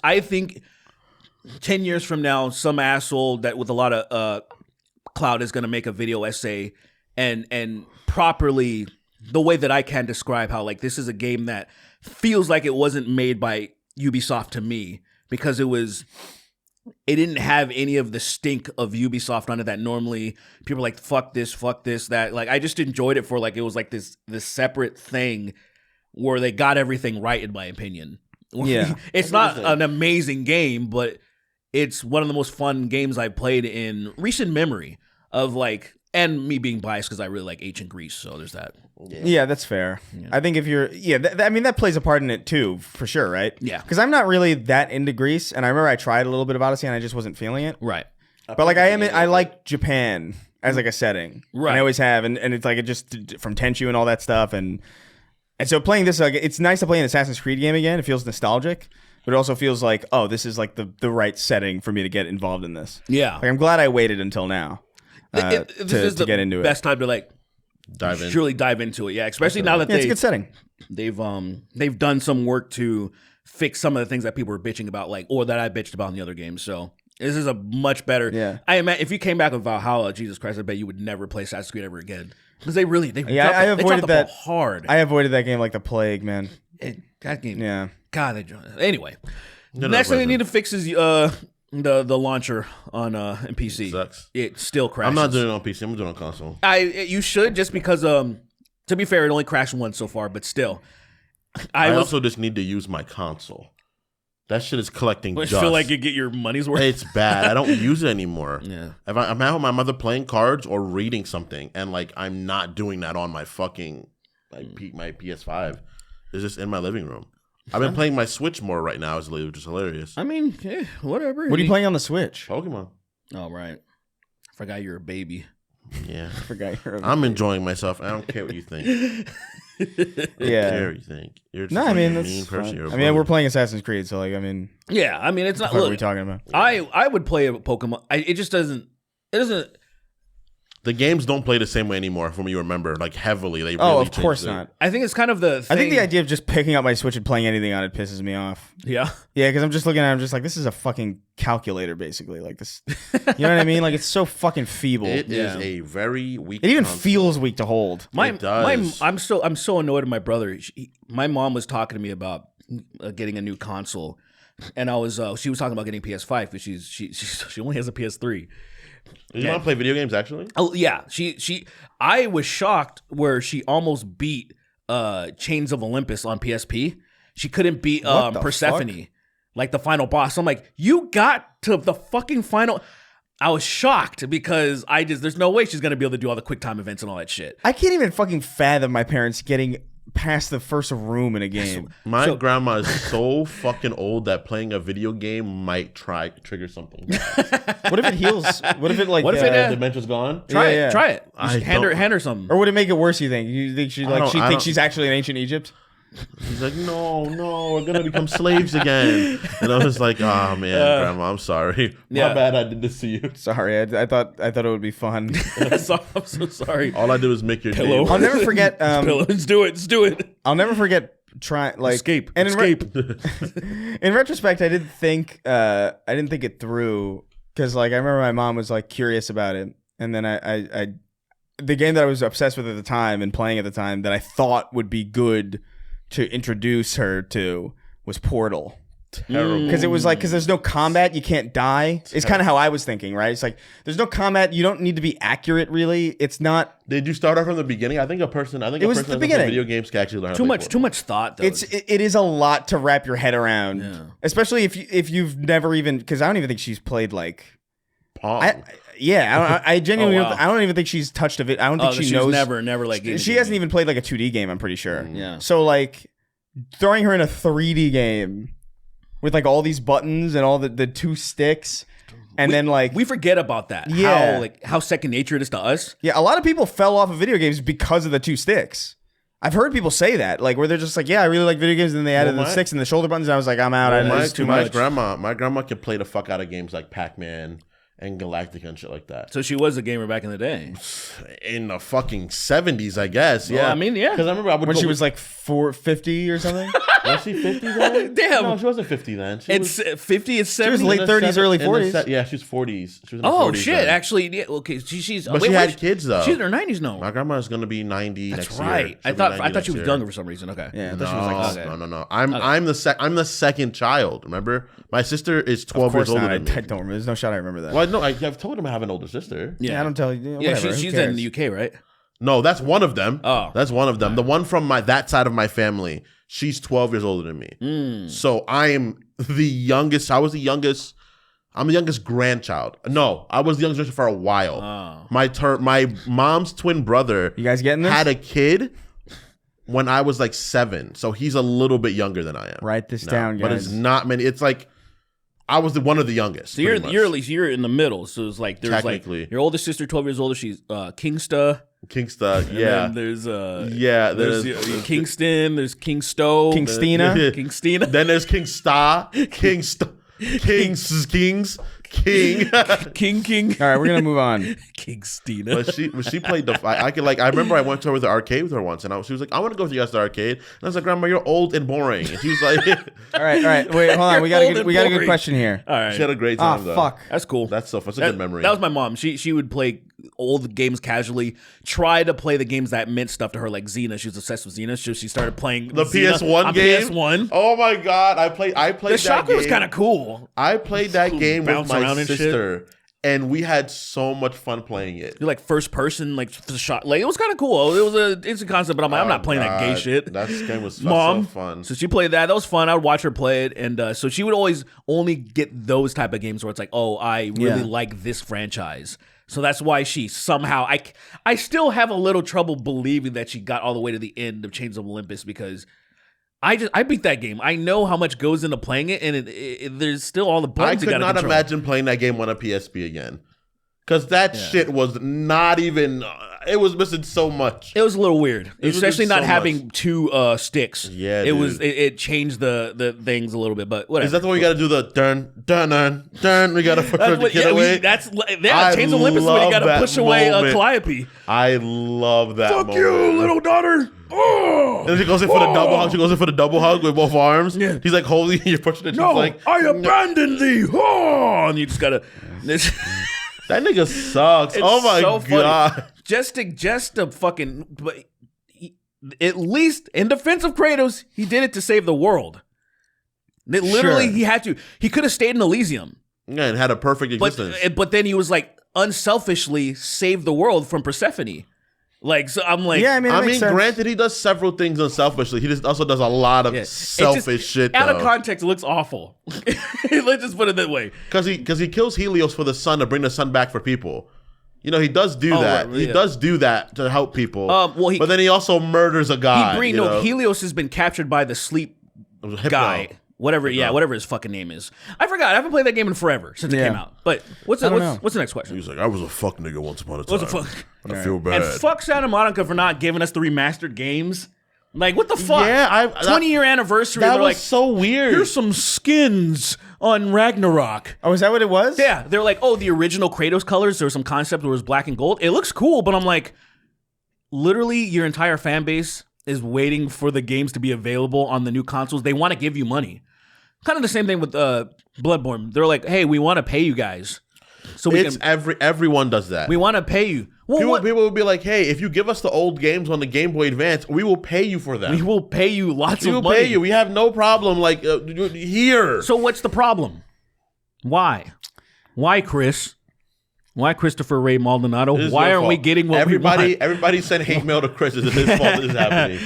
I think 10 years from now, some asshole that with a lot of clout is going to make a video essay and properly the way that I can describe how like this is a game that feels like it wasn't made by Ubisoft to me because it didn't have any of the stink of Ubisoft on it that normally people are like fuck this, that. Like I just enjoyed it for like it was like this separate thing where they got everything right in my opinion. Yeah. It's not an amazing game, but it's one of the most fun games I've played in recent memory of like, and me being biased because I really like ancient Greece, so there's that. Yeah, that's fair. Yeah. I think if you're, I mean, that plays a part in it too, for sure, right? Yeah. Because I'm not really that into Greece, and I remember I tried a little bit of Odyssey, and I just wasn't feeling it. Right. But like I like Japan as like a setting, Right. And I always have, and it's like it just from Tenchu and all that stuff, and so playing this, like it's nice to play an Assassin's Creed game again. It feels nostalgic, but it also feels like, oh, this is like the right setting for me to get involved in this. Yeah. Like I'm glad I waited until now This is to get into it. best time to like Dive in. truly dive into it. Yeah, especially now that Yeah, it's a good setting. they've done some work to fix some of the things that people were bitching about, like or that I bitched about in the other games. So this is a much better. Yeah. I imagine if you came back with Valhalla, Jesus Christ, I bet you would never play Assassin's Creed ever again because they I dropped avoided the that ball hard. I avoided that game like the plague, man. That game, Yeah. God, they anyway. No, Next thing they listen. need to fix is the launcher on PC. Sucks. It still crashes. I'm not doing it on PC. I'm doing it on console. You should just because to be fair, it only crashed once so far, but still. I also just need to use my console. That shit is collecting I dust. feel like you get your money's worth. It's bad. I don't use it anymore. Yeah. If I'm out with my mother playing cards or reading something, and like I'm not doing that on my fucking my PS5. It's just in my living room. I've been playing my Switch more right now, which is hilarious. I mean, whatever. What are you playing on the Switch? Pokemon. Oh, right. I forgot you're a baby. Yeah. I forgot. I'm enjoying myself. I don't care what you think. I don't care what you think. You're just No, I a mean mean that's person. fine. You're a I mean bum. we're playing Assassin's Creed, so like I mean, Yeah, I mean, it's not. what are we Look, talking about? I would play a Pokemon. It just doesn't. It doesn't. The games don't play the same way anymore from what you remember, like heavily. They really Oh, of changed course it. not. I think it's kind of the thing. I think the idea of just picking up my Switch and playing anything on it pisses me off. Yeah. Yeah, because I'm just looking at it, I'm just like, this is a fucking calculator, basically. Like this, you know what I mean? Like it's so fucking feeble. It Yeah. is a very weak. It even console. feels weak to hold. It does. I'm so annoyed at my brother. My mom was talking to me about getting a new console, and she was talking about getting PS5 because she only has a PS3. You want to play video games actually? Oh yeah, I was shocked where she almost beat Chains of Olympus on PSP. She couldn't beat What the Persephone, fuck? like the final boss. I'm like, you got to the fucking final. I was shocked because there's no way she's gonna be able to do all the quick time events and all that shit. I can't even fucking fathom my parents getting past the first room in a game. My grandma is so fucking old that playing a video game might trigger something. What if it heals? What if it like? What if it, Dementia's gone. Try Yeah. it. I Hand don't- her something. Or would it make it worse? You think? You think she I don't- thinks she's actually in ancient Egypt? She's like, no, we're gonna become slaves again. And I was like, oh man, grandma, I'm sorry. Yeah. My bad, I did this to you. Sorry, I thought it would be fun. I'm so sorry. All I did was make your Pillow. day. I'll never forget. Let's do it. I'll never forget Escape. And Escape. In retrospect, I didn't think it through because like I remember my mom was like curious about it, and then I the game that I was obsessed with at the time and playing at the time that I thought would be good to introduce her to was Portal. Terrible. Because it was like, because there's no combat, you can't die. It's kind of how I was thinking, right? It's like, there's no combat, you don't need to be accurate, really. It's not. Did you start off from the beginning? I think a person was that the doesn't play beginning. video games can actually learn how to Too play much. Portal. Too much thought. Though. It is a lot to wrap your head around, Yeah. especially if you've never even, because I don't even think she's played like. Pong. I genuinely, Oh, wow. I don't even think she's touched of it. I don't think she she's knows. never like. She hasn't even played like a 2D game. I'm pretty sure. Yeah. So like, throwing her in a 3D game with like all these buttons and all the two sticks, and then like We forget about that. Yeah. How second nature it is to us. yeah, a lot of people fell off of video games because of the two sticks. I've heard people say that, like where they're just like, yeah, I really like video games, and then they added the sticks and the shoulder buttons. And I was like, I'm out. my, It's too my much. grandma can play the fuck out of games like Pac-Man and Galactica and shit like that. So she was a gamer back in the day. In the fucking 70s, I guess. Well, Yeah. I mean, yeah. Because I remember I would When go she with- was like 50 or something. Was she 50 then? Damn. No, she wasn't 50 then. She It's 50. It's 70. was late in the 30s, early in the 40s. Yeah, she was 40s. She was in her Oh 40s shit! then. Actually, yeah, okay. She's. But wait, she wait, had kids though. She's in her 90s now. My grandma's gonna be 90 That's next right. year. I She'll be thought 90 she next was year. younger for some reason. Okay. Yeah, I No, thought she was like, okay. no. I'm the second child. Remember, my sister is 12 of course years older not. than I me. don't remember. There's no shot I remember that. Well, no, I've told him I have an older sister. Yeah, I don't tell you. Yeah, whatever, who she's cares? in the UK, right? No, that's one of them. Oh. That's one of them. The one from that side of my family. She's 12 years older than me. So I am the youngest. I was the youngest. I'm the youngest grandchild. No, I was the youngest for a while. Oh. My mom's twin brother You guys getting this? had a kid when I was like 7. So he's a little bit younger than I am. Write this now. down, But guys. it's not many. It's like I was one of the youngest. So you're pretty much. at least you're in the middle. So it's like there's like Technically. your older sister, 12 years older. She's Kingsta. Kingsta. And Yeah. then there's Yeah. there's Kingston. There's Kingstow. Kingstina? Kingstina. Then there's King Star. King. King. All right, we're gonna move on. Kingstina. But she played the. I could like. I remember I went to her the arcade with her once, and she was like, "I want to go with you guys to the arcade." And I was like, "Grandma, you're old and boring." And she was like, All right. Wait, hold on. You're We got old and a good boring. question here. All right. "She had a great Ah, time though." fuck. That's cool. That's a That- good memory. That was my mom. She would play old games casually. Try to play the games that meant stuff to her, like Xena. She was obsessed with Xena. So she started playing the Xena PS1 on game. PS1. Oh my god! I played The that shotgun game. was kind of cool. I played that game with Bounce my around and shit. sister, and we had so much fun playing it. You're like first person, like the shot. Like it was kind of cool. It was a instant concept, but I'm like, I'm Oh, not playing that gay God. shit. That game was Mom, so fun. So she played that. That was fun. I would watch her play it, and so she would always only get those type of games where it's like, oh, I really Yeah. like this franchise. So that's why she somehow I still have a little trouble believing that she got all the way to the end of Chains of Olympus because I beat that game. I know how much goes into playing it, and there's still all the I buttons you could gotta not control. imagine playing that game on a PSP again. Because that shit was not even. it was missing so much. It was a little weird, was especially just not so having two sticks. Yeah, it dude. was. It changed the things a little bit, but whatever. Is that the one you got to do the dun? We got to push the kid away. Chains of Olympus when you got to push away Calliope. I love that. Fuck moment. you, little daughter. Oh, And then she goes in for the double hug. She goes in for the double hug with both arms. Yeah. He's like holding. You're pushing it. no, She's like, I abandoned thee. Oh, and you just gotta. that nigga sucks. It's Oh my so funny. god. Just to fucking, but at least in defense of Kratos, he did it to save the world. Literally, Sure. he had to. He could have stayed in Elysium, Yeah, and had a perfect existence. but then he was like unselfishly saved the world from Persephone. Like, so I'm like, Yeah, I mean, it I makes mean, sense. granted, he does several things unselfishly. He just also does a lot of yeah. It selfish just- shit. Out of though. context, it looks awful. Let's just put it that way. Because he kills Helios for the sun to bring the sun back for people. You know, he does do that. right, He yeah. does do that to help people. Well, but then he also murders a guy. Helios has been captured by the sleep Hypno. guy. Whatever his fucking name is. I forgot. I haven't played that game in forever since it Yeah. came out. But what's don't the know. next question? He's like, I was a fuck nigga once upon a time. What's the fuck? I feel bad. And fuck Santa Monica for not giving us the remastered games. Like, what the fuck? Yeah, 20-year anniversary. that They're was like, so weird. here's some skins on Ragnarok. Oh, is that what it was? Yeah, they're like, oh, the original Kratos colors. There was some concept where it was black and gold. It looks cool, but I'm like, literally, your entire fan base is waiting for the games to be available on the new consoles. They want to give you money. Kind of the same thing with Bloodborne. They're like, hey, we want to pay you guys, so everyone does that. we want to pay you. Well, People will be like, hey, if you give us the old games on the Game Boy Advance, we will pay you for them. we will pay you lots We of will money. pay you. We have no problem. Like here. So what's the problem? Why, Chris? Why Christopher Ray Maldonado? This is Why your aren't we fault. getting what everybody? we want? Everybody send hate mail to Chris. It's his fault this is happening.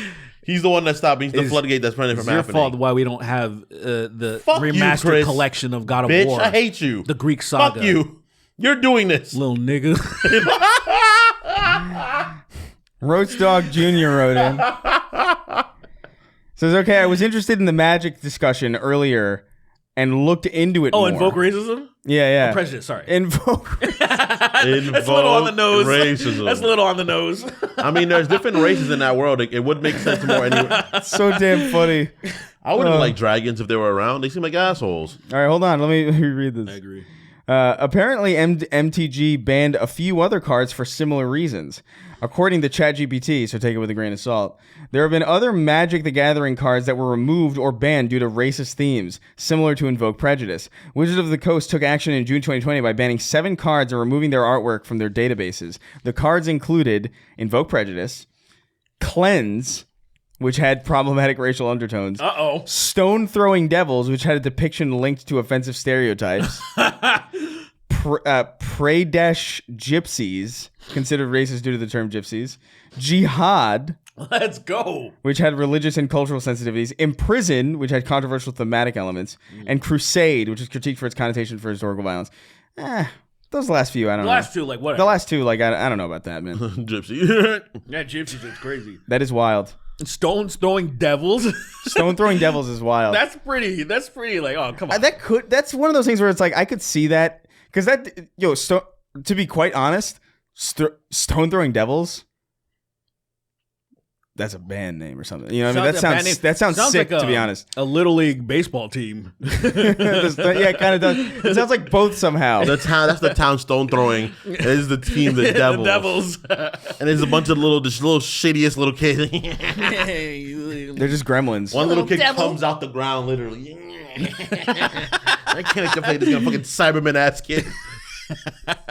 He's the one that stopped. He's the floodgate that's preventing it It's from your happening. fault why we don't have the Fuck you, remastered Chris. collection of God of Bitch, War. I hate you. the Greek saga. Fuck you. You're doing this. Little nigga. Roach Dog Jr. wrote in. Says, okay, I was interested in the magic discussion earlier and looked into it more. Invoke racism? Yeah. Prejudice, sorry. Invoke. That's a little on the nose. Racism. That's a little on the nose. I mean, there's different races in that world. It would make sense more anyway. So damn funny. I wouldn't like dragons if they were around. They seem like assholes. All right, hold on. Let me read this. I agree. Apparently, MTG banned a few other cards for similar reasons. According to ChatGPT, so take it with a grain of salt, there have been other Magic the Gathering cards that were removed or banned due to racist themes, similar to Invoke Prejudice. Wizards of the Coast took action in June 2020 by banning 7 cards and removing their artwork from their databases. The cards included Invoke Prejudice, Cleanse, which had problematic racial undertones, Uh-oh. Stone Throwing Devils, which had a depiction linked to offensive stereotypes, Pradesh Gypsies, considered racist due to the term gypsies, Jihad, Let's go. which had religious and cultural sensitivities, Imprison, which had controversial thematic elements, and Crusade, which is critiqued for its connotation for historical violence. Those last few, I don't The know. last two, like, whatever. The last two, like, I don't know about that, man. Gypsy. Yeah, gypsies, it's crazy. That is wild. Stones throwing devils. Stone Throwing Devils is wild. That's pretty, like, oh, come on. That's one of those things where it's like, I could see that, because to be quite honest, Stone Throwing Devils, that's a band name or something. You know what I mean? That sounds sick, like to be honest. A little league baseball team. Yeah, it kind of does. It sounds like both somehow. That's the town stone throwing. It is the team, the Devils. The Devils. And there's a bunch of little shittiest little kids. They're just gremlins. One little kid comes out the ground, literally. I can't play this fucking Cyberman ass kid.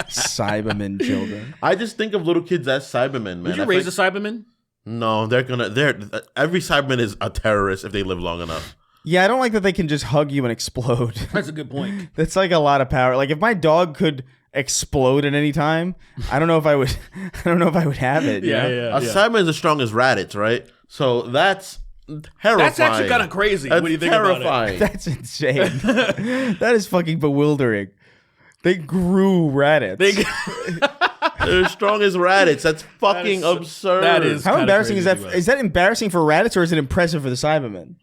Cybermen children. I just think of little kids as Cybermen, man. Would you raise a Cyberman? No, every Cyberman is a terrorist if they live long enough. Yeah, I don't like that they can just hug you and explode. That's a good point. That's like a lot of power. Like if my dog could explode at any time, I don't know if I would. I don't know if I would have it. Yeah, you know? yeah. A Cyberman is as strong as Raditz, right? So that's terrifying. That's actually kind of crazy when you think about it. That's insane. That is fucking bewildering. They grew Raditz. They're as strong as Raditz. That's fucking absurd. that is- How kinda embarrassing is crazy that? to me. Is that embarrassing for Raditz or is it impressive for the Cybermen?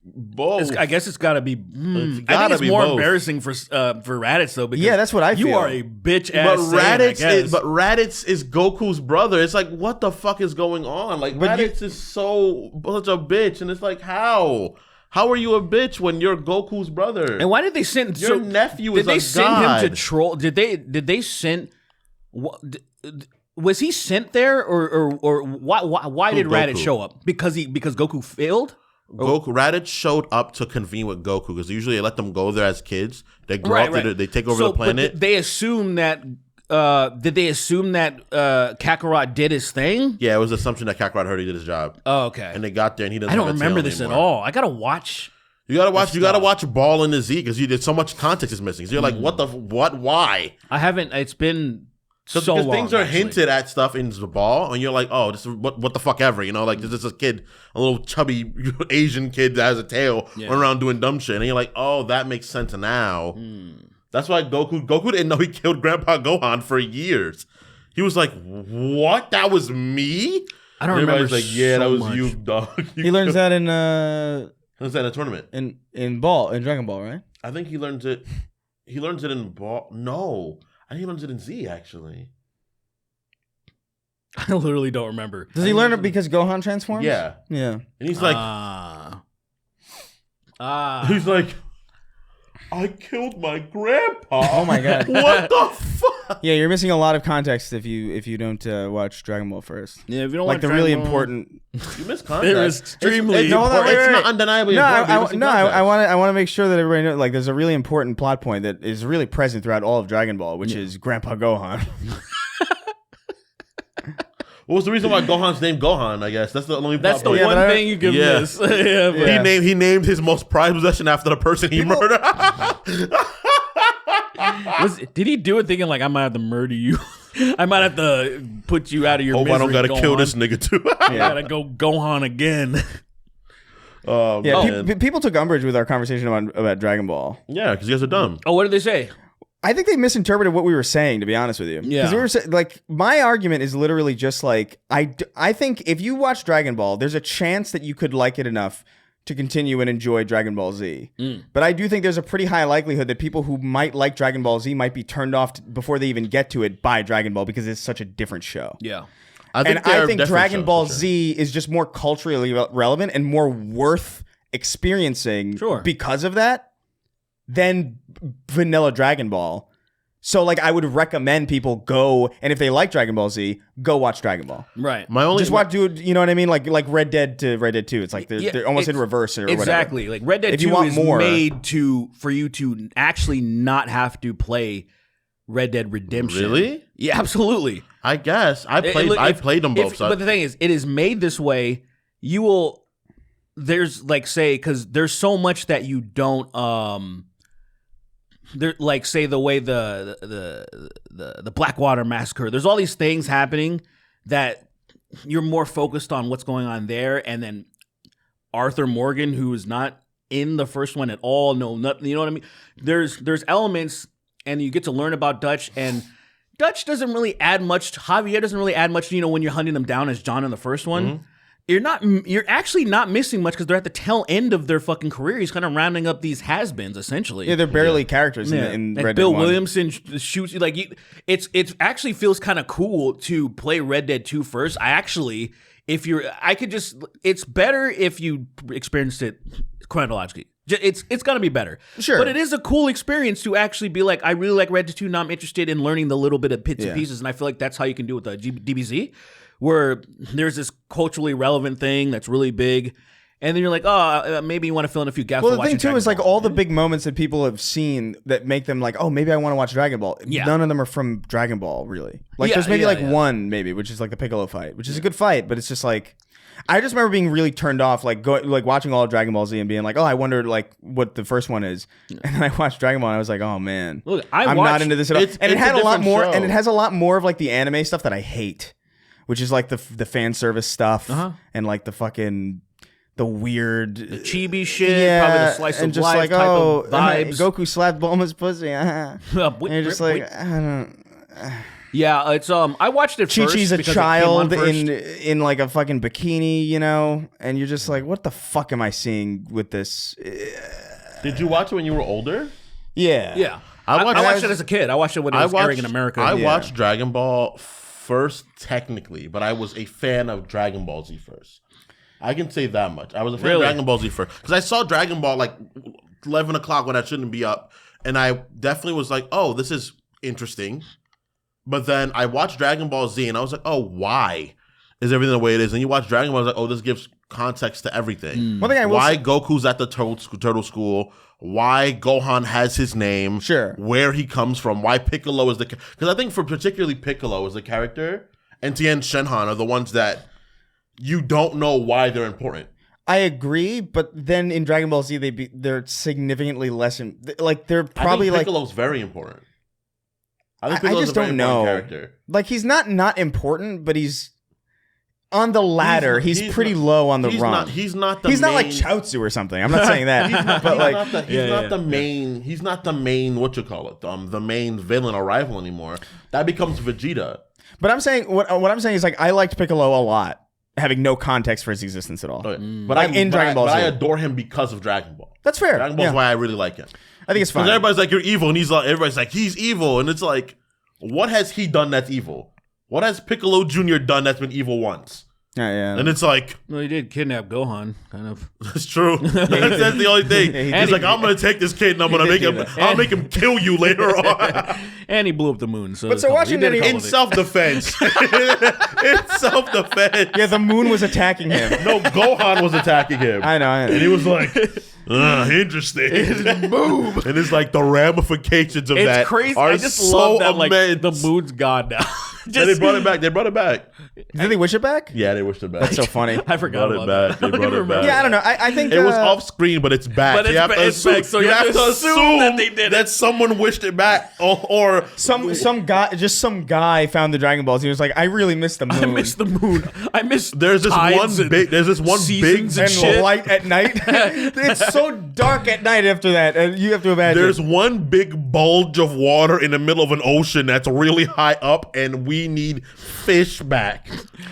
Both. I guess it's got to be. It's I gotta think it's be more both. embarrassing for Raditz though. Because Yeah, that's what I You feel. are a bitch But ass. Raditz is Goku's brother. It's like, what the fuck is going on? Like, But Raditz is so such a bitch, and it's like, how? How are you a bitch when you're Goku's brother? And why did they send Your nephew Did is they a send god. him to troll? Did they send? Was he sent there, or why did Raditz Goku. show up? Because Goku failed. Raditz showed up to convene with Goku because usually they let them go there as kids. They grow up, they take over the but planet. they assume that. Did they assume that Kakarot did his thing? Yeah, it was the assumption that Kakarot heard he did his job. Oh, okay. And they got there and he doesn't. I don't have a remember tail this at anymore. all. I gotta watch. You gotta watch. You gotta watch Ball in the Z because you did so much context is missing. So you're like, what the what? Why? I haven't. It's been so Because long. things are actually. hinted at stuff in the Ball, and you're like, oh, this is what the fuck ever. You know, like this is a kid, a little chubby Asian kid that has a tail, running around doing dumb shit, and you're like, oh, that makes sense now. That's why Goku didn't know he killed Grandpa Gohan for years. He was like, what? That was me? I don't And remember. everybody's like, yeah, that so was much. you, dog. He learns that in Learns that in a tournament. in Dragon Ball, right? I think he learns it. He learns it in Ball. No, I think he learns it in Z actually. I literally don't remember. Does he learn it because Gohan transforms? Yeah, Yeah. and he's like, he's like, I killed my grandpa. Oh my god. What the fuck? Yeah, you're missing a lot of context if you don't watch Dragon Ball first. Yeah, if you don't Like watch the really Dragon Ball- important. You missed context. There is extremely It's, No, hold on, important. wait, It's wait, not wait. undeniably No, important. but you're missing context. I want to make sure that everybody knows. Like, there's a really important plot point that is really present throughout all of Dragon Ball, which is Grandpa Gohan. What was the reason why Gohan's named Gohan? I guess that's the only. That's the plot point. but one I- thing you can Yeah. miss. Yeah, but- Yeah. He named his most prized possession after the person he murdered. Did he do it thinking like I might have to murder you? I might have to put you out of your Hope I don't misery, gotta kill Gohan. this nigga too. I gotta go Gohan again. Yeah, man. people took umbrage with our conversation about Dragon Ball. Yeah, because you guys are dumb. Oh, what did they say? I think they misinterpreted what we were saying, to be honest with you. Yeah. Because we were saying, like, my argument is literally just like, I think if you watch Dragon Ball, there's a chance that you could like it enough to continue and enjoy Dragon Ball Z. But I do think there's a pretty high likelihood that people who might like Dragon Ball Z might be turned off before they even get to it by Dragon Ball because it's such a different show. Yeah. I think they're different Dragon shows, Ball for sure. Z is just more culturally relevant and more worth experiencing Sure. because of that than vanilla Dragon Ball. So, like, I would recommend people go, and if they like Dragon Ball Z, go watch Dragon Ball. Right. My only Just watch, dude. You know what I mean? Like Red Dead to Red Dead 2. It's like Yeah, they're almost in it's- reverse or exactly. whatever. Like Red Dead If you 2 want is more- made for you to actually not have to play Red Dead Redemption. Really? Yeah, absolutely. I guess I played them both. But the thing is, it is made this way. You will. There's like say because there's so much that you don't. There like say the way the Blackwater massacre. There's all these things happening that you're more focused on what's going on there, and then Arthur Morgan, who is not in the first one at all, no nothing. You know what I mean? There's elements, and you get to learn about Dutch, and Dutch doesn't really add much. Javier doesn't really add much. You know, when you're hunting them down as John in the first one. You're actually not missing much because they're at the tail end of their fucking career. He's kind of rounding up these has-beens essentially. Yeah, they're barely characters in Like Red Bill Dead 1. Williamson shoots you like it's actually feels kind of cool to play Red Dead 2 first. It's better if you experienced it chronologically. It's gonna be better. Sure. But it is a cool experience to actually be like, I really like Red Dead 2. Now I'm interested in learning the little bit of bits and pieces, and I feel like that's how you can do it with the DBZ, where there's this culturally relevant thing that's really big, and then you're like, oh, maybe you want to fill in a few gaps. Well, while the thing watching too Dragon is like Ball. all the big moments that people have seen that make them like, oh, maybe I want to watch Dragon Ball. Yeah. None of them are from Dragon Ball, really. Like, Yeah, there's maybe yeah. one, which is like the Piccolo fight, which is a good fight, but it's just like, I just remember being really turned off, like watching all of Dragon Ball Z and being like, oh, I wonder like what the first one is, and then I watched Dragon Ball and I was like, oh man, Look, I'm watched- not into this at all. it's- And it it's had a a lot different more, show. and it has a lot more of like the anime stuff that I hate, which is like the fan service stuff and like the fucking. The weird chibi shit, probably the slice and of just life like, type of and vibes. Goku slapped Bulma's pussy. And you're just like, I don't. Yeah, it's I watched it first. Chi-Chi's a because it came on child first. in like a fucking bikini, you know, and you're just like, what the fuck am I seeing with this? Did you watch it when you were older? Yeah. Yeah, I watched it as a kid. I watched it when it was airing in America. I watched Dragon Ball first, technically, but I was a fan of Dragon Ball Z first. I can say that much. I was a fan of Dragon Ball Z first because I saw Dragon Ball like 11 o'clock when I shouldn't be up, and I definitely was like, "Oh, this is interesting." But then I watched Dragon Ball Z, and I was like, "Oh, why is everything the way it is?" And you watch Dragon Ball, I was like, "Oh, this gives context to everything. One thing I will Why say- Goku's at the turtle school? Why Gohan has his name? Sure. Where he comes from? Why Piccolo is the because I think for particularly Piccolo as the character and Tien Shenhan are the ones that you don't know why they're important. I agree, but then in Dragon Ball Z, they're significantly less. Like they're probably I think like Piccolo's very important. I think I Piccolo's just a very don't important know. character. Like he's not important, but he's on the ladder. He's pretty not- low on the he's rung. Not, he's not the He's main, not like Chaozu or something. I'm not saying that, but like he's not the main. He's not the main. What you call it? The main villain or rival anymore. That becomes Vegeta. But I'm saying what I'm saying is like I liked Piccolo a lot, having no context for his existence at all. But Like in Dragon Ball but I Z. adore him because of Dragon Ball. That's fair. Dragon Ball's Yeah. why I really like him. I think it's Because fine. everybody's like, you're evil, and everybody's like, he's evil, and it's like, what has he done that's evil? What has Piccolo Jr. done that's been evil once? Yeah. And it's like, Well, he did kidnap Gohan, kind of. it's true. That's the only thing. he He's did like, do I'm gonna take this kid and I'm gonna make do him. that. I'll make him kill you later on. And he blew up the moon. So But so watching he did a any- couple In of things. self-defense. In self-defense. Yeah, the moon was attacking him. No, Gohan was attacking him. I know. And he was like, interesting. Boom. And it's like the ramifications of that It's crazy. are I just so love that like immense. the moon's gone now. And they brought it back. They brought it back. Did they wish it back? Yeah, they wished it back. That's so funny. I forgot Brought it about back. that. They brought it back. Yeah, I don't know. I think It was off screen, but it's back. But you have to it's assume, back, so you have to assume that they did it. someone wished it back, or some guy found the Dragon Balls. He was like, I really miss the moon. I miss the moon. I miss there's this tides one and big. There's this one big. seasons and shit. light at night. It's so dark at night after that, and you have to imagine. There's one big bulge of water in the middle of an ocean that's really high up, and we need fish back.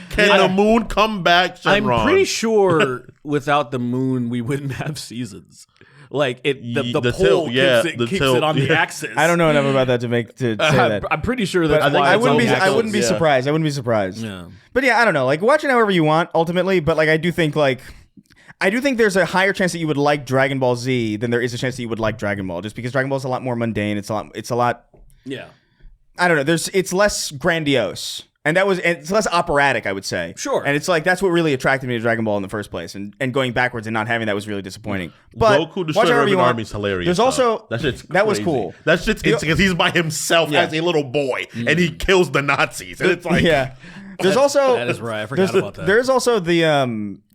Can the moon come back, I'm Shenron? pretty sure without the moon we wouldn't have seasons. Like the The pole tilt, yeah, keeps the it tilt, on the yeah. axis. I don't know enough about that to say that. I'm pretty sure that's But why I it's wouldn't be. on the I axis. wouldn't be yeah. surprised. I wouldn't be surprised. Yeah. But yeah, I don't know. Like watch it however you want, ultimately. But like, I do think there's a higher chance that you would like Dragon Ball Z than there is a chance that you would like Dragon Ball, just because Dragon Ball is a lot more mundane. It's a lot. Yeah. I don't know. It's less grandiose. And it's less operatic, I would say. Sure. And it's like, that's what really attracted me to Dragon Ball in the first place. And going backwards and not having that was really disappointing. But Goku watch destroyed however Urban you want. Army is hilarious. There's though. also, that shit's that was crazy. cool. That shit's because he's by himself Yeah. as a little boy and he kills the Nazis. And it's like, Yeah. There's also That is right. I forgot about that. There's also the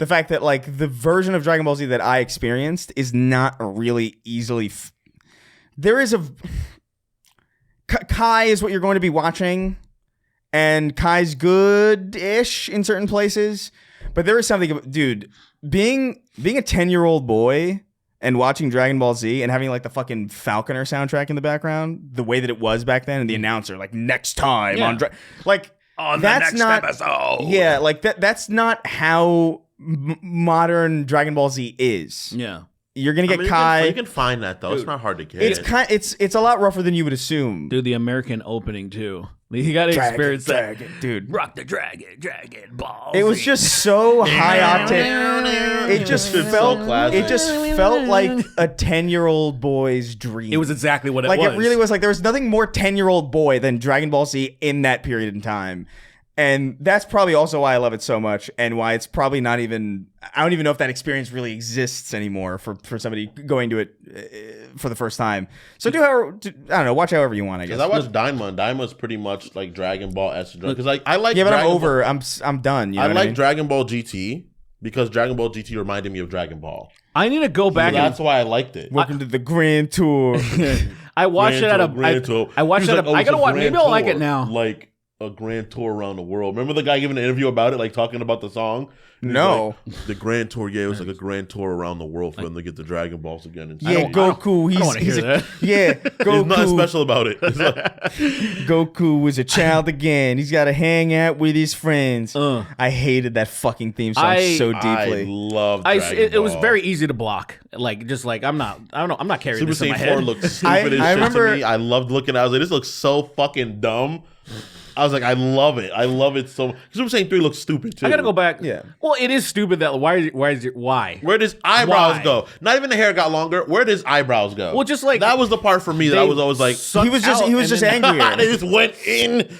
fact that like the version of Dragon Ball Z that I experienced is not really easily. There is a Kai is what you're going to be watching, and Kai's good-ish in certain places, but there is something, dude. Being a 10-year-old boy and watching Dragon Ball Z and having like the fucking Falconer soundtrack in the background, the way that it was back then, and the announcer like next time on like. on that's the next not, episode. Yeah, like that's not how modern Dragon Ball Z is. Yeah. You're gonna get I mean, Kai. you can find that though. It's not hard to get. It's a lot rougher than you would assume. Dude, the American opening too. You got to experience that. Dude. Rock the Dragon Ball. It was just so high octane. It just It's so felt. classic. It just felt like a 10-year-old boy's dream. It was exactly what it like was. it really was. Like there was nothing more 10-year-old boy than Dragon Ball Z in that period in time. And that's probably also why I love it so much, and why it's probably not even. I don't even know if that experience really exists anymore for somebody going to it for the first time. So I don't know. Watch however you want. I guess. Because I watched Daima, and Daima's pretty much like Dragon Ball S. Because like I like. Yeah, but Dragon I'm over. Ball, I'm done. You know I what like I mean? Dragon Ball GT because Dragon Ball GT reminded me of Dragon Ball. I need to go back So and that's why I liked it. Welcome to the Grand Tour. I watched it at a. Grand Tour. I watched He it was at a. like, oh, I it's gotta a watch. Grand Maybe I'll like Tour. it now. Like a grand tour around the world. Remember the guy giving an interview about it, like talking about the song? He's No. like, the grand tour, yeah, it was like a grand tour around the world for them to get the Dragon Balls again. And Yeah, shit. Goku. I don't wanna hear that. Yeah, There's nothing Goku. special about it. It's like, Goku was a child again. He's got to hang out with his friends. I hated that fucking theme song so I deeply. love I, Dragon it was Ball. very easy to block. Like, just like, I'm not carrying Super this in my Saiyan 4 head. looked stupid I as shit remember- to me. I loved looking at it. I was like, this looks so fucking dumb. I was like, I love it. I love it so much. Super Saiyan 3 looks stupid too. I gotta go back. Yeah. Well, it is stupid that why? Where does eyebrows Why? go? Not even the hair got longer. Where does eyebrows go? Well, just like- that was the part for me that I was always like, He was just angrier. they just went in.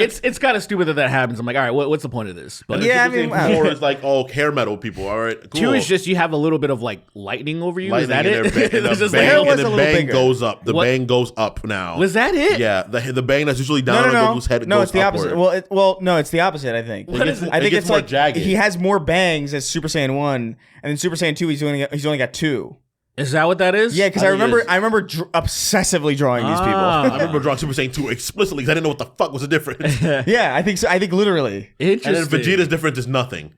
It's kind of stupid that happens. I'm like, all right, what's the point of this? But Yeah, I Super mean, Saiyan 4 is like, oh, hair metal people. All right, cool. 2 is just you have a little bit of like lightning over you. Lightning is that and it? their It's just bang, hair like, was and a the little bang bigger. goes up. The What? bang goes up now. was that it? Yeah, the bang that's usually down on Goku's head No, goes it's the opposite. upward. No, it's the opposite. I think. What is it? I think It gets it's more like jagged. he has more bangs as Super Saiyan 1, and then Super Saiyan 2 he's only got 2. Is that what that is? Yeah, because I I think it remember is. I remember obsessively drawing these Ah. people. I remember drawing Super Saiyan 2 explicitly because I didn't know what the fuck was the difference. Yeah, I think so. I think literally. And then Interesting. Vegeta's difference is nothing.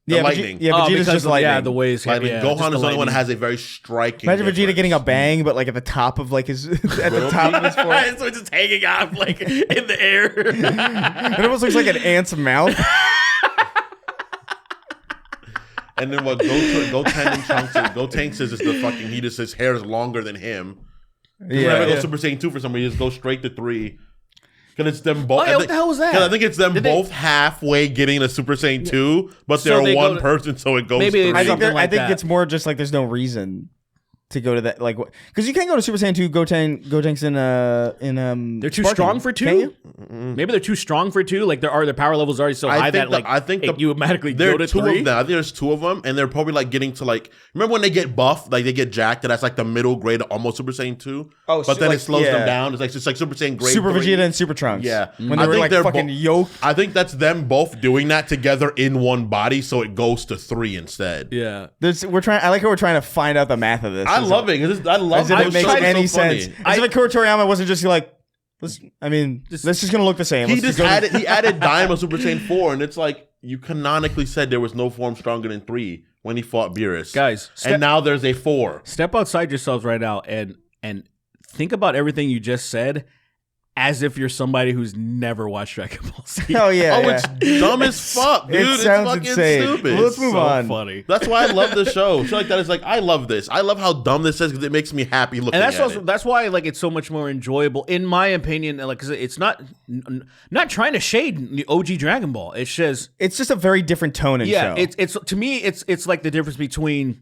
The Yeah, lightning. Yeah, Oh, Vegeta's because just of, lightning. yeah, the ways. Lightning. Yeah, Gohan just is the only one that lightning. has a very striking Imagine Vegeta difference. getting a bang, but like at the top of like his at the top of his forehead. So it's just hanging off like in the air. It almost looks like an ant's mouth. And then what Gotenks is the fucking, his hair is longer than him. Whenever I go Super Saiyan 2 for some reason, just go straight to 3. Because it's them both. Oh, yeah, what the hell was that? Because I think it's them Did they- both halfway getting to Super Saiyan 2, but So they're they go one to- person, so it goes Maybe 3. it's I think something like I think that. it's more just like there's no reason to go to that, like, because you can't go to Super Saiyan 2 Gotenks in They're too Sparking, strong for can't 2. you? Maybe they're too strong for 2. Like their power levels are already so high that like I think you automatically there go are to 2 3. of them. I think there's 2 of them, and they're probably like getting to like, remember when they get buffed, like they get jacked, and that's like the middle grade of almost Super Saiyan 2. Oh, but so, then like, it slows yeah. them down. It's like Super Saiyan grade Super 3. Vegeta and Super Trunks. Yeah. when I they were think like they're fucking yoked. I think that's them both doing that together in one body, so it goes to 3 instead. Yeah. I like how we're trying to find out the math of this. I love it. 'Cause I love As if those it makes shows. any It's so funny. sense. As if Akira Toriyama wasn't just like, let's just gonna look the same. He Let's just go to- added Daima Super Saiyan 4, and it's like you canonically said there was no form stronger than 3 when he fought Beerus. Guys, and now there's a 4. Step outside yourselves right now and think about everything you just said as if you're somebody who's never watched Dragon Ball Z. Oh yeah. Oh, yeah. it's dumb as fuck, dude. It sounds it's fucking insane. stupid. Well, let's move so on. funny. That's why I love the show. Show like that is like, I love this. I love how dumb this is because it makes me happy looking And that's at also it. that's why like it's so much more enjoyable in my opinion. Like 'cause it's not trying to shade the OG Dragon Ball. It's just It's just a very different tone and show. it's to me it's like the difference between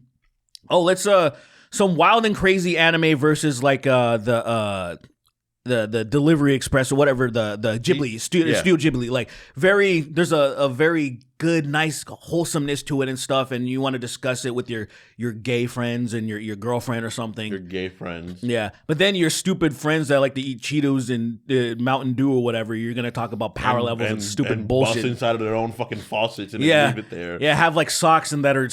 let's some wild and crazy anime versus like the Delivery Express or whatever the Ghibli Studio Ghibli, like there's a very good nice wholesomeness to it and stuff, and you want to discuss it with your gay friends and your girlfriend or something. Your gay friends. Yeah, but then your stupid friends that like to eat Cheetos and Mountain Dew or whatever, you're gonna talk about power levels and stupid bust bullshit. inside of their own fucking faucets and Yeah, leave it there. yeah, have like socks and that are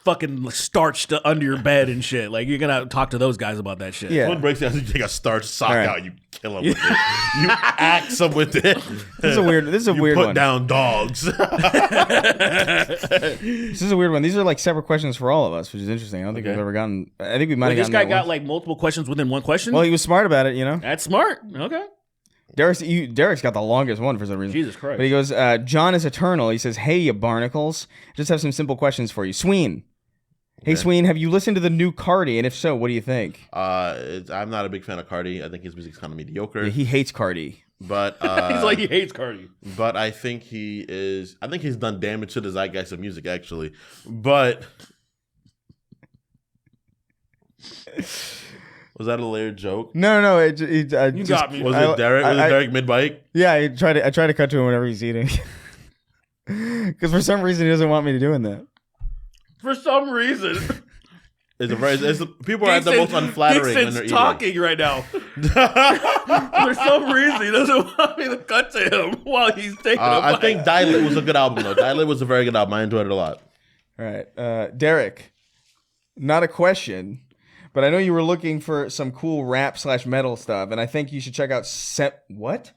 fucking starched under your bed and shit. Like you're gonna talk to those guys about that shit. Yeah. Someone breaks down, you take a starched sock right. out, you kill them with it. You axe them with it. This is a weird. This is a You weird put one. down dogs. This is a weird one. These are like separate questions for all of us, which is interesting. I don't think we've ever gotten. I think we might Like, have this gotten guy that got once. like multiple questions within one question. Well, he was smart about it, you know. That's smart. Okay. Derek's got the longest one for some reason. Jesus Christ. But he goes, John is eternal. He says, "Hey, you barnacles, just have some simple questions for you, Sween. Hey, Sween, have you listened to the new Cardi? And if so, what do you think?" I'm not a big fan of Cardi. I think his music's kind of mediocre. Yeah, he hates Cardi. But He's like he hates Cardi. but I think he is. I think he's done damage to the zeitgeist of music, actually. But was that a layered joke? No. You got me. Was it Derek? Was it Derek mid bike? Yeah, I try to cut to him whenever he's eating. Because for some reason he doesn't want me doing that. For some reason. People are at the most unflattering when they're Dixon's eating. talking right now. For some reason, he doesn't want me to cut to him while he's taking a I bite. think Dilate was a good album, though. Dilate was a very good album. I enjoyed it a lot. All right, Derek. Not a question, but I know you were looking for some cool rap / metal stuff, and I think you should check out what?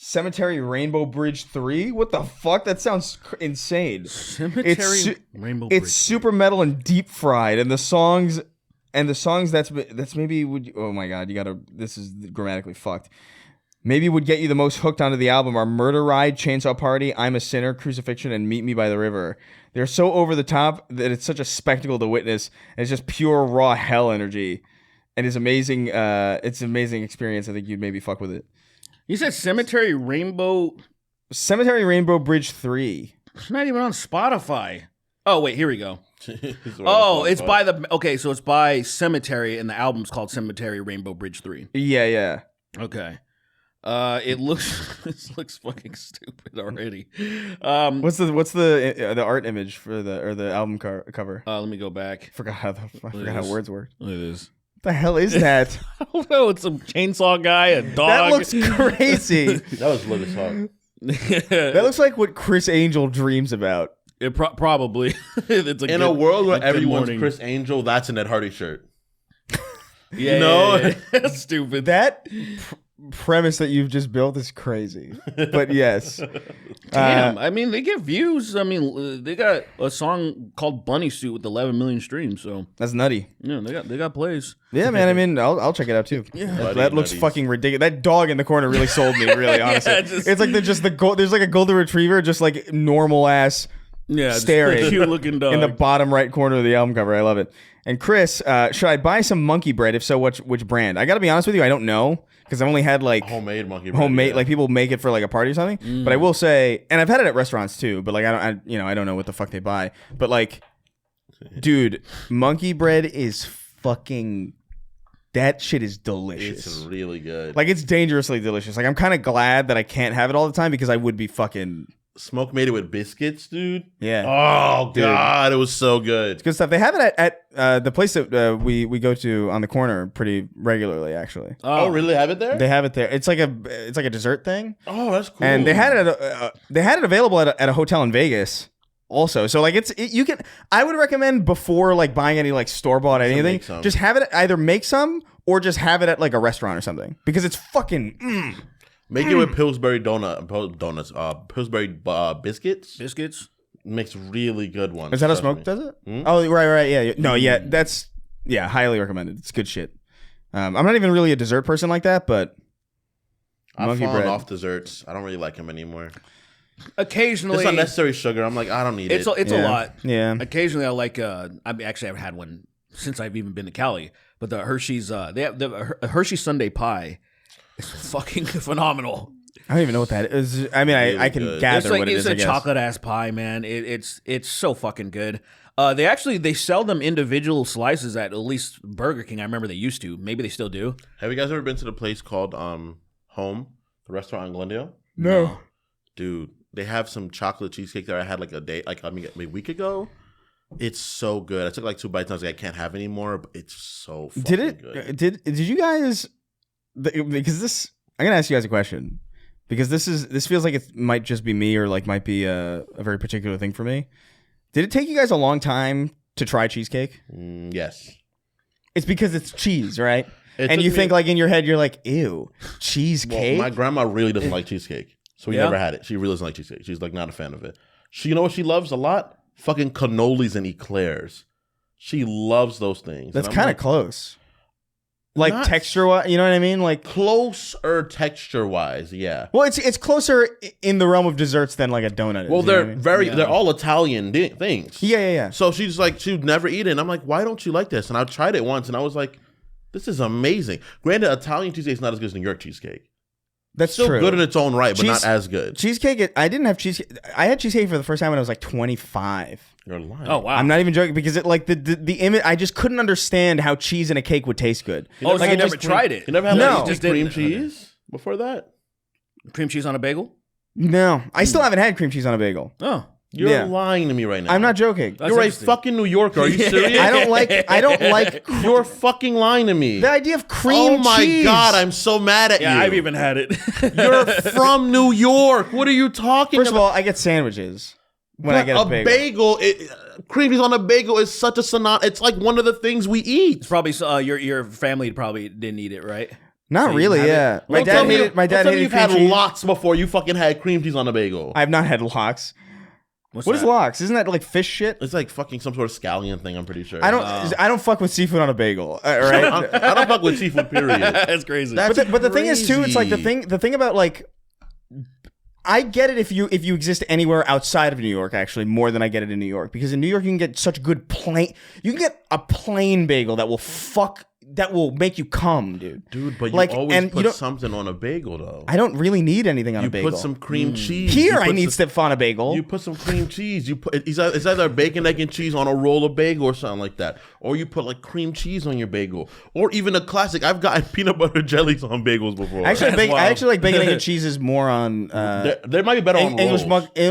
Cemetery Rainbow Bridge 3? What the fuck? That sounds insane. Cemetery Rainbow Bridge. It's super metal and deep fried, and the songs that's maybe would. Oh my god, you gotta. This is grammatically fucked. Maybe would get you the most hooked onto the album are Murder Ride, Chainsaw Party, I'm a Sinner, Crucifixion, and Meet Me by the River. They're so over the top that it's such a spectacle to witness. And it's just pure raw hell energy, and it's amazing. It's an amazing experience. I think you'd maybe fuck with it. You said Cemetery Rainbow Bridge 3. It's not even on Spotify. Oh wait, here we go. Oh, It's by the so it's by Cemetery, and the album's called Cemetery Rainbow Bridge 3. Yeah. Okay. It looks fucking stupid already. What's the art image for the album cover? Let me go back. I forgot how words work. It is. What the hell is that? I don't know. It's some chainsaw guy, a dog. That looks crazy. that was lit as fuck. That looks like what Chris Angel dreams about. It probably. It's In a world where good everyone's morning. Chris Angel, that's an Ed Hardy shirt. Yeah, No. yeah. Stupid. That premise that you've just built is crazy. But yes. Damn. I mean, they get views. I mean, they got a song called Bunny Suit with 11 million streams. So That's nutty. yeah, they got plays. Yeah, man. I mean, I'll check it out too. Yeah, that looks nutties. fucking ridiculous. That dog in the corner really sold me. Really, honestly, it's like there's like a golden retriever, just like normal ass Yeah, staring cute looking dog in the bottom right corner of the album cover. I love it. And Chris, should I buy some monkey bread? If so, which brand? I got to be honest with you, I don't know because I've only had like Homemade monkey bread. Yeah. like people make it for like a party or something. But I will say, and I've had it at restaurants too. But like I don't know what the fuck they buy. But like, dude, monkey bread is fucking. That shit is delicious. It's really good. Like it's dangerously delicious. Like I'm kind of glad that I can't have it all the time because I would be fucking. Smoke made it with biscuits, dude. Yeah. Oh Dude. god, it was so good. It's good stuff. They have it at the place that we go to on the corner pretty regularly. Actually, Oh, really? Have it there? they have it there. It's like a dessert thing, Oh, that's cool. and they had it available at a hotel in Vegas. Also, so like you can. I would recommend before like buying any like store bought anything, make some. just have it either make some or just have it at like a restaurant or something because it's fucking. Make it with Pillsbury Pillsbury biscuits. biscuits. Makes really good ones. Is that how trust me. smoke does it? Hmm? Oh, right, yeah. No, yeah, that's highly recommended. It's good shit. I'm not even really a dessert person like that, but I've monkey fallen bread. off desserts. I don't really like them anymore. Occasionally, It's unnecessary sugar. I'm like, I don't need it's it. it's Yeah. a lot. Yeah. Occasionally, I like. I've had one since I've even been to Cali. But the Hershey's, they have the Hershey Sundae pie. It's fucking phenomenal. I don't even know what that is. I mean, I can good. gather It's like what it is. I a guess. chocolate ass pie, man. It's so fucking good. They sell them individual slices at least Burger King. I remember they used to. Maybe they still do. Have you guys ever been to the place called Home, the restaurant in Glendale? No. Dude, they have some chocolate cheesecake there. I had like a week ago. It's so good. I took like 2 bites and I was like, I can't have any more, but it's so fucking Did it? good. Did you guys? Because this, I'm gonna ask you guys a question. Because this feels like it might just be me or like might be a very particular thing for me. Did it take you guys a long time to try cheesecake? Yes. It's because it's cheese, right? It And took you me- think like in your head, you're like, ew, Well, cheesecake? my grandma really doesn't like cheesecake. So we Yeah? never had it. She really doesn't like cheesecake. She's like not a fan of it. You know what she loves a lot? Fucking cannolis and eclairs. She loves those things. That's And I'm kind of like, close. Like Not- texture, you know what I mean? Like, closer texture wise, yeah. well, it's closer in the realm of desserts than like a donut. Is, Well, you know they're what I mean? very they're all Italian things. Yeah. So she's like, she'd never eat it. And I'm like, why don't you like this? And I tried it once and I was like, this is amazing. Granted, Italian cheesecake is not as good as New York cheesecake. That's Still true. good in its own right, but Cheese- not as good. Cheesecake. I didn't have cheesecake. I had cheesecake for the first time when I was like 25. You're lying. Oh wow! I'm not even joking because it like the image. I just couldn't understand how cheese in a cake would taste good. Oh, so Like, you it never just- tried it? You never had No. like Just cream didn't- cheese before that? Cream cheese on a bagel? No, I still haven't had cream cheese on a bagel. Oh, You're Yeah. lying to me right now. I'm not joking. That's You're a interesting. fucking New Yorker. Are you serious? I don't like You're fucking lying to me. the idea of cream Oh my cheese. god, I'm so mad at yeah, you. I've even had it. You're from New York. What are you talking First of about? all, I get sandwiches when I get a bagel. Cream cheese on a bagel is such a it's like one of the things we eat. Probably your family probably didn't eat it, right? Not So you really. have it? Yeah, my Don't dad tell me- hated. My don't dad tell me hated you've had cream cheese. lox before you fucking had cream cheese on a bagel. I have not had lox. What's What is that? lox? Isn't that like fish shit? It's like fucking some sort of scallion thing. I'm pretty sure. I don't fuck with seafood on a bagel. Right? I don't fuck with seafood. Period. That's crazy. That's But the thing is too, it's like the crazy. thing about like, I get it if you exist anywhere outside of New York, actually, more than I get it in New York, because in New York you can get such good you can get a plain bagel that will make you cum, dude. Dude, but you Like, always and you put don't- something on a bagel though. I don't really need anything on You a bagel. put some cream cheese. Here You I put need some- stuff on a bagel. You put some cream cheese. You put it's either bacon, egg, and cheese on a roll of bagel or something like that, or you put like cream cheese on your bagel, or even a classic. I've gotten peanut butter jellies on bagels before. Actually, That's wild. I actually like bacon, egg, and cheese is more on they might be better on rolls.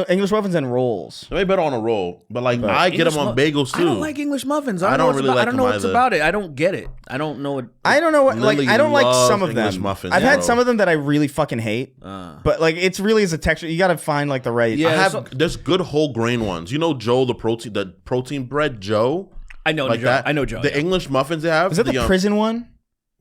English muffins and rolls. They might be better on a roll, but like I get them on bagels too. I don't like English muffins. I I don't, don't know really what's about, like I don't know them what's either. about it. I don't get it. I don't know what. I don't know what like Lily I don't like some loves of them. English muffins, I've had bro. some of them that I really fucking hate. But like it's really as a texture. You got to find like the right. Yeah. I have so- there's good whole grain ones. You know Joe, the protein bread Joe. I know Like Joe. that. I know Joe. The yeah. English muffins they have. Is that the prison one?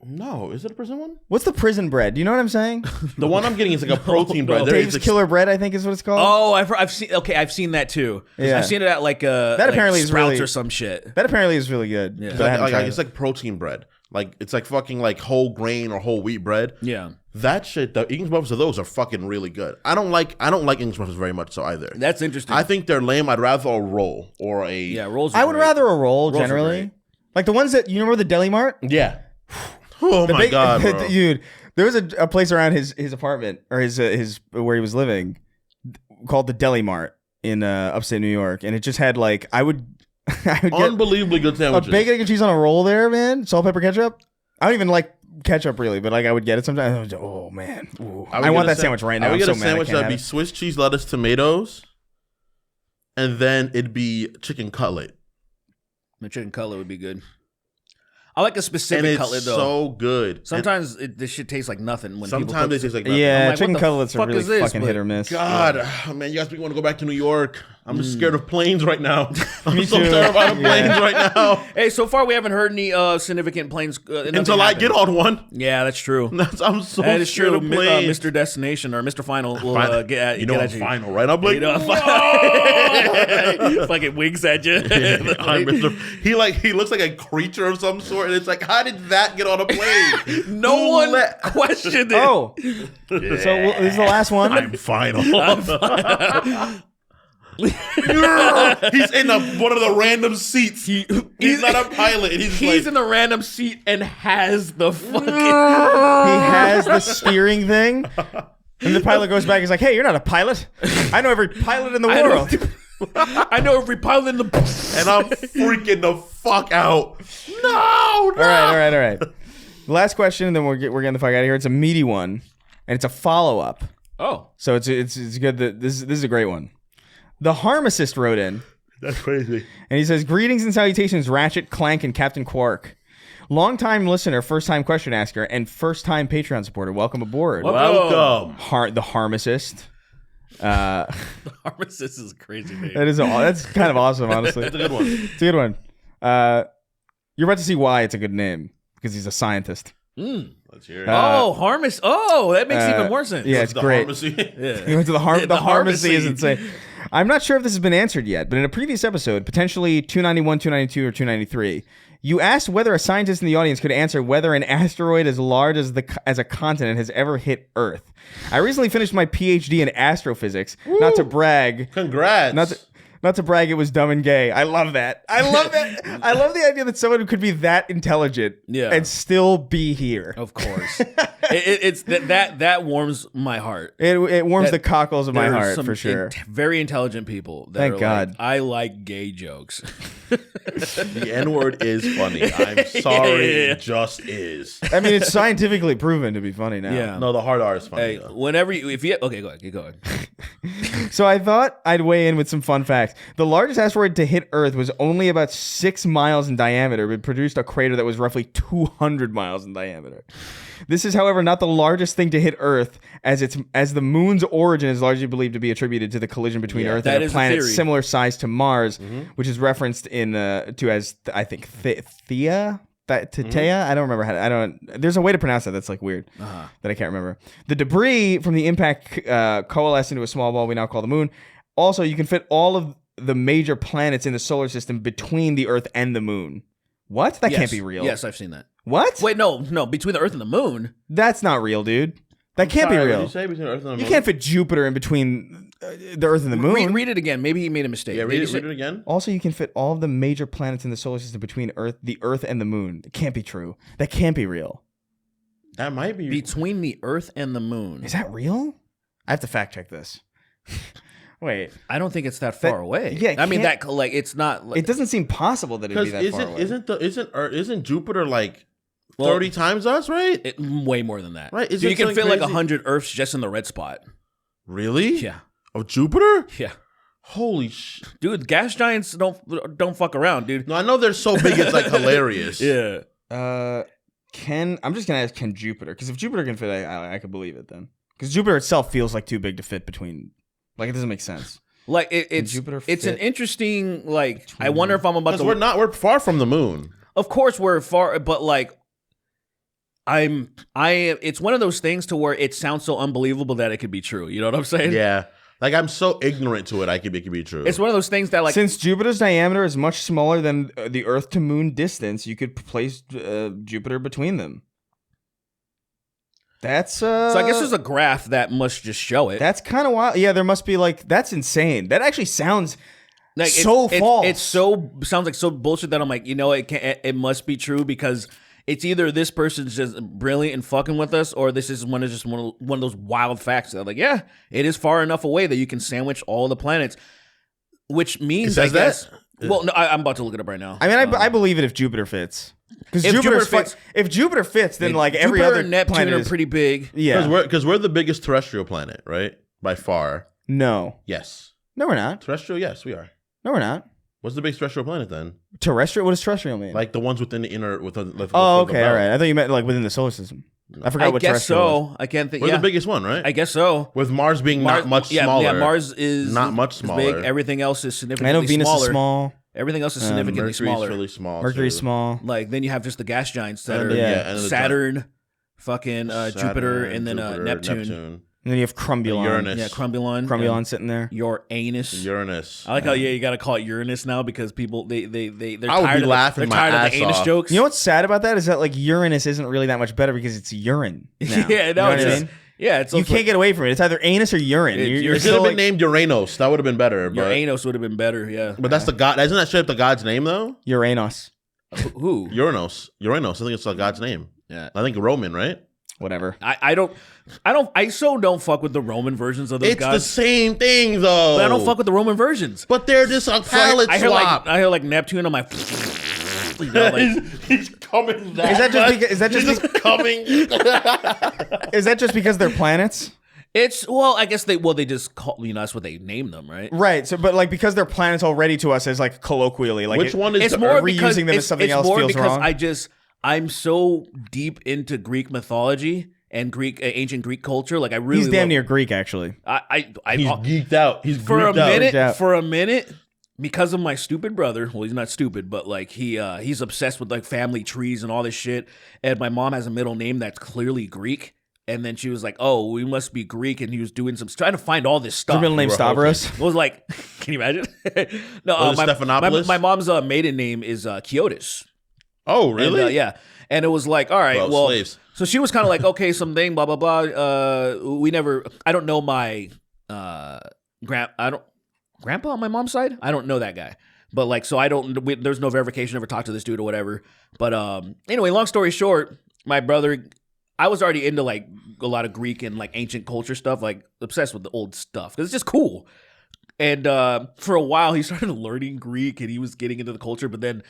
No, is it a prison one? What's the prison bread? Do you know what I'm saying? The one I'm getting is like a protein bread. There Dave's is Killer Bread, I think is what it's called. Oh, I've seen. Okay, I've seen that too. Yeah. I've seen it at like that apparently is Sprouts really- or some shit. That apparently is really good. Yeah. But I haven't tried It's it. like protein bread. Like it's like fucking like whole grain or whole wheat bread. Yeah, That shit, the English muffins of those are fucking really good. I don't like English muffins very much so either. that's interesting. I think they're lame. I'd rather a roll or a yeah, rolls. I would rather a roll are generally. great. Like the ones that you remember the Deli Mart? Yeah. Oh my god, bro. Dude, there was a place around his apartment or his where he was living called the Deli Mart in upstate New York, and it just had like I would get Unbelievably good a sandwiches. bacon, egg, and cheese on a roll there, man. Salt, pepper, ketchup. I don't even like ketchup really, but like I would get it sometimes. I was, oh man, ooh. would I want get a that sandwich right now. I would I'm get so a mad I sandwich can't that'd have be it. Swiss cheese, lettuce, tomatoes, and then it'd be chicken cutlet. The chicken cutlet would be good. I like a And specific it's cutlet though. so good. And Sometimes this shit tastes like nothing when people sometimes cook it tastes like nothing. Yeah, I'm like, chicken what the cutlets are fuck really is this? fucking But hit or miss. God, man, you guys want to go back to New York? I'm just scared of planes right now. I'm Me so too. terrified of planes Yeah. right now. Hey, so far we haven't heard any significant planes Until I get on one. Yeah, that's true. I'm so That is scared true. of planes. Mr. Destination or Mr. Final will Final- get at you know, get I'm at you. final, right? I'm like, You know, fucking winks at you. I'm Mr. He looks like a creature of some sort, and it's like, how did that get on a plane? No Who one let- questioned it. Oh, so this is the last one. I'm final. He's in one of the random seats. He's not a pilot, and He's like, in a random seat and has the fucking. He has the steering thing, and the pilot goes back. He's like, "Hey, you're not a pilot. I know every pilot in the world." I know every pilot in the. and I'm freaking the fuck out. No, no. All right. Last question, and then we're getting the fuck out of here. It's a meaty one, and it's a follow up. Oh, So it's good. That this is a great one. The Harmacist wrote in, That's crazy. and he says, "Greetings and salutations, Ratchet, Clank, and Captain Quark. Long-time listener, first-time question asker, and first-time Patreon supporter. Welcome aboard. Welcome. The Harmacist. Armistice is a crazy name. That's kind of awesome, honestly. That's a good one. It's a good one. You're about to see why it's a good name because he's a scientist. Let's hear it. Oh, Harmas. Oh, that makes even more sense. Yeah, it's The great. pharmacy. He went to the The pharmacy is pharmacy. insane. I'm not sure if this has been answered yet, but in a previous episode, potentially 291, 292, or 293, you asked whether a scientist in the audience could answer whether an asteroid as large as a continent has ever hit Earth. I recently finished my PhD in astrophysics. Not to brag. Congrats. Not to brag, it was dumb and gay. I love that. I love the idea that someone could be that intelligent and still be here. Of course. It's that warms my heart. It warms the cockles of my There are heart some for sure. Very intelligent people. That Thank are God. Like, I like gay jokes. The N-word is funny. I'm sorry. Yeah. It just is. I mean, it's scientifically proven to be funny now. Yeah. No, the hard R is funny. Hey, though. whenever you, if you, okay, go ahead, keep going. So I thought I'd weigh in with some fun facts. The largest asteroid to hit Earth was only about 6 miles in diameter, but produced a crater that was roughly 200 miles in diameter. This is, however, not the largest thing to hit Earth, as the moon's origin is largely believed to be attributed to the collision between Earth that and a is a planet theory. similar size to Mars, which is referenced in I think Theia. Tetea? I don't remember how. I don't. There's a way to pronounce that. That's like weird that I can't remember. The debris from the impact coalesced into a small ball we now call the moon. Also, you can fit all of the major planets in the solar system between the Earth and the moon. What? That can't be real. Yes, I've seen that. What? Wait, no. Between the Earth and the moon. That's not real, dude. That can't be What real. did you say between Earth and the moon? You can't fit Jupiter in between the Earth and the moon. Read it again. Maybe he made a mistake. Yeah, read it again. Also, you can fit all of the major planets in the solar system between the Earth and the moon. It can't be true. That can't be real. That might be Between the Earth and the moon. Is that real? I have to fact check this. Wait, I don't think it's that far away. yeah, I mean can't- that like it's not. Like, it doesn't seem possible that it'd be that far away. Isn't Jupiter like Well, 30 times us, right? way more than that. Right, So is you it can something fit like crazy? 100 Earths just in the red spot. Really? Yeah. Of Jupiter? Yeah. Holy shit. Dude, gas giants don't fuck around, dude. No, I know they're so big it's like hilarious. Yeah. I'm just gonna ask, can Jupiter? Because if Jupiter can fit, I could believe it then. Because Jupiter itself feels like too big to fit between. Like it doesn't make sense. Like it's Jupiter it's an fit interesting like. I wonder if I'm about Because to. we're far from the moon. Of course, we're far, but like, It's one of those things to where it sounds so unbelievable that it could be true. You know what I'm saying? Yeah. Like I'm so ignorant to it, it could be true. It's one of those things that like. Since Jupiter's diameter is much smaller than the Earth to Moon distance, you could place Jupiter between them. That's So I guess there's a graph that must just show it. That's kind of wild. Yeah, there must be like that's insane. That actually sounds Like so false. It's so sounds like so bullshit that I'm like, it must be true because it's either this person's just brilliant and fucking with us, or this is one of those wild facts that I'm like, yeah, it is far enough away that you can sandwich all the planets, which means It says I guess. that? Well, no, I'm about to look it up right now. I mean, I believe it if Jupiter fits. Because If Jupiter Jupiter fits- if Jupiter fits, then like every Jupiter other and Neptune planet are is pretty big. Yeah. Because we're the biggest terrestrial planet, right? By far. No, Yes. no, we're not. Terrestrial, yes, we are. No, we're not. What's the biggest terrestrial planet then? Terrestrial. What does terrestrial mean? Like the ones within the inner within the oh, the okay, all belt. right. I thought you meant like within the solar system. I forgot I what guess terrestrial was. so. I can't think. We're Yeah, the biggest one, right? I guess so. With Mars being not much smaller. Yeah, Mars is not much is smaller. Big. Everything else is significantly I know Venus smaller. is small. Everything else is significantly Mercury's smaller. really small. Mercury's too. small. Like then you have just the gas giants that And are then, and then the Saturn, fucking Saturn, Jupiter, and then Jupiter, Neptune. And then you have Crumbulon. Uranus. Yeah, Crumbulon. Crumbulon sitting there. Your anus. Uranus. I like how you got to call it Uranus now because people they're I would tired be of laughing they're my tired of ass the anus off. jokes. You know what's sad about that is that like Uranus isn't really that much better because it's urine. Now. yeah, no, You know what it's I just, mean? yeah, it's You can't get away from it. It's either anus or urine. You're It should still have been like, named Uranus. That would have been better. your But, anus would have been better. Yeah, but that's the god. Isn't that straight up the god's name though? Uranus. who? Uranus. Uranus. I think it's the god's name. Yeah. I think Roman, right? Whatever. I so don't fuck with the Roman versions of those It's the gods. same thing though. But I don't fuck with the Roman versions. But they're just a palette I hear swap. I hear like Neptune. I'm like, you know, like he's coming. Is that just because? Is that just? coming? Is that just because they're planets? it's I guess they just call that's what they name them, right? Right. So, but like because they're planets already to us as like colloquially, like Which one is It's the more Earth? because reusing them as something it's else more feels because wrong? I'm so deep into Greek mythology and Greek ancient Greek culture. Like I really He's damn love- near Greek, actually. I He's geeked out. He's for a geeked out. minute out. for a minute because of my stupid brother. Well, he's not stupid, but like he's obsessed with like family trees and all this shit. And my mom has a middle name that's clearly Greek. And then she was like, "Oh, we must be Greek," and he was doing trying to find all this stuff. Her middle name We're Stavros. It was like, can you imagine? No, Was it Stephanopoulos? my mom's maiden name is Kiotis. Oh, really? And, yeah, and it was like, all right, well, slaves. so she was kind of like, okay, something, blah blah blah. I don't know my grandpa on my mom's side. I don't know that guy, but like, so there's no verification. Never talked to this dude or whatever. But anyway, long story short, my brother. I was already into like a lot of Greek and like ancient culture stuff, like obsessed with the old stuff because it's just cool. And for a while, he started learning Greek and he was getting into the culture. But then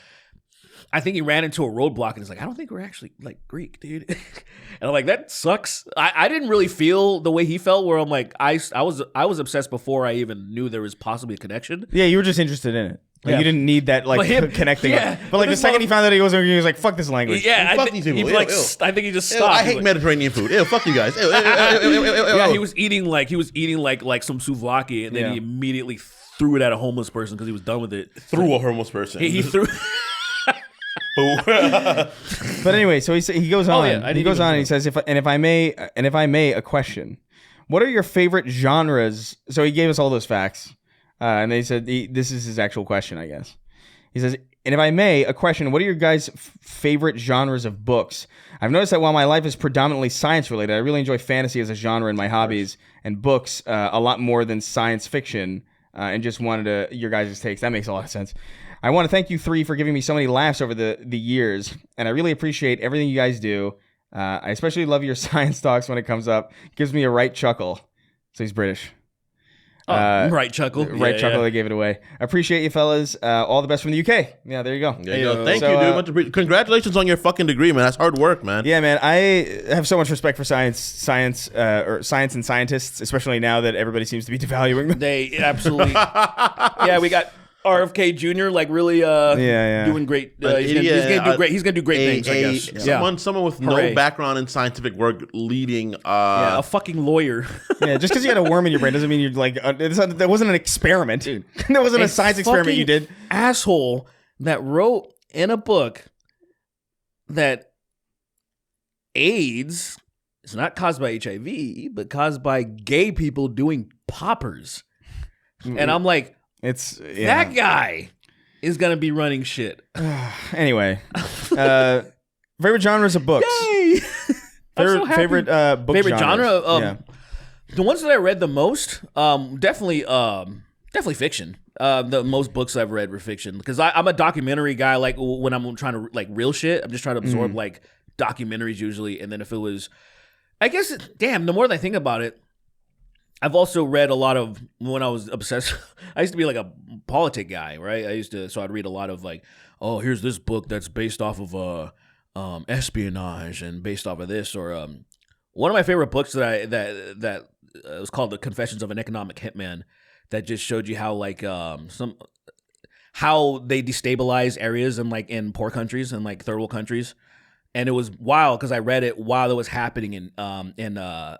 I think he ran into a roadblock and he's like, I don't think we're actually like Greek, dude. And I'm like, that sucks. I didn't really feel the way he felt where I'm like, I was obsessed before I even knew there was possibly a connection. Yeah, you were just interested in it. Like, Yeah. You didn't need that like But him- connecting. yeah. But like the This second he found out he was like, "Fuck this language." Yeah, Fuck these people. he Ew, like, ew. I think he just Ew, stopped. I He hate was- Mediterranean food. Ew, fuck you guys. Ew, ew, ew, ew, ew, ew, ew. Yeah, he was eating like some souvlaki, and then Yeah. he immediately threw it at a homeless person because he was done with it. through a homeless person. He threw. But anyway, so he goes on. yeah, I he didn't goes even on know. and he says, if I may, a question. What are your favorite genres? So he gave us all those facts, and they said this is his actual question, I guess. He says, and if I may, a question. What are your guys' favorite genres of books? I've noticed that while my life is predominantly science related, I really enjoy fantasy as a genre in my hobbies and books a lot more than science fiction. And just wanted your guys' takes. That makes a lot of sense. I want to thank you three for giving me so many laughs over the years, and I really appreciate everything you guys do. I especially love your science talks when it comes up. It gives me a right chuckle. So he's British. Right chuckle. Right chuckle. Yeah. They gave it away. Appreciate you, fellas. All the best from the UK. Yeah, there you go. There you go. Thank So, you, dude. Congratulations on your fucking degree, man. That's hard work, man. Yeah, man. I have so much respect for science and scientists, especially now that everybody seems to be devaluing them. They absolutely. Yeah, we got RFK Jr. like really doing great. He's gonna do great. He's gonna do great things, I guess. Someone with Hooray. no background in scientific work leading. Yeah, a fucking lawyer. Yeah, just because you had a worm in your brain doesn't mean you're like that wasn't an experiment. Dude. That wasn't a science experiment you did. Asshole that wrote in a book that AIDS is not caused by HIV, but caused by gay people doing poppers. And I'm like, that guy is gonna be running shit. Anyway, favorite genres of books. Yay! I'm so happy. Favorite book Favorite genre? genres. The ones that I read the most, definitely fiction. The most books I've read were fiction because I'm a documentary guy. Like when I'm trying to like real shit, I'm just trying to absorb like documentaries usually. And then if it was, I guess, the more that I think about it, I've also read a lot of when I was obsessed. I used to be like a politic guy, right? So I'd read a lot of like, oh, here's this book that's based off of espionage and based off of this, or one of my favorite books that was called The Confessions of an Economic Hitman, that just showed you how like how they destabilize areas in poor countries and like third world countries. And it was wild because I read it while it was happening in Libya.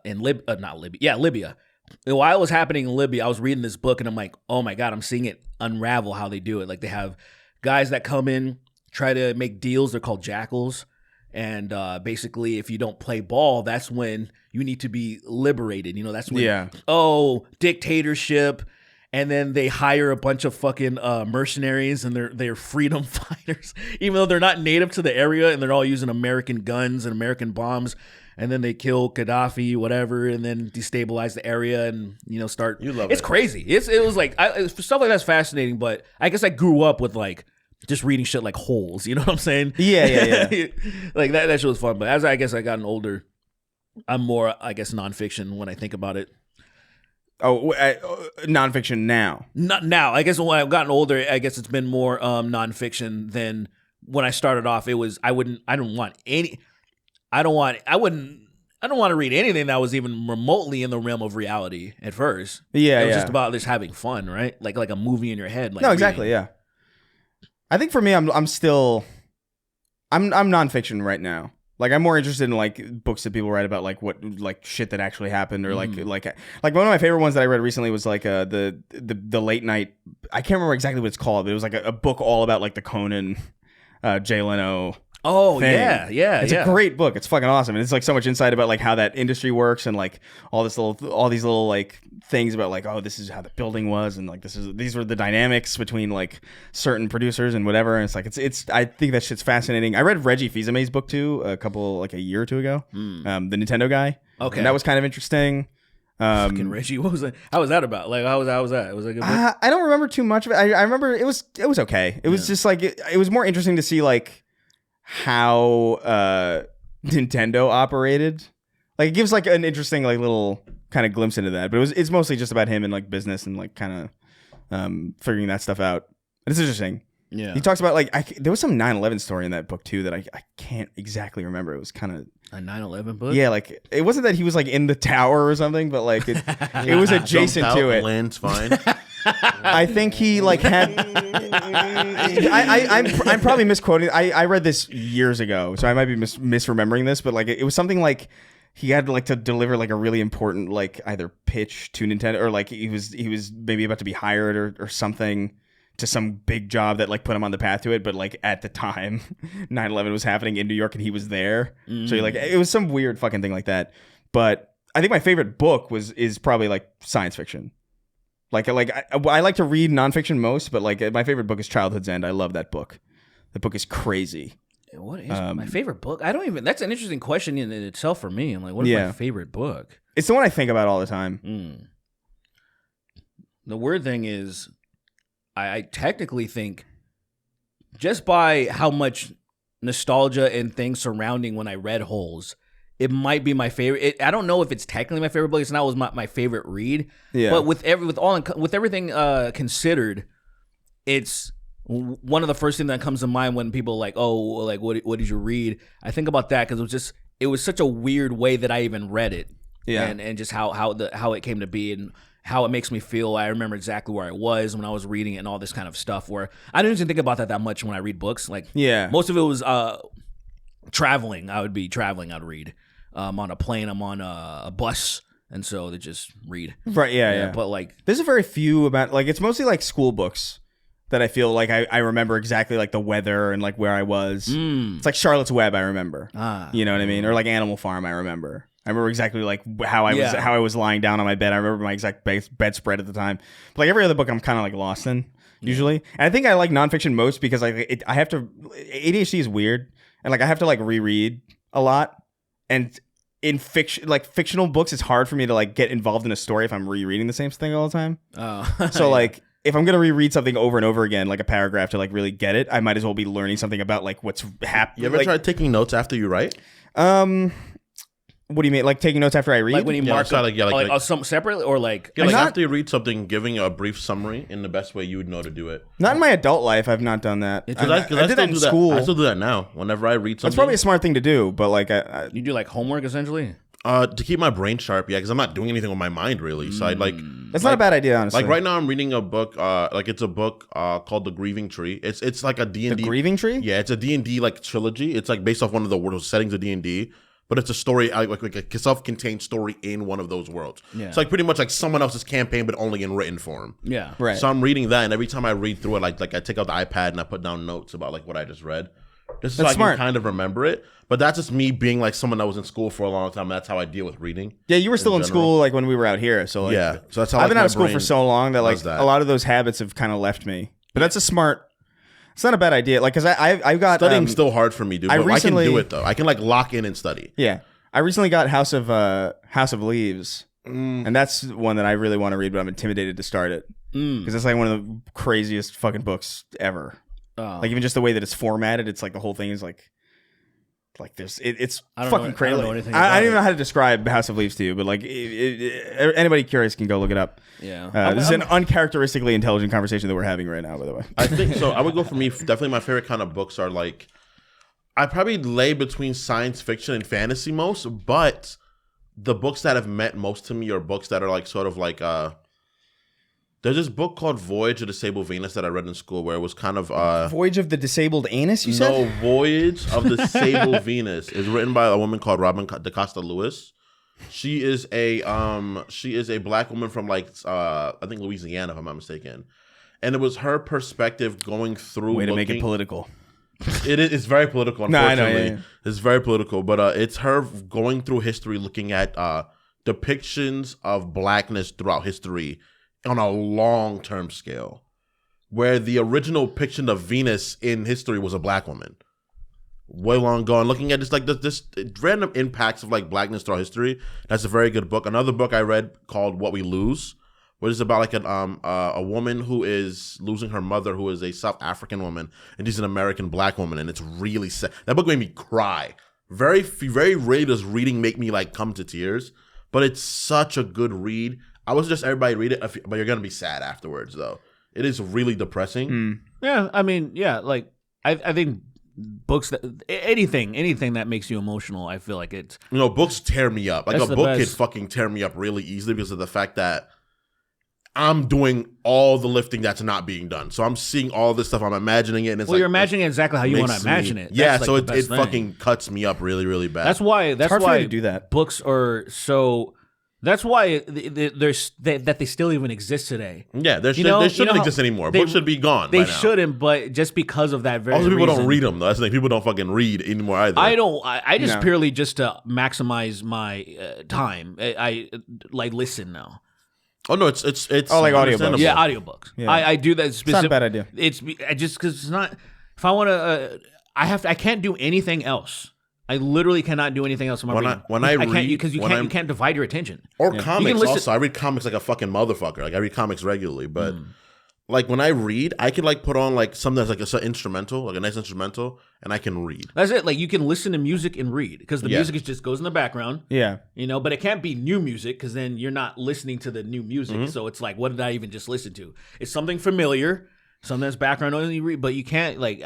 And while it was happening in Libya, I was reading this book and I'm like, oh my God, I'm seeing it unravel how they do it. Like they have guys that come in, try to make deals. They're called jackals. And basically, if you don't play ball, that's when you need to be liberated. You know, that's when, dictatorship. And then they hire a bunch of fucking mercenaries and they're freedom fighters, even though they're not native to the area and they're all using American guns and American bombs. And then they kill Gaddafi, whatever, and then destabilize the area and, start. You love it. It's crazy. It was like, stuff like that's fascinating, but I guess I grew up with like just reading shit like Holes. You know what I'm saying? Yeah. Like that shit was fun. But as I guess I gotten older, I'm more, I guess, nonfiction when I think about it. Oh, nonfiction now. Not now. I guess when I've gotten older, I guess it's been more nonfiction than when I started off. It was I don't want to read anything that was even remotely in the realm of reality at first. Yeah, it was just about just having fun, right? Like a movie in your head. Like no, exactly. Yeah. I think for me, I'm nonfiction right now. Like I'm more interested in like books that people write about like what like shit that actually happened or like one of my favorite ones that I read recently was like the late night. I can't remember exactly what it's called, but it was like a book all about like the Conan, Jay Leno. Oh thing. yeah. It's a great book. It's fucking awesome, and it's like so much insight about like how that industry works and like all these little like things about like, oh, this is how the building was, and like these were the dynamics between like certain producers and whatever. And it's like it's I think that shit's fascinating. I read Reggie Fils-Aimé's book too a year or two ago. The Nintendo guy. Okay, and that was kind of interesting. Fucking Reggie, what was that? How was that about? Like, how was that? It was like a book? I don't remember too much of it. I remember it was okay. It was just like it was more interesting to see like how Nintendo operated. Like it gives like an interesting like little kind of glimpse into that, but it's mostly just about him and like business and like kind of figuring that stuff out. It's interesting. Yeah, he talks about like there was some 9/11 story in that book too that I can't exactly remember. It was kind of a 9/11 book. Yeah, like it wasn't that he was like in the tower or something, but like it was adjacent to it. Land's fine. I think he like had. I'm probably misquoting. I read this years ago, so I might be misremembering this, but like it was something like he had like to deliver like a really important like either pitch to Nintendo or like he was maybe about to be hired or something to some big job that like put him on the path to it. But like at the time, 9/11 was happening in New York and he was there. So like it was some weird fucking thing like that. But I think my favorite book is probably like science fiction. Like I like to read nonfiction most, but like my favorite book is Childhood's End. I love that book. The book is crazy. What is my favorite book? I don't even. That's an interesting question in itself for me. I'm like, what is my favorite book? It's the one I think about all the time. The weird thing is, I technically think just by how much nostalgia and things surrounding when I read Holes, it might be my favorite. I don't know if it's technically my favorite book. It's not was my favorite read. Yeah. But with everything considered, it's one of the first things that comes to mind when people are like, oh, like what did you read? I think about that because it was such a weird way that I even read it. Yeah. And just how it came to be and how it makes me feel. I remember exactly where I was when I was reading it and all this kind of stuff where I didn't even think about that much when I read books. Like, most of it was traveling. I would be traveling. I'd read. On a plane. I'm on a bus. And so they just read. Right, yeah. But like, there's a very few about, like, it's mostly like school books that I feel like I remember exactly like the weather and like where I was. It's like Charlotte's Web, I remember. You know what I mean? Or like Animal Farm, I remember. I remember exactly like how I was lying down on my bed. I remember my exact bedspread at the time. But like every other book, I'm kind of like lost in usually. And I think I like nonfiction most because like I have to. ADHD is weird, and like I have to like reread a lot. And in fiction, like fictional books, it's hard for me to like get involved in a story if I'm rereading the same thing all the time. So like if I'm gonna reread something over and over again, like a paragraph to like really get it, I might as well be learning something about like what's happening. You ever tried taking notes after you write? What do you mean? Like taking notes after I read? Like when you mark something separately or like... Yeah, like after you read something, giving a brief summary in the best way you would know to do it. Not in my adult life. I've not done that. I did that in school. I still do that now. Whenever I read something. That's probably a smart thing to do, but like... You do like homework essentially? To keep my brain sharp, yeah, because I'm not doing anything with my mind really. So I'd like... That's not a bad idea, honestly. Like right now I'm reading a book, it's a book called The Grieving Tree. It's like a D&D... The Grieving Tree? Yeah, it's a D&D like trilogy. It's like based off one of the world settings of D&D. But it's a story, like a self-contained story in one of those worlds. Yeah. It's like pretty much like someone else's campaign, but only in written form. Yeah, right. So I'm reading that, and every time I read through it, like I take out the iPad and I put down notes about like what I just read. This is so I can kind of remember it. But that's just me being like someone that was in school for a long time. That's how I deal with reading. Yeah, you were still in school like when we were out here. So like, yeah, so that's how I've been out of school for so long that like a lot of those habits have kind of left me. But that's a smart. It's not a bad idea. Like, cause I've got studying's still hard for me, dude. But I can do it though. I can like lock in and study. Yeah. I recently got House of Leaves, and that's one that I really want to read, but I'm intimidated to start it because it's like one of the craziest fucking books ever. Like even just the way that it's formatted, it's like the whole thing is like there's it's fucking crazy. I don't even know how to describe House of Leaves to you, but like anybody curious can go look it up. Yeah, this is an uncharacteristically intelligent conversation that we're having right now. By the way, I think so. I would go for me. Definitely, my favorite kind of books are like. I probably lay between science fiction and fantasy most, but the books that have meant most to me are books that are like sort of like there's this book called Voyage of the Disabled Venus that I read in school where it was kind of Voyage of the Disabled Anus, you said? No, Voyage of the Disabled Venus is written by a woman called Robin DaCosta Lewis. She is a black woman from like I think Louisiana, if I'm not mistaken. And it was her perspective going through way to make it political. It's very political, unfortunately. No, I know, yeah. It's very political, but it's her going through history, looking at depictions of blackness throughout history on a long-term scale, where the original depiction of Venus in history was a black woman. Way long gone. Looking at just like this random impacts of like blackness throughout history. That's a very good book. Another book I read called What We Lose, which is about like a woman who is losing her mother, who is a South African woman, and she's an American black woman, and it's really sad. That book made me cry. Very rarely does reading make me like come to tears, but it's such a good read. I would suggest everybody read it, but you're gonna be sad afterwards, though. It is really depressing. Yeah, I mean, yeah, like I think books that anything that makes you emotional, I feel like it's books tear me up. Like a book could fucking tear me up really easily because of the fact that I'm doing all the lifting that's not being done. So I'm seeing all this stuff. I'm imagining it. And it's you're imagining it exactly how you want to imagine it. Yeah, so it fucking cuts me up really, really bad. That's why to do that. Books are so That's why that they still even exist today. Yeah, they shouldn't exist anymore. Books should be gone. They by now. shouldn't, but just because of that very Also, people reason, don't read them though. That's the thing. People don't fucking read anymore either. I don't. I just No. purely just to maximize my time. I like listen now. Oh no, it's Oh, like audiobooks. understandable. Yeah, audiobooks. Yeah. I do that. It's not a bad idea. It's just because it's not. If I want to, I can't do anything else. I literally cannot do anything else. When I can't read- because you when can't I'm- you can't divide your attention. Or You comics can listen- also. I read comics like a fucking motherfucker. Like I read comics regularly, but like when I read, I can like put on like something that's like a instrumental, like a nice instrumental, and I can read. That's it. Like you can listen to music and read because the Yeah. music just goes in the background. Yeah. But it can't be new music because then you're not listening to the new music. Mm-hmm. So it's like, what did I even just listen to? It's something familiar, something that's background only, but you can't like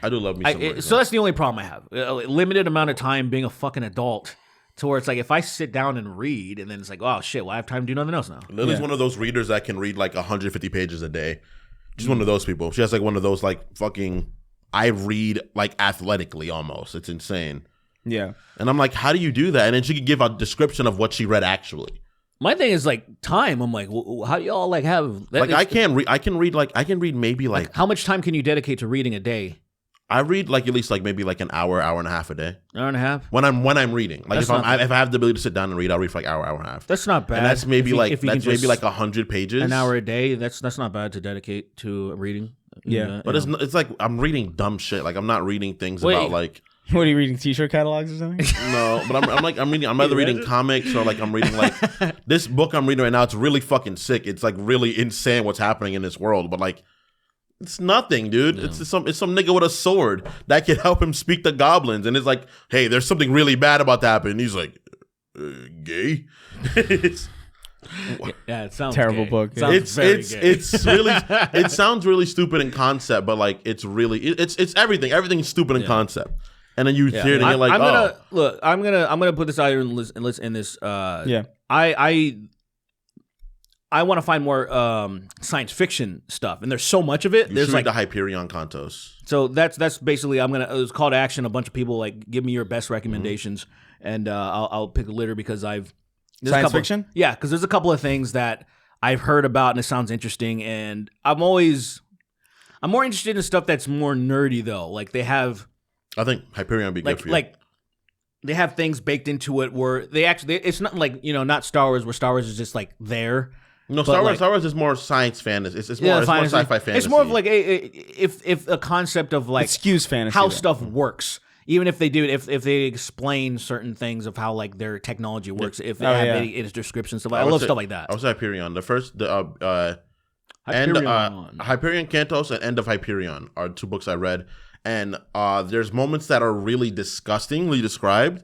I do love me some reading. so that's the only problem I have. A limited amount of time being a fucking adult to where it's like if I sit down and read and then it's like, oh shit, well I have time to do nothing else now. Lily's one of those readers that can read like 150 pages a day. She's one of those people. She has like one of those like fucking. I read like athletically almost. It's insane. Yeah. And I'm like, how do you do that? And then she could give a description of what she read actually. My thing is like time. I'm like, how do y'all like have that? Like I can read maybe like How much time can you dedicate to reading a day? I read like at least like maybe like an hour and a half a day Hour and a half. when I'm reading. Like That's if not if I have the ability to sit down and read, I'll read for like hour and a half. That's not bad. And that's maybe If you can just- 100 pages. an hour a day. That's not bad to dedicate to reading. Yeah. But it's like I'm reading dumb shit. Like I'm not reading things Wait. about like What are you reading? T-shirt catalogs or something? no. But I'm either reading comics or like I'm reading like this book I'm reading right now. It's really fucking sick. It's like really insane what's happening in this world. But like it's nothing, dude. Yeah. It's some nigga with a sword that can help him speak to goblins, and it's like, hey, there's something really bad about to happen. And he's like, gay. Yeah, it sounds Terrible gay. book. It sounds very gay. It's really it sounds really stupid in concept, but like it's really it's everything. Everything's stupid in concept. And then you hear it and you're like, I'm gonna put this out here in this. I want to find more science fiction stuff, and there's so much of it. You There's should like read the Hyperion Cantos. so that's basically it's call to action. A bunch of people like give me your best recommendations, and I'll pick a litter because there's Science fiction? Yeah, because there's a couple of things that I've heard about and it sounds interesting, and I'm more interested in stuff that's more nerdy though. Like they have. I think Hyperion would be good for you. Like they have things baked into it where they actually it's not like not Star Wars where Star Wars is just like there. No, But Star Wars is more science fantasy. It's more sci-fi fantasy. It's more of like if a concept of like It skews fantasy. how though. stuff works. Even if they do, if they explain certain things of how like their technology works, if they have any description stuff, I love stuff like that. I was Hyperion. The first Hyperion. Hyperion Cantos and End of Hyperion are two books I read, and there's moments that are really disgustingly described,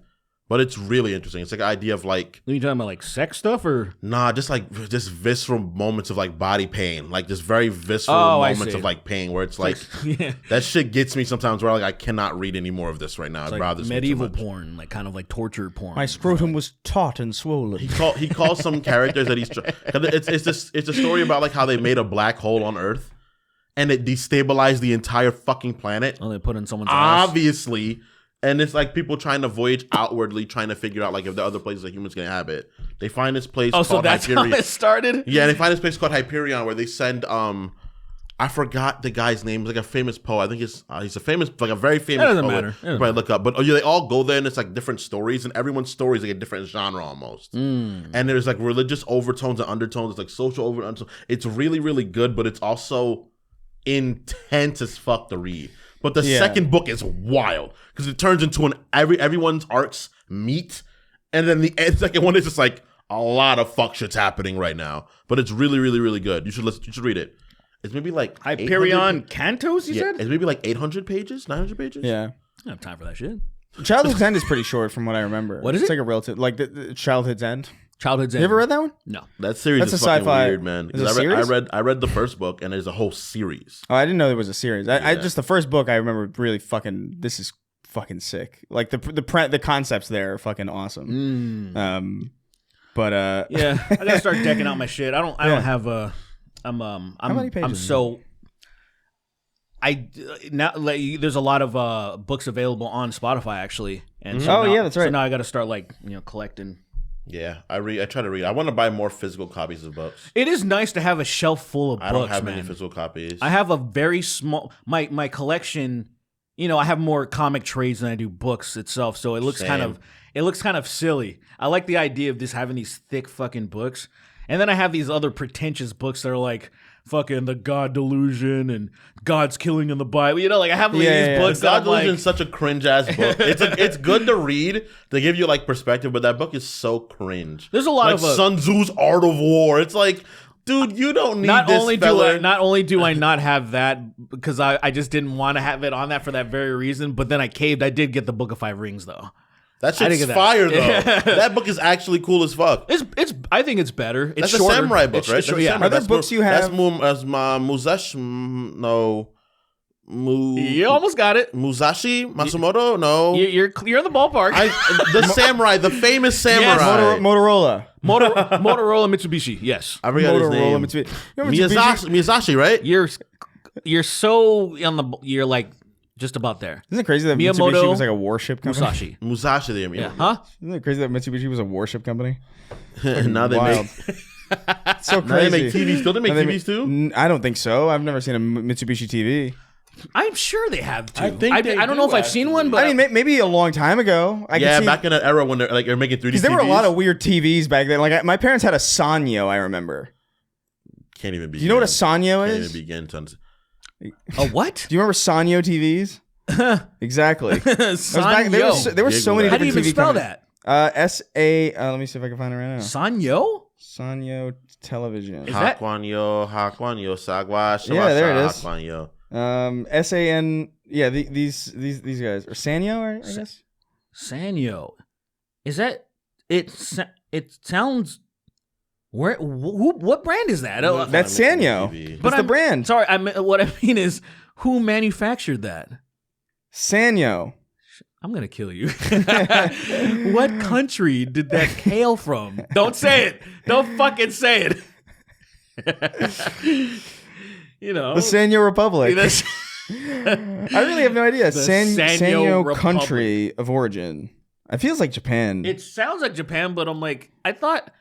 but it's really interesting. It's like an idea of like Are you talking about like sex stuff or just visceral moments of like body pain, like just very visceral moments of like pain where it's like yeah. that shit gets me sometimes where like I cannot read any more of this right now. It's I'd like rather medieval porn, like kind of like torture porn. My scrotum was taut and swollen. He calls some characters that it's a story about like how they made a black hole on Earth and it destabilized the entire fucking planet. Oh, they put in someone's ass. Obviously. And it's like people trying to voyage outwardly, trying to figure out like if there are other places that humans can inhabit. They find this place called so that's Hyperion. how it started. Yeah, they find this place called Hyperion where they send I forgot the guy's name. He's like a famous poet. I think he's a famous, like a very famous. That doesn't poet. matter. It doesn't Probably look up, but they all go there and it's like different stories, and everyone's story is like a different genre almost. And there's like religious overtones and undertones. It's like social undertones. It's really, really good, but it's also intense as fuck to read. But the second book is wild because it turns into everyone's arcs meet, and then the second one is just like a lot of fuck shit's happening right now. But it's really, really, really good. You should read it. It's maybe like Hyperion Cantos, you said? It's maybe like 800 pages, 900 pages. Yeah. I don't have time for that shit. Childhood's End is pretty short from what I remember. What is it's it? like a relative, like the Childhood's End. Childhood's You End. ever read that one? No. That series That's is a fucking sci-fi- weird, man. is it a I series? read the first book, and there's a whole series. Oh, I didn't know there was a series. I just the first book I remember really fucking. This is fucking sick. Like the concepts there are fucking awesome. But Yeah, I gotta start decking out my shit. I don't have a. I'm many pages? I'm so. Now like, there's a lot of books available on Spotify actually, and so Oh, now, yeah, that's right. So now I got to start like collecting. Yeah, I try to read. I want to buy more physical copies of books. It is nice to have a shelf full of books, I don't have man. many physical copies. I have a very small my collection. You know, I have more comic trades than I do books itself, so it looks Same. kind of silly. I like the idea of just having these thick fucking books, and then I have these other pretentious books that are like fucking the God Delusion and God's Killing in the Bible. You know, like I have these books. God that I'm Delusion like, is such a cringe ass book. It's good to read to give you like perspective, but that book is so cringe. There's a lot like of Sun Tzu's Art of War. It's like, dude, you don't need not this only fella. not only do I not have that because I just didn't want to have it on that for that very reason, but then I caved. I did get the Book of Five Rings though. That I didn't shit's get that. fire though. That book is actually cool as fuck. It's I think it's better. It's That's shorter. a samurai book, It's right? short- That's a yeah. samurai. Are there That's books you have? That's Musashi. No, You almost got it. Musashi Matsumoto. No, You're in the ballpark. the samurai, the famous samurai. Motorola. Motorola Mitsubishi. Yes. I forgot his Motorola name. Mitsubishi. You know Mitsubishi- Miyazashi, right? You're so on the. You're like just about there. Isn't it crazy that Miyamoto Mitsubishi was like a warship company? Musashi. Musashi, there. Yeah. Huh? Isn't it crazy that Mitsubishi was a warship company? Now they Wild. make. It's so Now they crazy. make TVs. Still, they make Now TVs too. I don't think so. I've never seen a Mitsubishi TV. I'm sure they have too. I think they I don't know do, if I've seen one, but I mean, maybe a long time ago. I Yeah, could see, back in that era when they're making 3D. because there were a lot of weird TVs back then. Like my parents had a Sanyo. I remember. Can't even begin. Do you know what a Sanyo Can't even is? begin to. a what? Do you remember Sanyo TVs? Exactly. It was back- there were so many How do you different even TV spell companies. that? S-A. Let me see if I can find it right now. Sanyo? Sanyo Television. Is that- Hakwanyo, Sagwa, Yeah, there it is. Hakwanyo. S-A-N. Yeah, these guys or Sanyo, I guess. Sanyo. Is that it? It sounds. What brand is that? That's Sanyo. TV. What's the brand? Sorry, what I mean is who manufactured that? Sanyo. I'm gonna kill you. What country did that hail from? Don't say it. Don't fucking say it. You know, The Sanyo Republic. that's- I really have no idea. Sanyo Sanyo Republic. country of origin. It feels like Japan. It sounds like Japan, but I'm like, I thought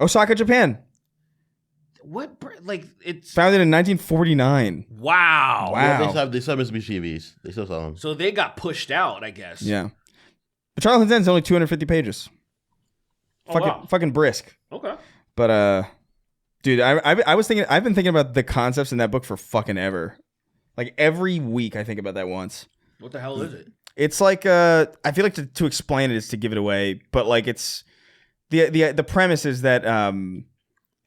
Osaka, Japan. like it's Founded in 1949. wow. Yeah, Wow. they still have Mitsubishi TVs. They still sell them. So they got pushed out, I guess. Yeah. But Charlton's End's only 250 pages. Oh, wow. Fucking brisk. Okay. But dude, I was thinking, I've been thinking about the concepts in that book for fucking ever. Like every week I think about that once. What the hell is it? It's like I feel like to explain it is to give it away, but like it's the premise is that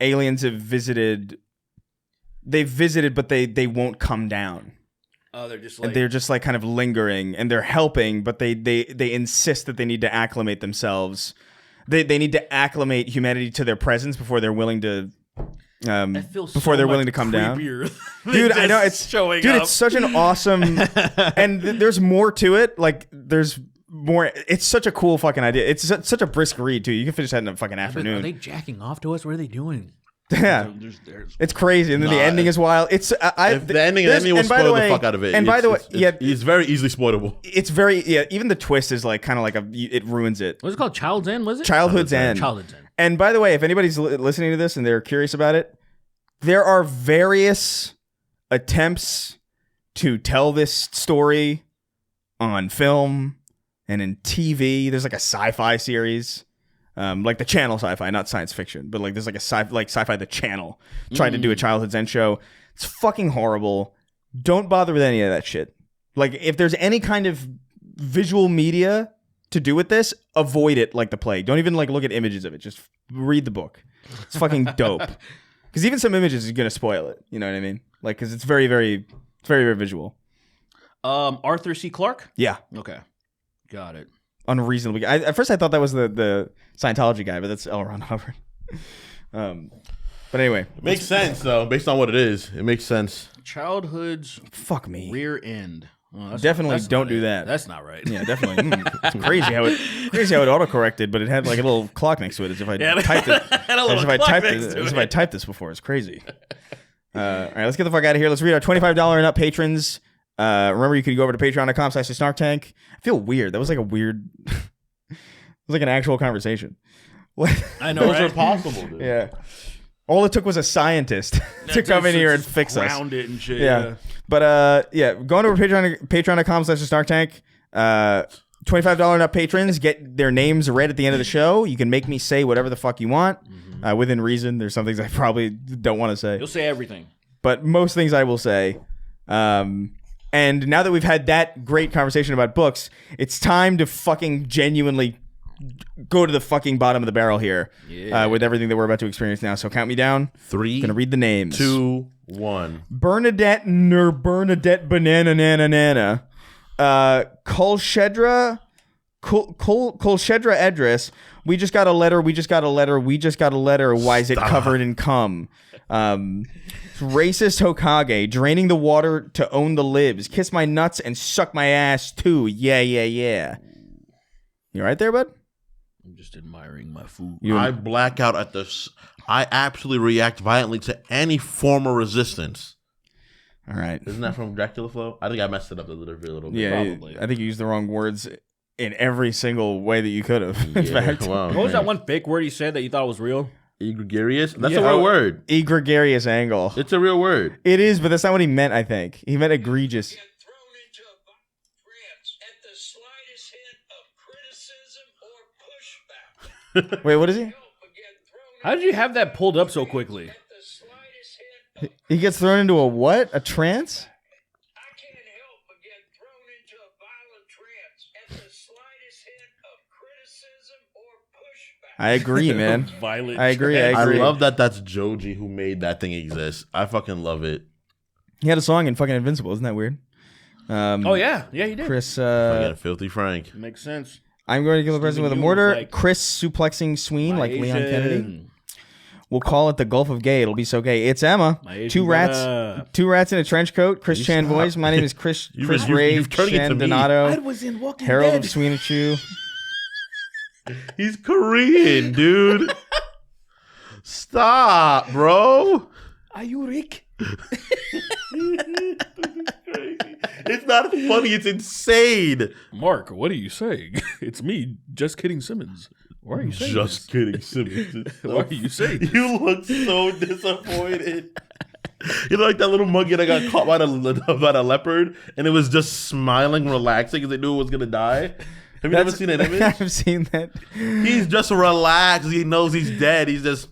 aliens have visited. They've visited, but they won't come down. Oh, they're just And like they're just like kind of lingering, and they're helping, but they insist that they need to acclimate themselves. They need to acclimate humanity to their presence before they're willing to. That feels Before so they're much willing to come down. creepier than Dude, I know just it's showing dude, up. it's such an awesome, and there's more to it. Like there's more. It's such a cool fucking idea. It's such a brisk read too. You can finish that in a fucking Are afternoon. they jacking off to us? What are they doing? Yeah, There's it's crazy, and then the Nah, ending is wild. It's If the ending will and by spoil way- the fuck out of it. And by the way, yeah, it's very easily spoilable. it's very even the twist is like kind of like it ruins it. what's it called? Child's End, was it? Childhood's End. Childhood's End. And by the way, if anybody's listening to this and they're curious about it, there are various attempts to tell this story on film and in TV. There's like a sci-fi series, like the channel sci-fi, not science fiction, but like there's like a sci-fi the channel tried to do a Childhood's End show. It's fucking horrible. Don't bother with any of that shit. Like if there's any kind of visual media to do with this, avoid it like the plague. Don't even like look at images of it. Just read the book. It's fucking dope. Because even some images is gonna spoil it. You know what I mean? Like, because it's very, very visual. Arthur C. Clarke? Yeah, Okay. Got it. unreasonably. At first, I thought that was the Scientology guy, but that's L. Ron Hubbard. But anyway, It makes sense though, based on what it is. It makes sense. Childhood's fuck me. rear end. Oh, that's Definitely that's don't not do it. that. That's not right. Yeah, definitely. It's crazy how it autocorrected, but it had like a little clock next to it, as if I typed it. Had a little As if I clock typed next it. to As it. if I typed this before. It's crazy. All right, let's get the fuck out of here. Let's read our $25 and up patrons. Remember, you could go over to patreon.com/snarktank. I feel weird. That was like a weird. It was like an actual conversation. I know, Those are right? possible, dude. Yeah. All it took was a scientist to come in here and fix us. Ground it and shit. Yeah. But going over patreon.com/SnarkTank. $25 and up patrons get their names read at the end of the show. You can make me say whatever the fuck you want within reason. There's some things I probably don't want to say. You'll say everything. But most things I will say. And now that we've had that great conversation about books, it's time to fucking genuinely go to the fucking bottom of the barrel here with everything that we're about to experience now. So count me down. 3, Gonna read the names. 2, 1. Bernadette Banana Nana Nana. Kolshedra Edris. We just got a letter. Why is it covered in cum? Racist Hokage. Draining the water to own the libs. Kiss my nuts and suck my ass too. Yeah. You right there, bud? I'm just admiring my food. I black out at this. I absolutely react violently to any form of resistance. All right. Isn't that from Dracula Flow? I think I messed it up a little bit. Yeah, Probably. I think you used the wrong words in every single way that you could have. In fact, Wow. What was that one fake word you said that you thought was real? Egregarious? That's Yeah, a real word. egregious angle. It's a real word. It is, but that's not what he meant. I think he meant egregious. Get thrown into a trance at the slightest hint of criticism or pushback. Wait, what is he? Help but get thrown How did you have that pulled up so quickly? at the slightest hint of He gets thrown into a what? A trance? I can't help but get thrown into a violent trance at the slightest hint of criticism or pushback. I agree, man. Violent. I agree. I I agree. love that that's Joji who made that thing exist. I fucking love it. He had a song in fucking Invincible. Isn't that weird? Oh yeah, he did. Chris. Fucking Filthy Frank. Makes sense. I'm going to kill the president with a Steven Yeun mortar. was like, Chris suplexing Sween like Leon Asian. Kennedy. We'll call it the Gulf of Gay. It'll be so gay. It's Emma. My Asian Two rats. brother. Two rats in a trench coat. Chris You Chan stop. voice. My name is Chris. You've- Chris you've- Ray. you've turned it to Chan me. Donato. was in Walking Harold of Dead. Sweenachu. He's Korean, dude. Stop, bro. Are you Rick? It's not funny. It's insane. Mark, what are you saying? It's me, just kidding Simmons. Why are you saying Just kidding, Simmons. Why are you saying this? You look so disappointed. You know, like that little monkey that got caught by a leopard, and it was just smiling, relaxing, because they knew it was gonna die. Have you ever seen that image? I've seen that. He's just relaxed. He knows he's dead. He's just.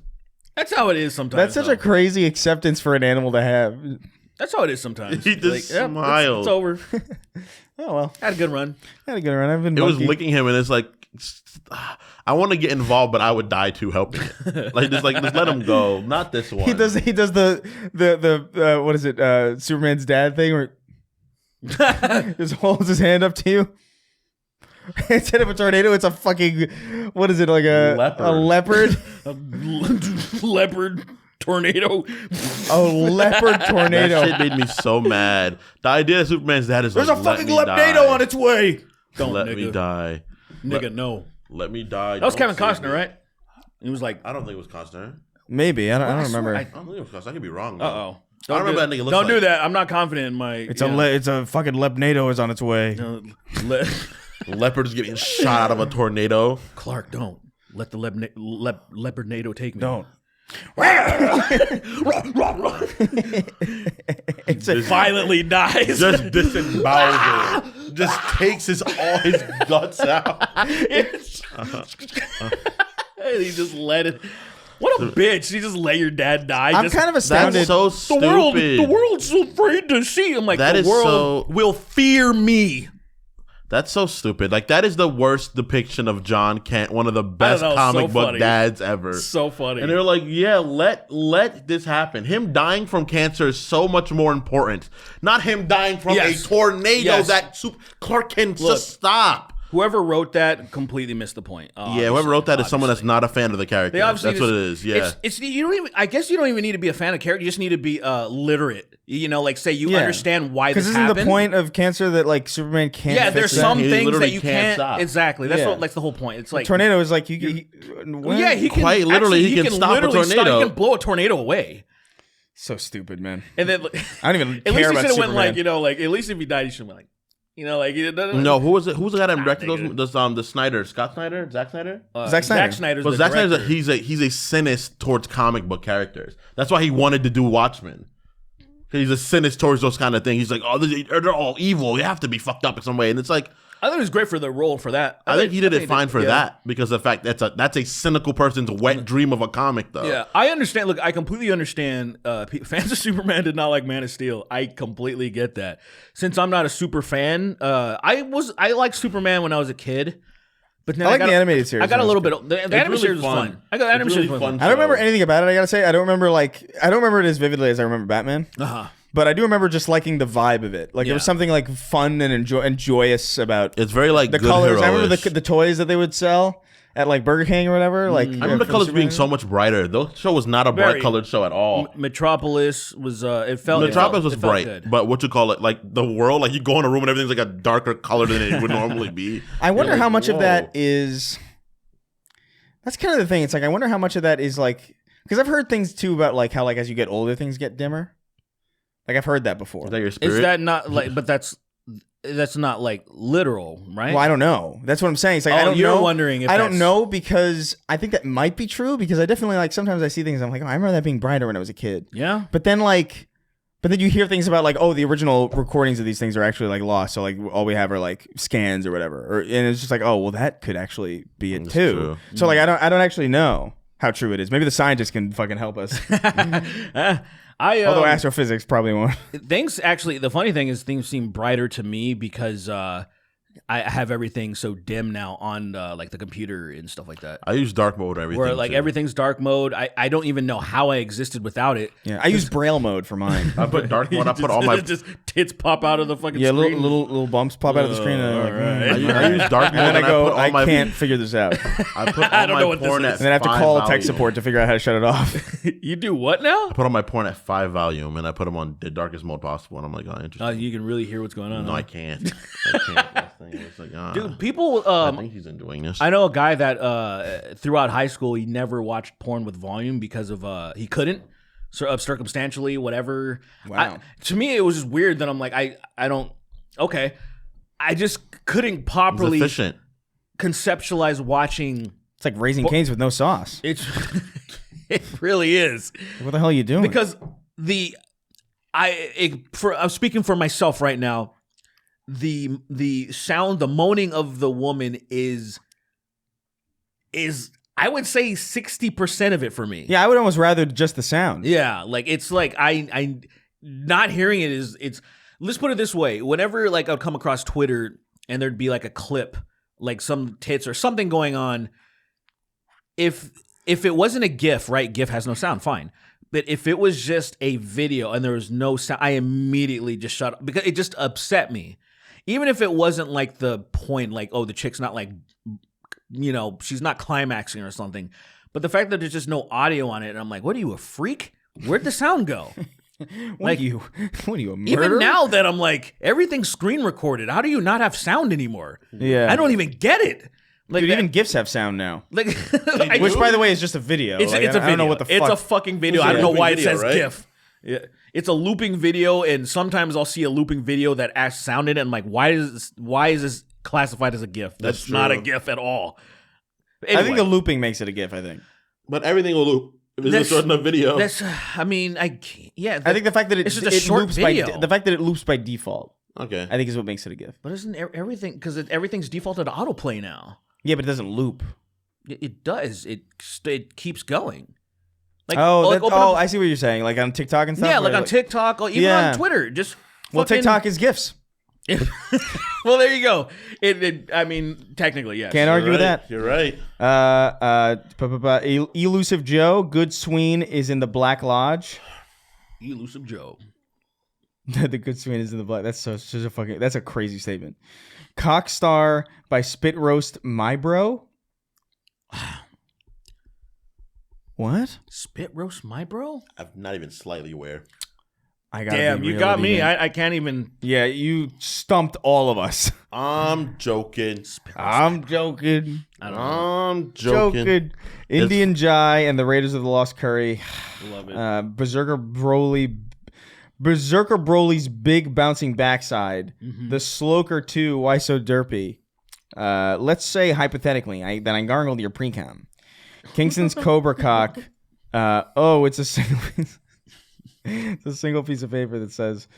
That's how it is sometimes. That's such though. a crazy acceptance for an animal to have. That's how it is sometimes. He just yep, smiled. It's over. Oh well, Had a good run. had a good run. I've been. It was monkey. licking him, and it's like, I want to get involved, but I would die too helping it. Just let him go. Not this one. He does the what is it? Superman's dad thing where just holds his hand up to you. Instead of a tornado, it's a fucking what is it like a Leopard. a leopard? A leopard tornado. A leopard tornado. That shit made me so mad. The idea that Superman's dad is There's like, a fucking let me tornado die. on its way. Don't Let nigga. me die. Nigga, no. Let me die. That was Don't Kevin save Costner, me. right? He was like, I don't think it was Costner. Maybe I don't remember. I don't think it was Costner. I could be wrong. though. uh-oh. I don't remember that nigga looks Don't do like. that. I'm not confident in my... It's a fucking lepnado is on its way. Leopard's getting shot out of a tornado. Clark, don't. Let the leopard NATO take me. Don't. Violently dies. Just disembowels it. Just takes all his guts out. And he just let it... What a bitch. He just let your dad die. I'm just, kind of astounded. That's so the stupid. world's afraid to see. I'm like, That the is world so- will fear me. That's so stupid. Like, that is the worst depiction of John Kent, one of the best know, comic so book funny. dads ever. So funny. And they're like, yeah, let this happen. Him dying from cancer is so much more important. Not him dying from Yes. a tornado Yes. that Clark can Look. just stop. Whoever wrote that completely missed the point. Yeah, whoever wrote that is someone that's not a fan of the character. They obviously That's what it is. Yeah. It's you don't even. I guess you don't even need to be a fan of character. You just need to be literate. You know, like say you Yeah. understand why this Because isn't happened. the point of cancer that like Superman can't? Yeah, fix there's that? some He things literally that you can't can't. stop. Exactly. That's Yeah. what. That's the whole point. It's like tornado is like you. Yeah, he can Quite literally, actually, he can stop a literally tornado. He can blow a tornado away. So stupid, man. And then I don't even at care least he about should have went Superman. like like at least if he died, he should have been like You know, like No, who was it? Who's the guy that directed those? The Snyder, Scott Snyder, Zack Snyder. Zack Snyder. Zack Snyder's But the Zack Snyder's director. he's a cynist towards comic book characters. That's why he wanted to do Watchmen. He's a cynist towards those kind of things. He's like, oh, they're all evil. They have to be fucked up in some way. And it's like, I think it was great for the role for that. I think he did it fine for that because of the fact that's a cynical person's wet dream of a comic, though. Yeah, I understand. Look, I completely understand. Fans of Superman did not like Man of Steel. I completely get that. Since I'm not a super fan, I liked Superman when I was a kid. But then I like the animated series. I got a little bit. The animated really series was fun. I got the animated series was fun. I don't remember anything about it. I gotta say, I don't remember it as vividly as I remember Batman. But I do remember just liking the vibe of it. Like there was something like fun and joyous about It's very like the Good colors. I Hero-ish. remember the toys that they would sell at like Burger King or whatever. Like I remember the colors being so much brighter. The show was not a Very. bright colored show at all. Metropolis was. Metropolis was it felt bright, good. but what you call it, like the world, like you go in a room and everything's like a darker color than it would normally be. I wonder You're how like, much of whoa. that is. That's kind of the thing. It's like I wonder how much of that is like because I've heard things too about like how like as you get older things get dimmer. Like I've heard that before. Is that your spirit? Is that not like? But that's not like literal, right? Well, I don't know. That's what I'm saying. It's like I don't you're know. wondering if I don't that's- know because I think that might be true because I definitely like sometimes I see things I'm like, oh, I remember that being brighter when I was a kid. Yeah. But then you hear things about like, oh, the original recordings of these things are actually like lost. So like all we have are like scans or whatever. And it's just like, oh, well, that could actually be it That's too. true. So like I don't actually know how true it is. Maybe the scientists can fucking help us. Although astrophysics probably won't. Things actually, the funny thing is things seem brighter to me because I have everything so dim now on like the computer and stuff like that. I use dark mode or everything. Where like too. everything's dark mode. I don't even know how I existed without it. Yeah, I use Braille mode for mine. I put dark mode. I put all my. just tits pop out of the fucking Yeah, screen. little bumps pop out of the screen. And I'm like, all right. I use dark mode And then I go, put all my. I can't figure this out. I put all I don't my know what this porn is. at And then I have to 5 call tech volume. support to figure out how to shut it off. You do what now? I put all my porn at 5 volume and I put them on the darkest mode possible. And I'm like, oh, interesting. You can really hear what's going on. No, huh? I can't. I can't. This thing is like, Dude, people. I think he's enjoying this. I know a guy that throughout high school he never watched porn with volume because of he couldn't circumstantially whatever. Wow. To me it was just weird that I'm like I don't okay. I just couldn't He's properly efficient. conceptualize watching. It's like Raising Cane's with no sauce. It's it really is What the hell are you doing? because I'm speaking for myself right now. The sound, the moaning of the woman is I would say 60% of it for me. yeah, I would almost rather just the sound. Yeah, like it's like I not hearing it is it's let's put it this way. Whenever like I'd come across Twitter and there'd be like a clip, like some tits or something going on, if it wasn't a GIF, right? GIF has no sound, fine. But if it was just a video and there was no sound, I immediately just shut up because it just upset me. Even if it wasn't like the point, like, oh, the chick's not like, you know, she's not climaxing or something. But the fact that there's just no audio on it, and I'm like, what are you, a freak? Where'd the sound go? What are you, a murderer? Even now that I'm like, everything's screen recorded. How do you not have sound anymore? Yeah. I don't even get it. Like, Dude, that- even GIFs have sound now. like Which, by the way, is just a video. it's, Like, it's a video. I don't know what the fuck. It's a fucking video. It's a I don't know looping why it video, says right? GIF. Yeah. It's a looping video, and sometimes I'll see a looping video that has sound in it. And I'm like, why is this classified as a GIF? That's That's not a true. GIF at all. I think Anyway, the looping makes it a GIF, I think. But everything will loop. If it's That's- a short enough video. that's. I mean, I can't, yeah. I think the fact that It's just a short loops video. the fact that it loops by default, Okay. I think is what makes it a GIF. But isn't everything because everything's defaulted to autoplay now? Yeah, but it doesn't loop. It does. It keeps going. Like Like, open up- I see what you're saying. Like on TikTok and stuff. yeah, where like on TikTok, or even Yeah. on Twitter. Just Well, fucking- TikTok is GIFs. Well, there you go. I mean, technically, yes. Can't argue with that. You're right. Elusive Joe, Good Sween is in the Black Lodge. Elusive Joe. The Good Sween is in the Black. That's such a fucking. That's a crazy statement. Cockstar by Spit Roast My Bro. What? Spit roast my bro? I'm not even slightly aware. I got. Damn, you got me. I can't even. Yeah, you stumped all of us. I'm joking. I'm joking. I'm joking. Joking. Indian Jai and the Raiders of the Lost Curry. Love it. Berserker Broly. Berserker Broly's big bouncing backside. The Sloker 2, why so derpy? Let's say hypothetically that I gargled your pre-com. Kingston's Cobra Cock. It's a single piece. It's a single piece of paper that says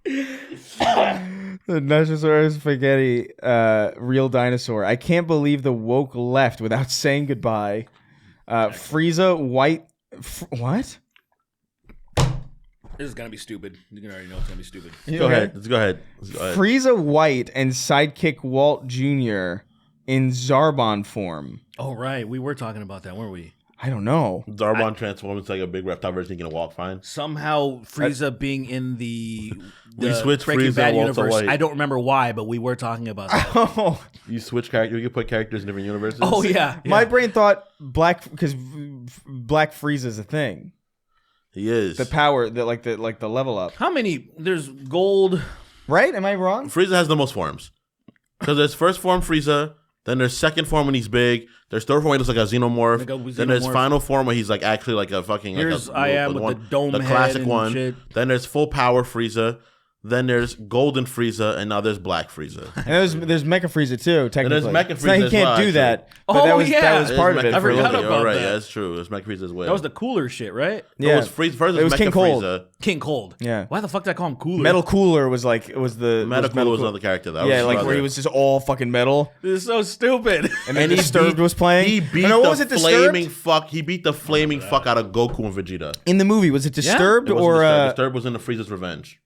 the Nushosaurus spaghetti, real dinosaur. I can't believe the woke left without saying goodbye. Frieza white. What? This is gonna be stupid. You can already know it's gonna be stupid. Go ahead. Let's go ahead. Frieza White and sidekick Walt Jr. in Zarbon form. Oh right, we were talking about that, weren't we? I don't know. Zarbon transforms into like a big reptile version. He can walk fine. Somehow Frieza being in the We switched Breaking Frieza Bad and Walter universe. White. I don't remember why, but we were talking about that. Oh, You switch characters. You can put characters in different universes. Oh yeah. my brain thought because Black Frieza's a thing. He is. The power, the level up. How many? There's gold. Right? Am I wrong? Frieza has the most forms. Because there's first form Frieza, then there's second form when he's big, there's third form when he looks like a xenomorph, Like a then there's xenomorph. final form where he's like actually like a fucking Here's like I am with the dome the head classic and one. shit. Then there's full power Frieza, then there's golden Frieza, and now there's black Frieza. And there's Mecha Frieza too, technically. Mecha It's not- Frieza he as can't well, do actually. that. But Oh, that was yeah. part of There's it. Mecha I forgot Frieza. about Right, that. yeah, that's true. There's Mecha Frieza as well. That was the cooler shit, right? Yeah. It was Frieza. First It was Mecha King Cold. Frieza. King Cold. Yeah. Why the fuck did I call him cooler? Metal Cooler was the Metal Cool was another character. That yeah, was like his where he brother. was just all fucking metal. This is so stupid. And then And he Disturbed beat- was playing. He beat no, the was it Disturbed? flaming fuck. He beat the flaming fuck out of Goku and Vegeta. In the movie, was it Disturbed It wasn't or Disturbed. Disturbed was in the Frieza's Revenge.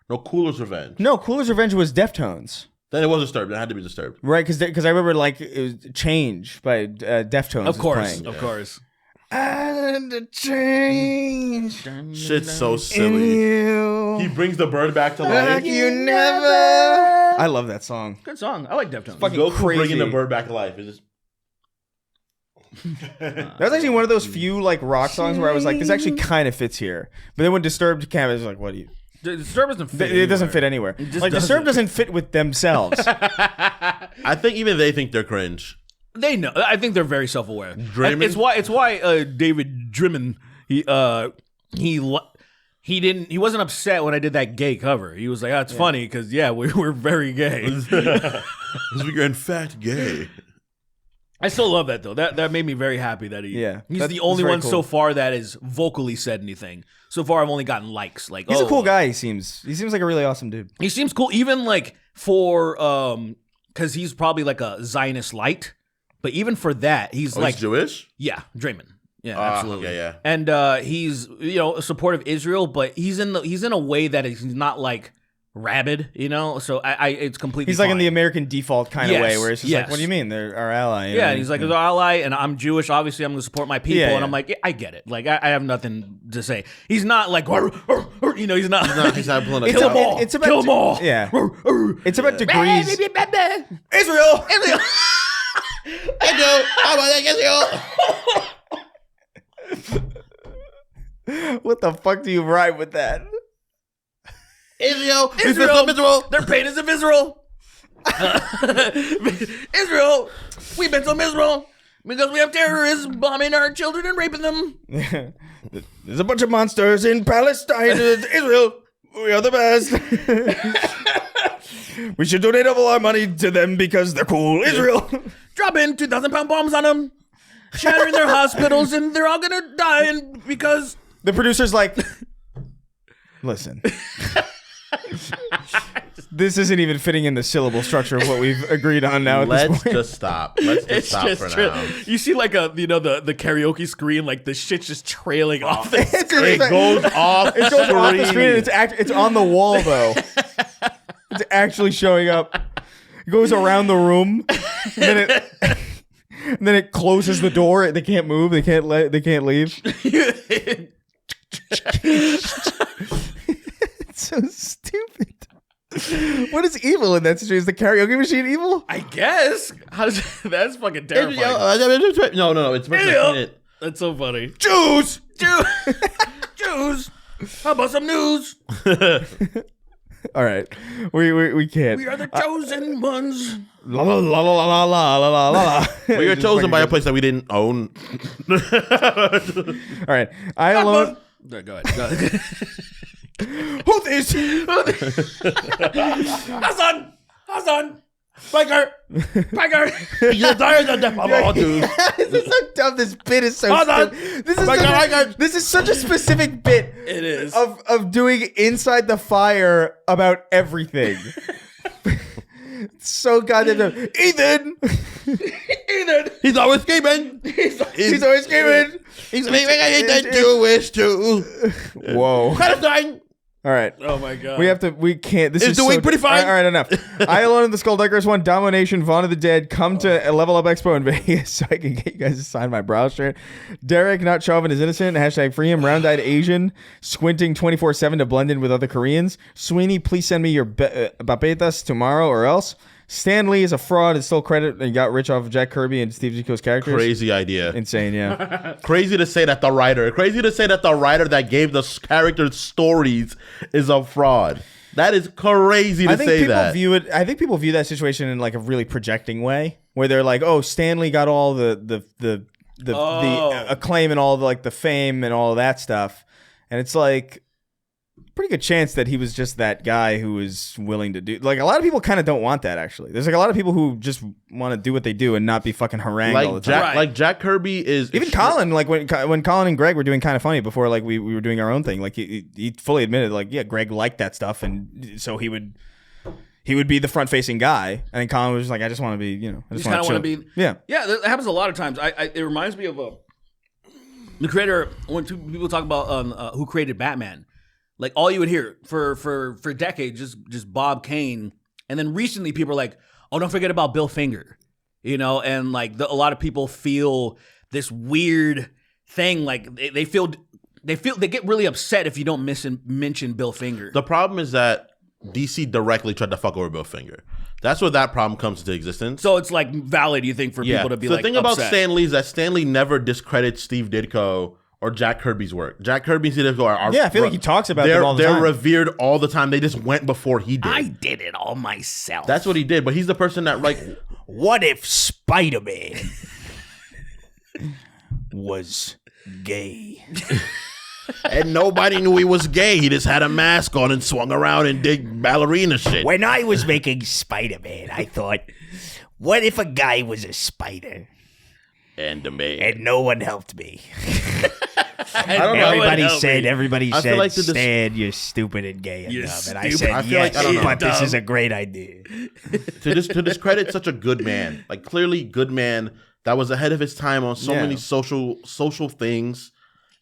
No, Cooler's Revenge. no? Cooler's Revenge was Deftones, Then it was Disturbed. It had to be Disturbed. right? Because I remember like it was Change by Deftones. Of was course. playing. Of course. And the change Shit's so in silly. you. He brings the bird back to Like life. you never. I love that song. Good song. I like Deftones. Fucking Goku crazy. bringing the bird back to life. It's just That was actually one of those few like rock songs where I was like, this actually kind of fits here. But then when Disturbed came, I was like, what do you? Disturbed doesn't fit. It doesn't fit anywhere. just Like Disturbed doesn't fit with themselves. I think even they think they're cringe. They know. I think they're very self-aware. Draymond? It's why David Drimmon he wasn't upset when I did that gay cover. He was like, "Oh, it's funny because we're very gay." Because we're in fact gay. I still love that though. That made me very happy that he's That's the only very one cool. so far that has vocally said anything. So far, I've only gotten likes. Like He's a cool guy. He seems like a really awesome dude. He seems cool, even like for because he's probably like a Zionist light. But even for that, he's Oh, like he's Jewish? Yeah, Draymond. Yeah, absolutely. yeah. And he's supportive of Israel, but he's in a way that he's not like rabid, So I it's completely. He's like in fine. the American default kind of Yes, way, where it's just yes. like, what do you mean? They're our ally. you know? Yeah, and he's like, "As our ally, and I'm Jewish. Obviously, I'm going to support my people." Yeah, And yeah. I'm like, yeah, I get it. Like, I have nothing to say. He's not like, he's not. He's not pulling a Kill them gun. all. It's about Kill them all. Yeah. It's about degrees. Israel. What the fuck do you rhyme with that? Israel. Israel. Their pain is of Israel. Israel. We've been so miserable because we have terrorists bombing our children and raping them. There's a bunch of monsters in Palestine. Israel. We are the best. We should donate all our money to them because they're cool. Israel. Dropping 2,000-pound bombs on them, shattering their hospitals, and they're all gonna die. And because The producer's like, listen. This isn't even fitting in the syllable structure of what we've agreed on now at this Let's point. just stop. Let's just stop for now. You see like the karaoke screen, like the shit's just trailing off the It's screen. just- It goes off. It goes off the screen and it's on the wall though. It's actually showing up. It goes around the room. And then it closes the door. They can't move. They can't leave. It's so stupid. What is evil in that situation? Is the karaoke machine evil? I guess. That's fucking terrifying. No. It's it. That's so funny. Jews! Jews. How about some news? All right, we can't. We are the chosen ones. La la la la la la la la la. We were chosen by a place that we didn't own. All right, I alone. Go ahead. Who this? Hassan, Biker. You're tired of that, Papa, dude. This is so dumb. This bit is so Hold on. stupid. This is such a specific bit. It is. Of doing inside the fire about everything. So goddamn dumb. Ethan. He's always screaming. He's always screaming. He's screaming. I didn't do wish to. Whoa. Palestine. All right. Oh my god. We can't. This It's is doing so pretty fine. All right, enough. I Alone in the Skulldugger's won Domination, Vaughn of the Dead. Come to a Level Up Expo in Vegas so I can get you guys to sign my brow shirt. Derek, not Chauvin is innocent. Hashtag free him. Round-eyed Asian. Squinting 24/7 to blend in with other Koreans. Sweeney, please send me your papetas tomorrow or else. Stan Lee is a fraud and stole credit and got rich off of Jack Kirby and Steve Ditko's characters. Crazy idea. Insane, yeah. Crazy to say that the writer that gave the characters stories is a fraud. That is crazy to say that. I think people view that situation in like a really projecting way, where they're like, "Oh, Stanley got all the acclaim and all the fame and all that stuff," and it's like pretty good chance that he was just that guy who was willing to do. Like a lot of people kind of don't want that. Actually, there's like a lot of people who just want to do what they do and not be fucking harangued all the time. Like Jack Kirby is even Colin. Like when Colin and Greg were doing Kind of Funny before, like we were doing our own thing. Like he fully admitted, like yeah, Greg liked that stuff, and so he would be the front facing guy. And then Colin was just like, I just want to be, I just kind of want to be. Yeah, that happens a lot of times. It reminds me of the creator when two people talk about who created Batman. Like all you would hear for decades, just Bob Kane, and then recently people are like, "Oh, don't forget about Bill Finger," and like a lot of people feel this weird thing, like they get really upset if you don't mention Bill Finger. The problem is that DC directly tried to fuck over Bill Finger. That's where that problem comes into existence. So it's like valid, you think, for people to be so like. The thing upset. about Stan Lee is that Stan Lee never discredits Steve Ditko or Jack Kirby's work. Jack Kirby and Steve Ditko are I feel like he talks about them all the time. They're revered all the time. They just went before he did. I did it all myself. That's what he did. But he's the person that like. What if Spider-Man was gay? And nobody knew he was gay. He just had a mask on and swung around and did ballerina shit. When I was making Spider-Man, I thought, what if a guy was a spider? And the man. And no one helped me. I don't know. Everybody I said, feel like Stan, you're stupid and gay and dumb. And I said, I feel like, yes, I don't know. but this is a great idea. to discredit such a good man, like clearly good man that was ahead of his time on so many social things,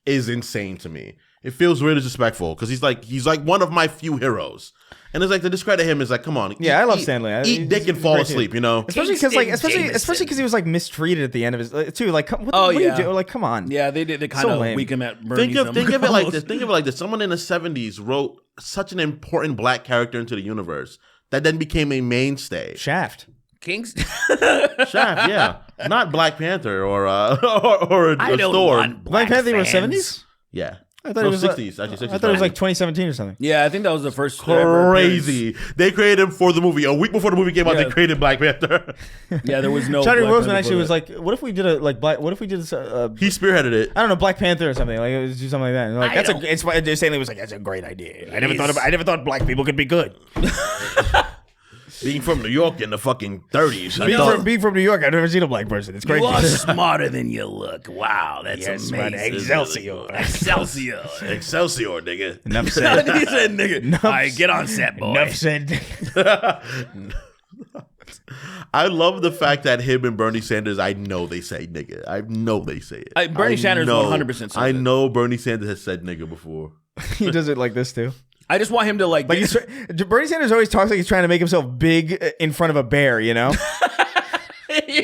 is insane to me. It feels really disrespectful because he's like one of my few heroes. And it's like to discredit him is like, come on. I love Stanley. Eat dick and fall asleep, Especially because he was like mistreated at the end of his too. Like, what are you doing? Like, come on. Yeah, they kind of weak him at Bernie's. Think of it like this. Think of it like this. Someone in the 70s wrote such an important black character into the universe that then became a mainstay. Shaft. Kings. Shaft, yeah, not Black Panther or Thor. Black Panther was 70s. Yeah. I thought it was 60s. Actually, 60s. I thought it was like 2017 or something. Yeah, I think that was the first. Crazy. They created him for the movie. A week before the movie came out, they created Black Panther. Yeah, there was no. Chadwick Boseman actually was like, "What if we did a like black? What if we did?" He spearheaded it. I don't know, Black Panther or something. Like it was do something like that. And like Stanley was like, "That's a great idea. I never thought black people could be good." Being from New York in the fucking 30s. Being from New York, I've never seen a black person. It's crazy. You are smarter than you look. Wow, that's amazing. Excelsior. Excelsior, nigga. Enough said. He said, nigga. All right, get on set, boy. Enough said. I love the fact that him and Bernie Sanders, I know they say nigga. I know they say it. Bernie Sanders 100% says I know Bernie Sanders has said nigga before. He does it like this too. I just want him to like Bernie Sanders always talks like he's trying to make himself big in front of a bear, He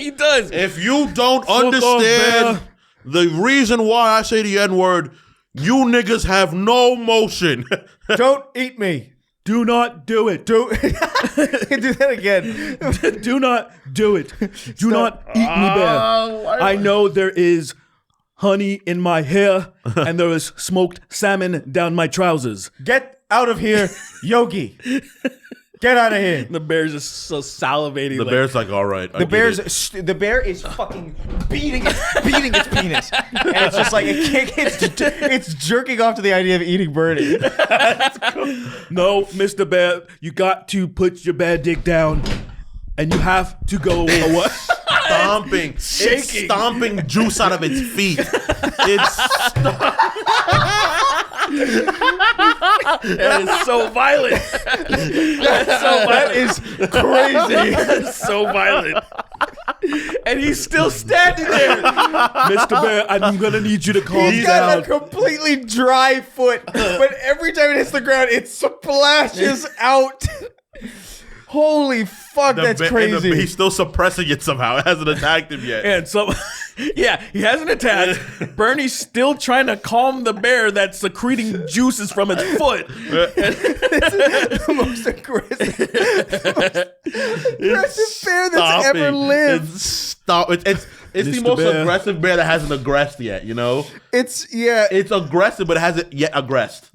does. If you don't understand the reason why I say the N-word, you niggas have no motion. Don't eat me. Do not do it. Do that again. Do not do it. Do not eat me, bear. I know there is honey in my hair and there is smoked salmon down my trousers. Get out of here, Yogi. Get out of here. The bear's just so salivating. The bear's like, all right. The bear is fucking beating its penis, and it's just like it's jerking off to the idea of eating Bernie. No, Mr. Bear, you got to put your bear dick down, and you have to go away. Stomping. Shaking. It's stomping juice out of its feet. That is so violent. That is crazy. That's so violent. And he's still standing there. Mr. Bear, I'm going to need you to calm He's down. got a completely dry foot, but every time it hits the ground, it splashes out. Holy fuck, that's crazy. He's still suppressing it somehow. It hasn't attacked him yet. And so, yeah, he hasn't attacked. Bernie's still trying to calm the bear that's secreting juices from its foot. The most aggressive bear that's ever lived. It's the Mr. most Bear. aggressive bear that hasn't aggressed yet, you know? It's aggressive, but it hasn't yet aggressed.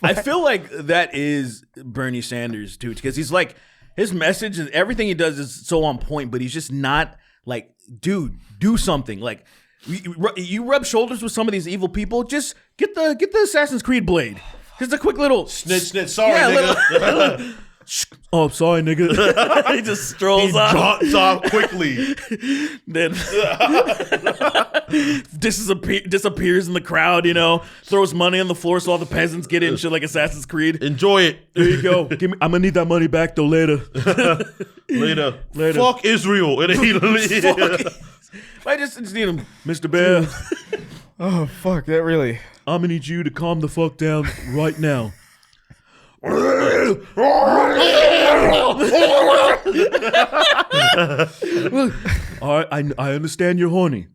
I feel like that is Bernie Sanders too, because he's like, his message and everything he does is so on point, but he's just not like, dude, do something. Like, you rub shoulders with some of these evil people, just get the Assassin's Creed blade. Just a quick little Snitch, sorry, yeah, nigga. oh, sorry, nigga. He just strolls off. Jaunts off quickly. Then disappears in the crowd, you know, throws money on the floor so all the peasants get in shit like Assassin's Creed. Enjoy it. There you go. I'm gonna need that money back though later. Later. Later. Fuck Israel. And then he I just need him, Mr. Bear. oh fuck, that really. I'm gonna need you to calm the fuck down right now. All right, I understand you're horny.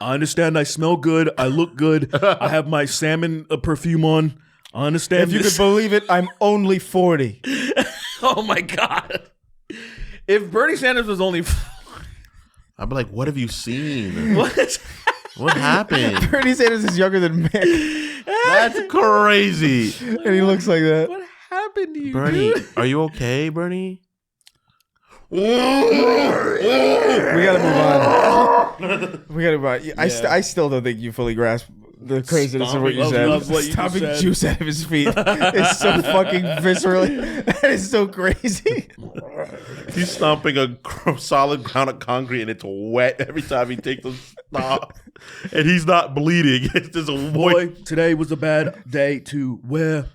I understand I smell good. I look good. I have my salmon perfume on. I understand. If you this. could believe it, I'm only 40. Oh my god! If Bernie Sanders was only, I'd be like, what have you seen? what? What happened? Bernie Sanders is younger than Mick, That's crazy. and he looks like that. What happened to you, Bernie, dude? are you okay, Bernie? We gotta move on. We gotta move on. I still don't think you fully grasp the craziness of what you Stomping- said. of what you Stomping said. juice out of his feet. It's so fucking viscerally. That is so crazy. He's stomping a solid ground of concrete and it's wet every time he takes a stomp. And he's not bleeding. It's just a Boy, today was a bad day to wear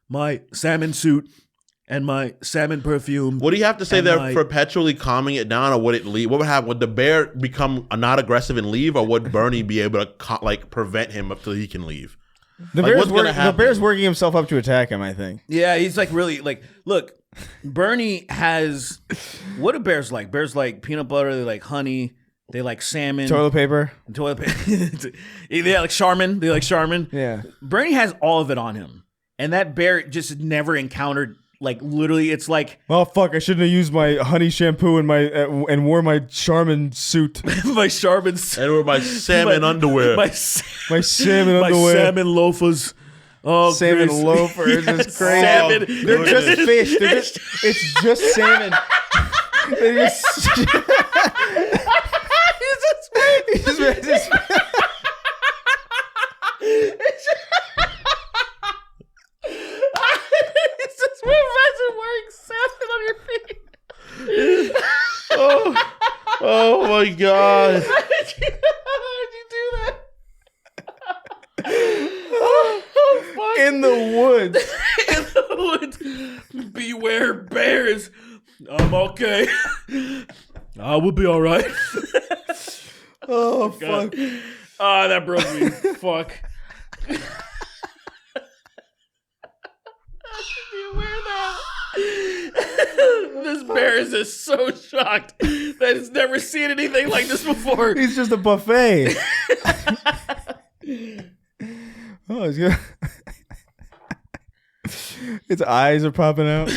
my salmon suit and my salmon perfume. What do you have to say And there? my- Perpetually calming it down, or would it leave? What would happen? Would the bear become not aggressive and leave, or would Bernie be able to prevent him until he can leave? The Like, what's gonna the happen? bear's working himself up to attack him, I think. Yeah, he's like really like, look, Bernie has, what do bears like? Bears like peanut butter, they like honey, they like salmon. Toilet paper. Toilet paper. They like Charmin. They like Charmin. Yeah. Bernie has all of it on him. And that bear just never encountered, like, literally, it's like, Oh fuck! I shouldn't have used my honey shampoo and my and wore my Charmin suit, my Charmin. And with my salmon underwear. My salmon my underwear, salmon loafers. Oh, salmon Chris. loafers. Yes, It's crazy. salmon. They're just fish. It's just salmon. They just. It's just- It's just imagine wearing salmon on your feet. Oh my god! How did you do that? Oh, fuck. in the woods. In the woods. Beware bears. I'm okay. I will be all right. Oh fuck! Ah, that broke me. Fuck. You wear that? This bear is just so shocked that it's never seen anything like this before. He's just a buffet. Oh, he's good. Its eyes are popping out.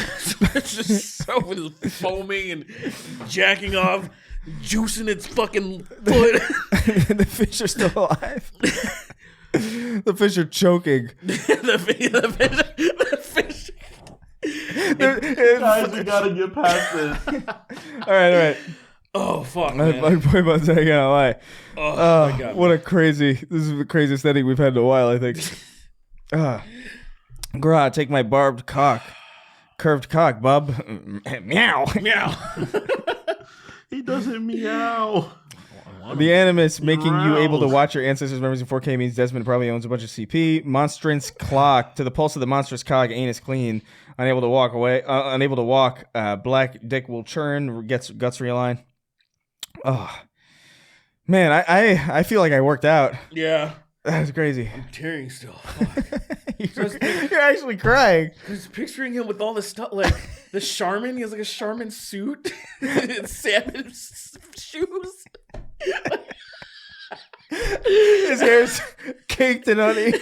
It's just so it's foaming and jacking off, juicing its fucking foot. The fish are still alive. The fish are choking. the fish. Guys, we gotta get past this. All right. Oh fuck, I'm man. probably about to take out lie. Oh my god. What a crazy. This is the craziest ending we've had in a while, I think. Grah, take my barbed cock. Curved cock, bub. Meow. Meow. He doesn't meow. The animus making you able to Grouse. watch your ancestors' memories in 4K means Desmond probably owns a bunch of CP. Monstrance clock. To the pulse of the monstrous cog, anus clean. Unable to walk away. Unable to walk. Black dick will churn. Gets guts realign. Oh. Man, I feel like I worked out. Yeah. That was crazy. I'm tearing still. You're actually crying. Just picturing him with all the stuff, like the Charmin. He has like a Charmin suit, and salmon shoes. His hair's caked in honey.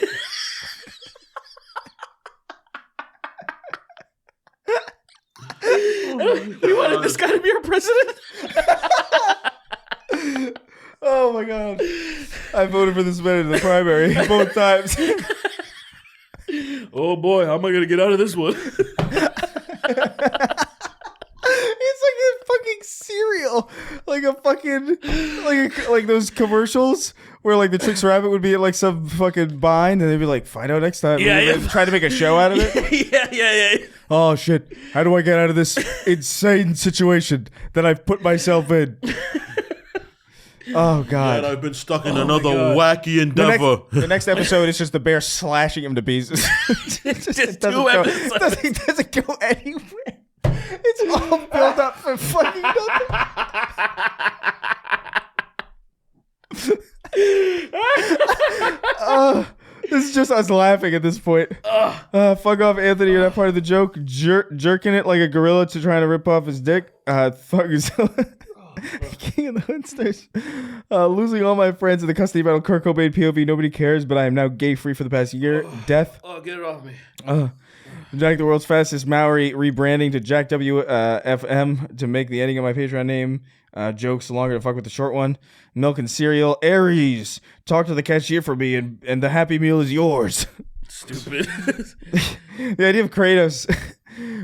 We wanted this guy to be our president. Oh my god. I voted for this man in the primary both times. Oh boy, how am I gonna get out of this one? It's like a fucking cereal. Like a fucking like those commercials where like the Trix Rabbit would be at like some fucking bind and they'd be like, find out next time. Yeah, And yeah. try to make a show out of it. yeah. Oh shit. How do I get out of this insane situation that I've put myself in? Oh god. And I've been stuck in Oh, another my God. wacky endeavor. The next episode is just the bear slashing him to pieces. Just doesn't two go, episodes. doesn't go anywhere. It's all built up for fucking nothing. This is just us laughing at this point. Fuck off, Anthony. You're not part of the joke. Jerking it like a gorilla to trying to rip off his dick. Thugzilla. King of the Hoodsters. Losing all my friends in the custody battle. Kurt Cobain POV. Nobody cares, but I am now gay free for the past year. Death. Oh, get it off me. Jack the world's fastest Maori rebranding to Jack WFM to make the ending of my Patreon name. Jokes longer to fuck with the short one. Milk and cereal. Aries. Talk to the cashier for me and the Happy Meal is yours. Stupid. The idea of Kratos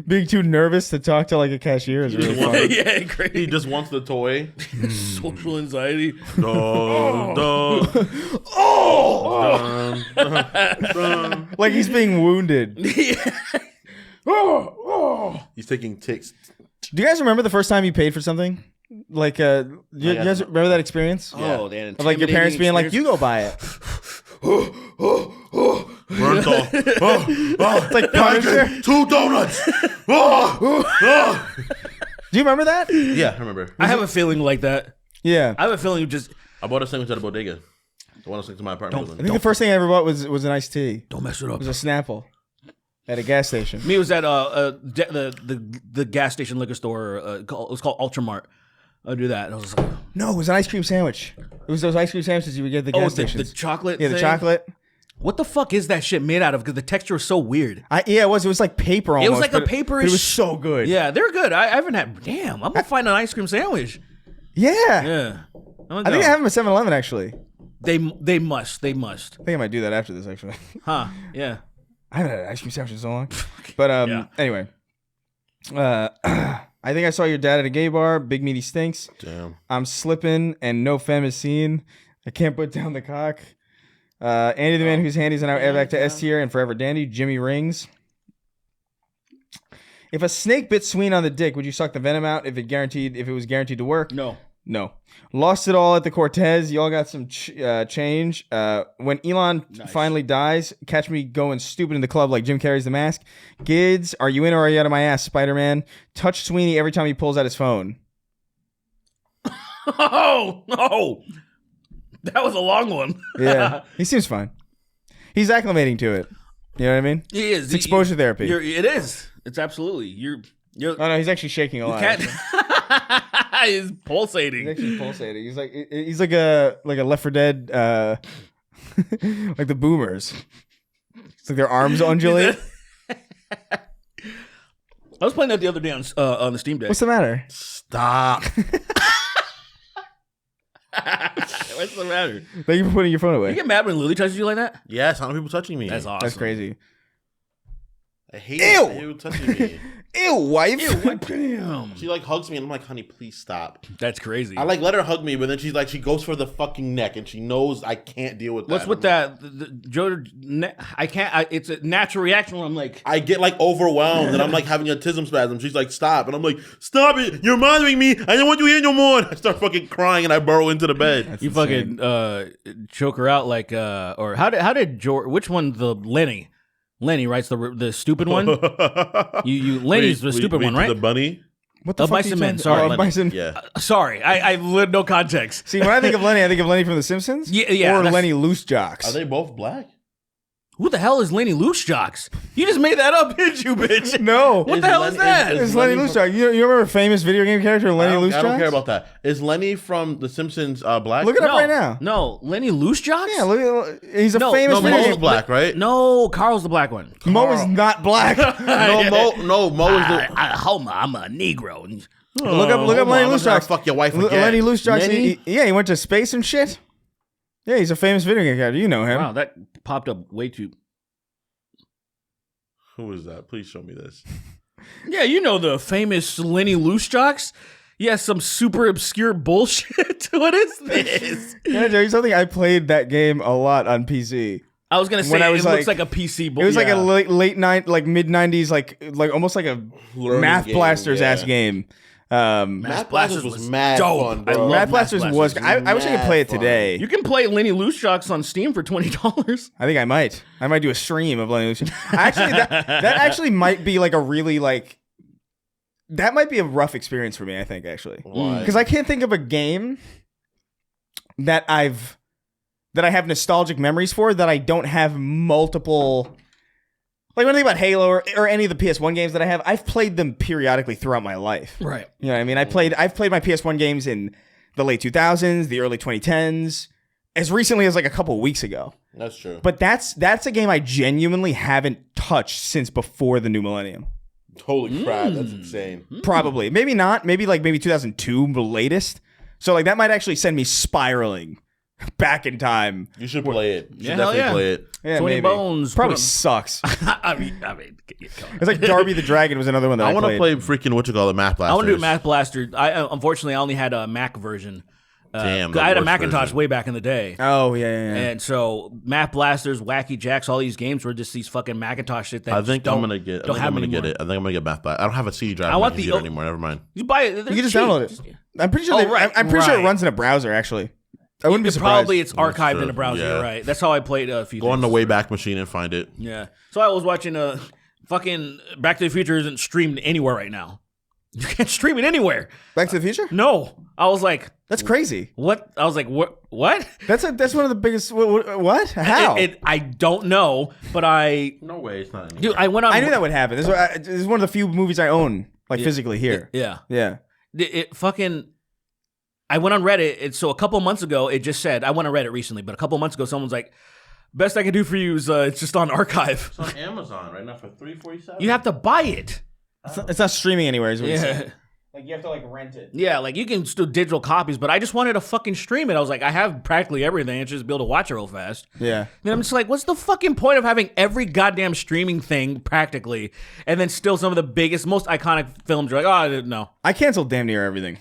being too nervous to talk to like a cashier is really funny. Yeah, He great. just wants the toy. Social anxiety. Like he's being wounded. He's taking ticks. Do you guys remember the first time you paid for something? Like, you guys remember that experience? Oh, that Of like your parents being like, "You go buy it." Burnt off. It's like Punisher. 2 donuts. Do you remember that? Yeah, I remember. I have a feeling like that. Yeah. I have a feeling just I bought a sandwich at a bodega. The one next to my apartment I building. think the first thing I ever bought was an iced tea. don't mess it up. It was a Snapple at a gas station. Me, it was at the gas station liquor store. It was called Ultramart. I'll do that. I was like, No, it was an ice cream sandwich. It was those ice cream sandwiches you would get at the gas the stations. chocolate. Yeah, the thing? chocolate. What the fuck is that shit made out of? Because the texture is so weird. Yeah, it was. It was like paper almost. It was like a but paperish. It was so good. Yeah, they're good. I haven't had. Damn, I'm gonna find an ice cream sandwich. Yeah. Yeah, I think I have them at 7-Eleven actually. They must. They must. I think I might do that after this actually. Huh? Yeah. I haven't had an ice cream sandwich in so long. But Yeah. anyway. I think I saw your dad at a gay bar. Big meaty stinks. Damn. I'm slipping and no femme is seen. I can't put down the cock. Andy the man whose handies are now air back to S tier and forever dandy. Jimmy Rings. If a snake bit Sween on the dick, would you suck the venom out if it was guaranteed to work? No. No. Lost it all at the Cortez. Y'all got some change. When Elon finally dies, catch me going stupid in the club like Jim Carrey's The Mask. Gids, are you in or are you out of my ass, Spider-Man? Touch Sweeney every time he pulls out his phone. Oh no, that was a long one. Yeah, he seems fine. He's acclimating to it. You know what I mean? He is. It's exposure therapy. It is. It's absolutely. You're. Oh no, he's actually shaking a lot. Can't, actually. he's pulsating. He's actually pulsating. He's like a Left 4 Dead, like the boomers. It's like their arms undulate. I was playing that the other day on the Steam Deck. What's the matter? Stop. What's the matter? Thank you for putting your phone away. You get mad when Lily touches you like that? Yes, how many people touching me? That's awesome. That's crazy. I hate Ew! it. I hate people touching me. Ew, wife. Damn. She like hugs me and I'm like, honey, please stop. That's crazy. I like let her hug me, but then she's like, she goes for the fucking neck and she knows I can't deal with that. What's with that? Joe, I can't. It's a natural reaction when I'm like, I get like overwhelmed and I'm like having a autism spasm. She's like, stop. And I'm like, stop it. You're bothering me. I don't want you here no more. I start fucking crying and I burrow into the bed. you fucking choke her out like, or how did George? Which one? The Lenny writes the stupid one. Lenny's the stupid one, right? The bunny? What the Of fuck Mice are you and Men, talking- sorry, Oh, Lenny. Mice and- Yeah. Sorry, I lived no context. See, when I think of Lenny, I think of Lenny from The Simpsons. Yeah, Or that's- Lenny Loose Jocks. Are they both black? Who the hell is Lenny Loose Jocks? You just made that up, didn't you, bitch? No. What the hell is that? It's Lenny Loose Jocks. You remember a famous video game character, Lenny Loose I Jocks? don't care about that. Is Lenny from The Simpsons black? Look it up No, right now. No, Lenny Loose Jocks? Yeah, look, he's a No, famous no, video Mo's game. black, right? No, Carl's the black one. Mo is not black. No, Mo is the... I'm a Negro. Look up Hold Lenny on, Loose I'm gonna Jocks. fuck your wife again. Lenny Loose Jocks. Lenny? He went to space and shit. Yeah, he's a famous video game character. You know him. Wow, that popped up way too. Who is that? Please show me this. Yeah, you know the famous Lenny Loose Jocks. Yeah, some super obscure bullshit. What is this? Can I tell you something? I played that game a lot on PC. I was gonna say When I was it looks like- like a PC. It was like a late night, like mid '90s, like almost like a Learning Math game, Blasters ass yeah. game. Math Blasters was mad dope. fun, I bro. love Math Math Blasters Blasters. was. I wish I could play it Mad fun. today. You can play Lenny Loose Jocks on Steam for $20. I think I might. I might do a stream of Lenny Loose Jocks. Actually, that actually might be like a really like. That might be a rough experience for me. I think actually. Why? Because I can't think of a game that I have nostalgic memories for that I don't have multiple. Like when I think about Halo or any of the PS1 games that I have, I've played them periodically throughout my life. Right. You know what I mean? I've played my PS1 games in the late 2000s, the early 2010s, as recently as like a couple of weeks ago. That's true. But that's a game I genuinely haven't touched since before the new millennium. Holy crap, that's insane. Probably. Maybe not. Maybe 2002, the latest. So like that might actually send me spiraling back in time. You should play it. You should Yeah, hell definitely yeah. play it. Yeah, 20 maybe. bones. Probably put 'em- sucks. I mean, It's like Darby the Dragon was another one that I want to played. play freaking Math Blasters. I want to do Math Blaster. Unfortunately, I only had a Mac version. Damn, I had a the worst Macintosh version. way back in the day. Oh yeah. And so Math Blasters, Wacky Jacks, all these games were just these fucking Macintosh shit that I think just I'm gonna get. I don't think have I'm gonna get anymore. it. I think I'm gonna get Math Blasters. I don't have a CD drive. I on want my the computer o- anymore. Never mind. You buy it. You can just download it. I'm pretty sure. I'm pretty sure it runs in a browser. Actually, I wouldn't be surprised. Probably it's archived true. in a browser. Yeah. You're right. That's how I played a few. Go on the things. Wayback Machine and find it. Yeah. So I was watching fucking Back to the Future isn't streamed anywhere right now. You can't stream it anywhere. Back to the Future. No. I was like, That's crazy. what? I was like, what? What? That's one of the biggest. What? How? I don't know, but No way, it's not. dude, I went on. I knew that would happen. This is one of the few movies I own, like physically here. Yeah. Yeah. It fucking. I went on Reddit. So a couple months ago, it just said, I went on Reddit recently, but a couple months ago, someone's like, best I can do for you is it's just on archive. It's on Amazon right now for $3.47. You have to buy it. It's not streaming anywhere. Is what you're Yeah. saying. Like you have to like rent it. Yeah, like you can still digital copies, but I just wanted to fucking stream it. I was like, I have practically everything. I just be able to watch it real fast. Yeah. And I'm just like, what's the fucking point of having every goddamn streaming thing practically, and then still some of the biggest, most iconic films? You're like, oh, I didn't know. I canceled damn near everything.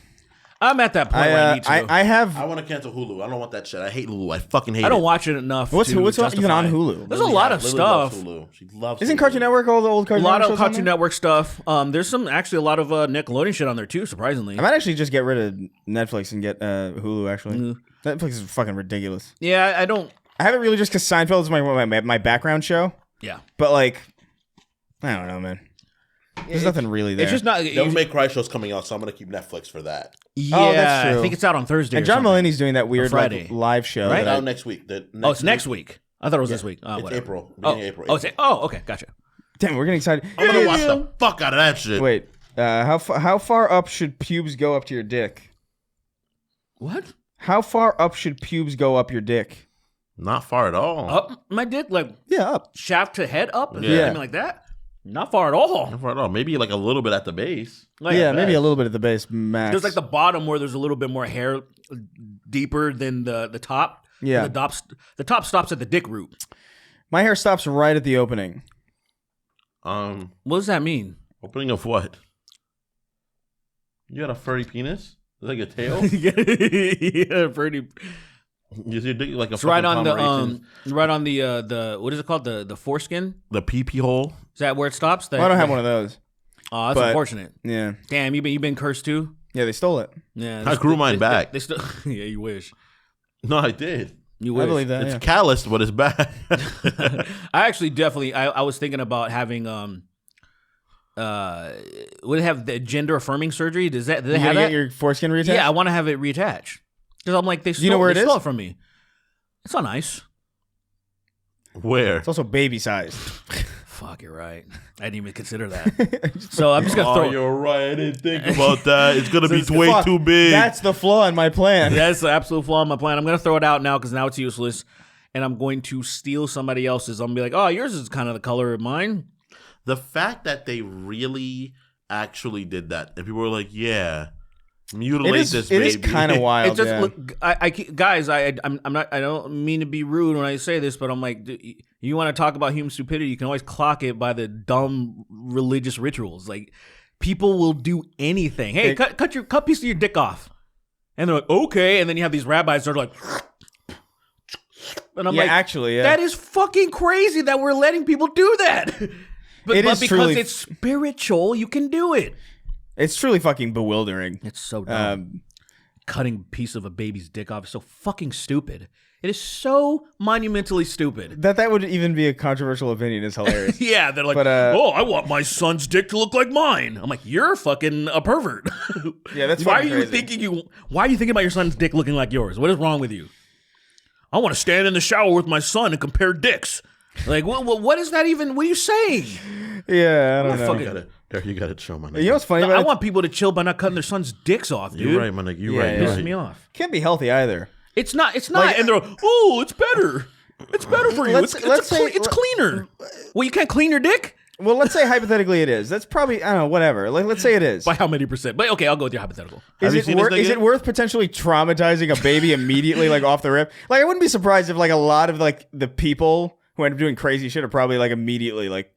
I'm at that point where I need to. I have. I want to cancel Hulu. I don't want that shit. I hate Hulu. I fucking hate it. I don't watch it enough. What's to even justify. on Hulu? There's a lot of Lily loves stuff. Hulu. She loves Isn't Hulu. Cartoon Network all the old A Cartoon lot Network of shows on Cartoon there? Network stuff. There's actually a lot of Nickelodeon shit on there too. Surprisingly, I might actually just get rid of Netflix and get Hulu. Actually, Netflix is fucking ridiculous. yeah, I don't. I have it really just because Seinfeld is my background show. Yeah, But like, I don't know, man. There's nothing really there. it's just not. Devil May Cry show's coming out, so I'm gonna keep Netflix for that. Yeah, Oh, that's I true. think it's out on Thursday. And or John something. Mulaney's doing that weird Friday. like live show. Right? It's that I- out next week. Oh, it's next week. I thought it was this week. Oh, It's whatever. April. Oh, Beginning of April. okay, gotcha. Damn, we're getting excited. I'm gonna watch the fuck out of that shit. Wait, how far up should pubes go up to your dick? What? How far up should pubes go up your dick? Not far at all. Up my dick, like Yeah, up. shaft to head up, Yeah. something like that. Not far at all. Not far at all. Maybe like a little bit at the base. Like, Yeah, maybe a little bit at the base max. There's like the bottom where there's a little bit more hair deeper than the top. Yeah. And the top stops at the dick root. My hair stops right at the opening. What does that mean? Opening of what? You got a furry penis? Like a tail? Yeah, pretty. Is your dick like a It's right on Pomeranian? the what is it called, the foreskin? The pee-pee hole? Is that where it stops? Well, I don't have one of those. Oh, that's but- unfortunate. Yeah. Damn, you been cursed too? Yeah, they stole it. Yeah, I grew mine back. They still, yeah, you wish. No, I did. You wish. I believe that. It's Yeah. calloused, but it's bad. I actually definitely. I was thinking about having would it have the gender affirming surgery? Do they You have gonna that? get your foreskin reattached? Yeah, I want to have it reattached because I'm like they stole, you know where they it stole is? it from me. It's not nice. Where? It's also baby sized. Fuck, you're right. I didn't even consider that. So I'm just gonna throw. you're right. I didn't think about that. It's gonna be way Fuck, too big. That's the flaw in my plan. That's the absolute flaw in my plan. I'm gonna throw it out now because now it's useless, and I'm going to steal somebody else's. I'm gonna be like, oh, yours is kind of the color of mine. The fact that they really actually did that, and people were like, "Yeah, mutilate this baby." It is kind of wild. It's just yeah. look, guys. I'm not. I don't mean to be rude when I say this, but I'm like, you want to talk about human stupidity? You can always clock it by the dumb religious rituals. Like, people will do anything. Hey, cut a piece of your dick off, and they're like, okay. And then you have these rabbis that are like, and I'm Yeah, like, actually, yeah. that is fucking crazy that we're letting people do that. But is because truly- it's spiritual, you can do it. It's truly fucking bewildering. It's so dumb. Cutting a piece of a baby's dick off is so fucking stupid. It is so monumentally stupid. That would even be a controversial opinion is hilarious. Yeah, they're like, But, oh, I want my son's dick to look like mine. I'm like, you're fucking a pervert. Yeah, that's why are fucking you crazy. Why are you thinking about your son's dick looking like yours? What is wrong with you? I want to stand in the shower with my son and compare dicks. Like, what is that even? What are you saying? Yeah, I don't know. fucking- You gotta show my nigga. You know what's funny I about it? want people to chill by not cutting their son's dicks off, dude. You're right, my nigga. You're Yeah, right. yeah. You're Pisses right. me off. Can't be healthy either. It's not. Like, and they're like, oh, it's better. It's better for you. Let's say- It's cleaner. Well, you can't clean your dick? Well, let's say hypothetically it is. That's probably, I don't know, whatever. Let's say it is. By how many percent? But okay, I'll go with your hypothetical. Is Have you it, seen this is nigga? it worth potentially traumatizing a baby immediately, like off the rip? Like, I wouldn't be surprised if like a lot of like the people who end up doing crazy shit are probably like immediately like,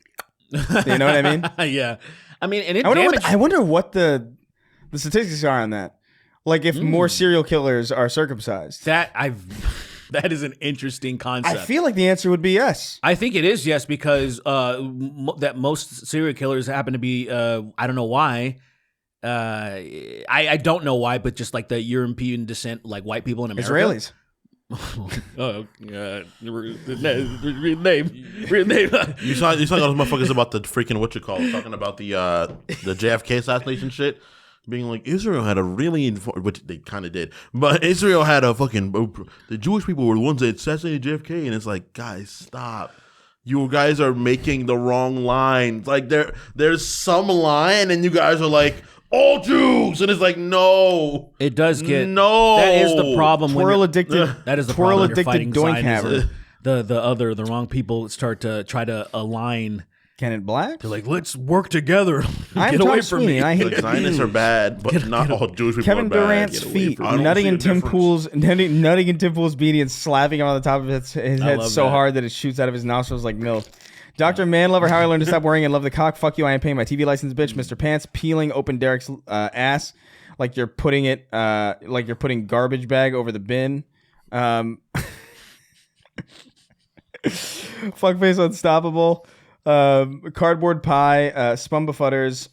you know what I mean? Yeah. I mean, and it I wonder what the statistics are on that. Like, if more serial killers are circumcised. that is an interesting concept. I feel like the answer would be yes. I think it is yes because that most serial killers happen to be I don't know why. I don't know why, but just like the European descent, like white people in America. Israelis. Oh, yeah. Real name. You saw those motherfuckers about the freaking talking about the JFK assassination shit, being like Israel had a really which they kind of did, but Israel had a fucking the Jewish people were the ones that assassinated JFK, and it's like, guys, stop. You guys are making the wrong line. Like there's some line, and you guys are like, all Jews, and it's like, no, It does get no. That is the problem. when Twirl you're- addicted. That is the twirl problem. When you're addicted fighting doink Zionism. hammer. The wrong people start to try to align. Ken it black? They're like, let's work together. I'm Get Tom away from Sweeney, me. and I hate The Zionists are bad, but not all Jewish people Kevin are bad. Durant's Get away feet, from- I don't nutting see in a Tim difference. Pool's nutting in Tim Pool's beanie and slapping him on the top of his head love so that. hard that it shoots out of his nostrils like milk. Dr. Manlover, how I learned to stop worrying and love the cock. Fuck you, I am paying my TV license, bitch. Mr. Pants, peeling open Derek's ass like you're putting it, like you're putting garbage bag over the bin. Fuckface Unstoppable. Cardboard Pie, Spumbafutters,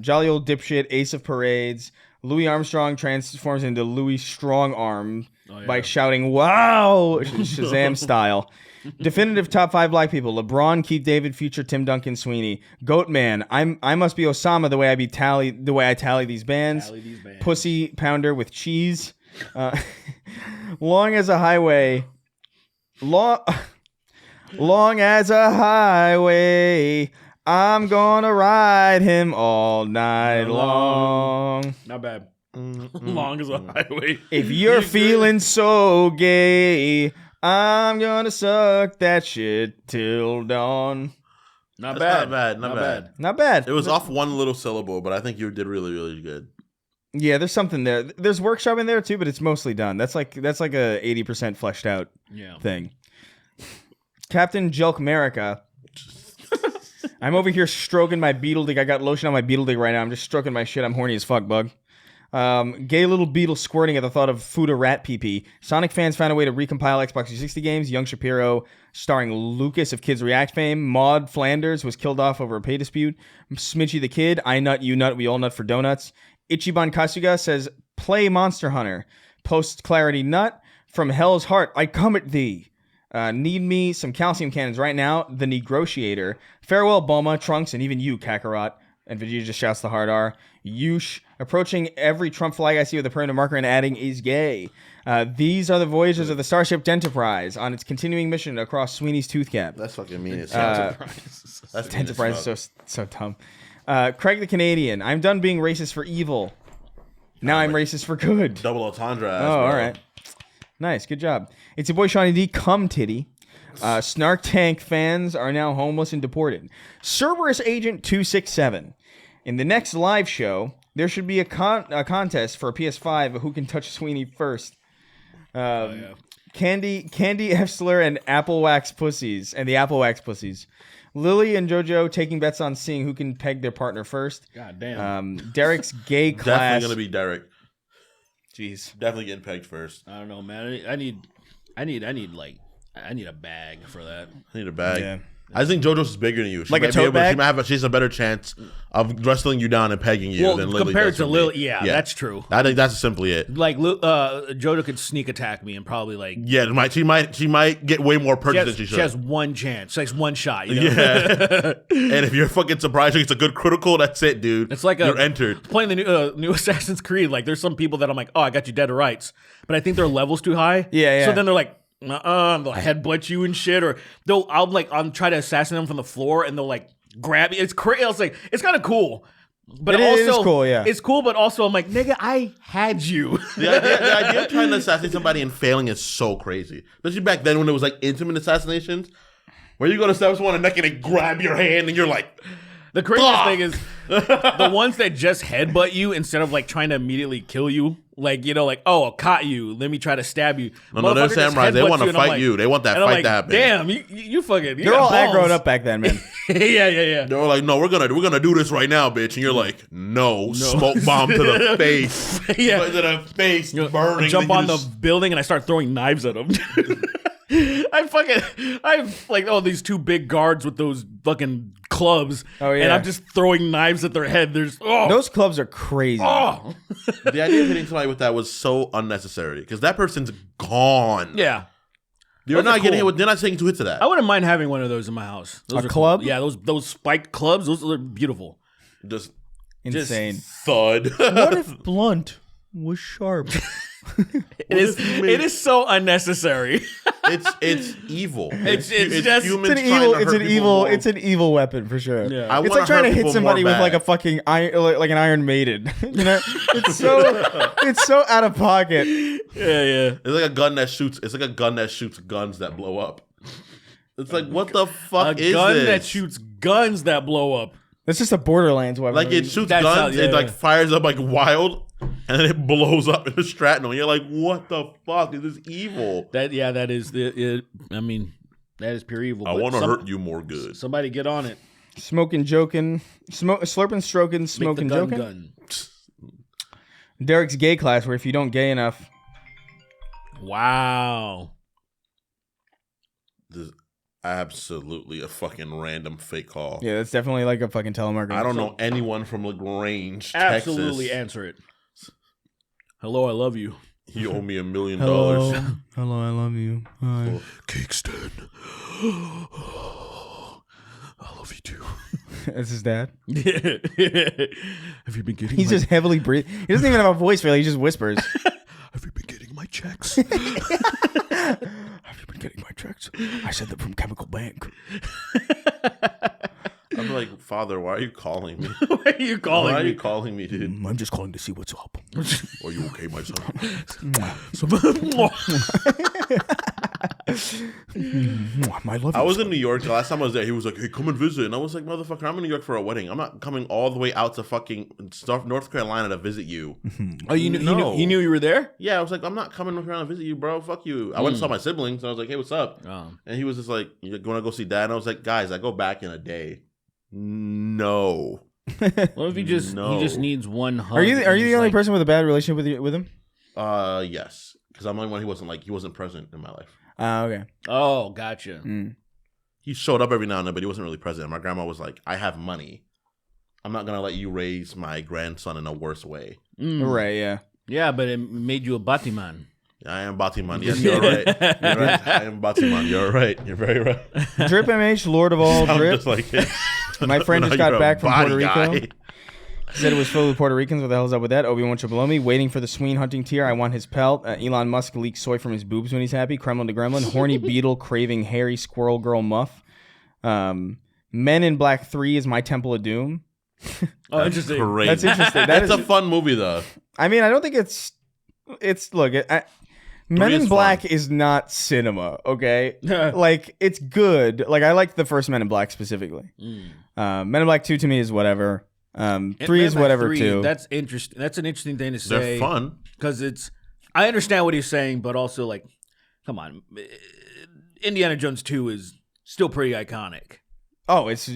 Jolly Old Dipshit, Ace of Parades, Louis Armstrong transforms into Louis Strong Arm by shouting, wow, Shazam style. Definitive top 5 black people: LeBron, Keith David, Future, Tim Duncan, Sweeney. Goat Man, I must be Osama the way I tally these bands. Pussy Pounder with cheese. Long as a highway. Long as a highway, I'm gonna ride him all night long. Not bad. Long as a highway. If you're feeling so gay, I'm gonna suck that shit till dawn. Not That's bad. Not bad. Not bad. It was off one little syllable, but I think you did really, really good. Yeah, there's something there. There's workshop in there too, but it's mostly done. That's like a 80% fleshed out thing. Captain Jelk America. I'm over here stroking my beetle dig. I got lotion on my beetle dig right now. I'm just stroking my shit. I'm horny as fuck, bug. Gay little beetle squirting at the thought of Fuda rat pee. Sonic fans found a way to recompile Xbox 360 games. Young Shapiro, starring Lucas of Kids React fame. Maud Flanders was killed off over a pay dispute. Smitchy the Kid, I nut, you nut, we all nut for donuts. Ichiban Kasuga says, play Monster Hunter. Post Clarity Nut. From Hell's Heart, I come at thee. Need me some calcium cannons right now. The Negotiator. Farewell, Bulma, Trunks, and even you, Kakarot. And Vegeta just shouts the hard R. Yush. Approaching every Trump flag I see with a permanent marker and adding is gay. These are the voyagers of the Starship Enterprise on its continuing mission across Sweeney's Tooth Cap. That's fucking mean as That's Enterprise is so dumb. Craig the Canadian. I'm done being racist for evil. Now I'm racist for good. Double entendre. All right. Nice. Good job. It's your boy Shawnee D. Cum Titty. Snark Tank fans are now homeless and deported. Cerberus Agent 267. In the next live show, there should be a contest for a PS5 of who can touch Sweeney first. Candy Efsler and Apple Wax Pussies. And the Apple Wax Pussies. Lily and JoJo taking bets on seeing who can peg their partner first. God damn. Derek's gay class. Definitely gonna be Derek. Jeez. Definitely getting pegged first. I don't know, man. I need a bag for that. I need a bag. Yeah. I think JoJo's is bigger than you. She Like a might be tote able- bag? She has a better chance of wrestling you down and pegging you Well, than Lily compared does to with Lily, me. yeah, that's true. I think that's simply it. Like JoJo could sneak attack me and probably like Yeah, she might get way more perks than she should. she has one chance. She has one shot. You know? Yeah. And if you're fucking surprised, it's a good critical. That's it, dude. It's like you're entered. Playing the new Assassin's Creed. Like there's some people that I'm like, oh, I got you dead to rights, but I think their level's too high. Yeah. So then they're like, they'll headbutt you and shit, or I'll try to assassinate them from the floor, and they'll like grab you. It's crazy. It's like it's kind of cool, but It also is cool. Yeah, it's cool, but also I'm like, nigga, I had you. The idea of trying to assassinate somebody and failing is so crazy. Especially back then when it was like intimate assassinations, where you go to stab someone on the neck and they grab your hand and you're like, The craziest thing is the ones that just headbutt you instead of like trying to immediately kill you. Like, like, oh, I caught you. Let me try to stab you. No, they're Motherfucker just samurais. They headbutts want to and I'm fight like- you. They want that and I'm fight like, to happen. damn, you fucking. You they're got all balls. aggroed up back then, man. Yeah. They were like, no, we're gonna do this right now, bitch. And you're like, no. Smoke bomb to the face. Yeah. To the face, burning. Jump Then on you the just- building and I start throwing knives at them. I've like these two big guards with those fucking clubs. Oh, yeah. And I'm just throwing knives at their head. Those clubs are crazy. The idea of hitting somebody with that was so unnecessary because that person's gone. Yeah. You're Those are not getting hit cool. with. They're not taking 2 hits of that. I wouldn't mind having one of those in my house. Those A are club? Cool. Yeah, those spiked clubs. Those are beautiful. Just Insane. thud. What if blunt was sharp? It is so unnecessary. It's evil. It's just- humans It's an trying evil. to It's hurt an people evil. more. It's an evil weapon for sure. Yeah. I It's wanna like trying to hurt hit people somebody more with like a bad. fucking iron, like an Iron Maiden. It's so out of pocket. Yeah. It's like a gun that shoots. It's like a gun that shoots guns that blow up. It's like what the fuck A is gun this? that shoots guns that blow up. That's just a Borderlands weapon. Like it shoots That's guns. how- yeah, it like yeah. fires up like wild, and then it blows up in a shrapnel. You're like, what the fuck is this evil? That is that is pure evil. I but want to some- hurt you more good. Somebody get on it. smoking, joking, slurping, stroking, Make smoking, the gun joking. gun. Derek's gay class, where if you don't gay enough, Wow. This is absolutely a fucking random fake call. yeah, that's definitely like a fucking telemarketer. I don't know anyone from LaGrange, Absolutely Texas. answer it. Hello, I love you. You owe me $1 million. Hello, I love you. Hi. Kingston. I love you too. That's his dad. Have you been getting He's just heavily breathing. He doesn't even have a voice really. He just whispers. Have you been getting my checks? Have you been getting my checks? I sent them from Chemical Bank. I'm like, Father, why are you calling me? Why are you calling Why are me? you calling me, dude? I'm just calling to see what's up. Are you okay, my son? My love. I was in New York the last time I was there. He was like, "Hey, come and visit," and I was like, "Motherfucker, I'm in New York for a wedding. I'm not coming all the way out to fucking North Carolina to visit you." Oh, you knew, No. he knew you were there? Yeah, I was like, "I'm not coming to North Carolina to visit you, bro. Fuck you." I went and saw my siblings, and I was like, "Hey, what's up?" Oh. And he was just like, "You want to go see Dad?" And I was like, "Guys, I go back in a day." No. What if he just needs one hug? Are you the only like, person with a bad relationship with him? Yes, because I'm the only one he wasn't present in my life. Okay. Oh, gotcha. He showed up every now and then, but he wasn't really present. My grandma was like, "I have money. I'm not gonna let you raise my grandson in a worse way." Right. Yeah. Yeah, but it made you a Batiman. I am Batiman. Yes, you're right. You're right. I am Batiman. You're right. You're very right. Drip MH, Lord of all Sound drip. just like it. My friend just You're got a back from body Puerto Rico. guy. Said it was filled with Puerto Ricans. What the hell's up with that? Obi-Wan Chabelomi waiting for the sween hunting tier. I want his pelt. Elon Musk leaks soy from his boobs when he's happy. Kremlin to Gremlin. Horny beetle craving hairy squirrel girl muff. Men in Black 3 is my Temple of Doom. Oh, interesting. Great. That's interesting. That's a fun movie though. I mean, I don't think it's look. Men in is Black fun. is not cinema. Okay, like it's good. Like I like the first Men in Black specifically. Men in Black 2 to me is whatever. 3 is whatever too. That's interesting. That's an interesting thing to say. They're fun. Because I understand what he's saying, but also like, come on, Indiana Jones 2 is still pretty iconic. Oh, it's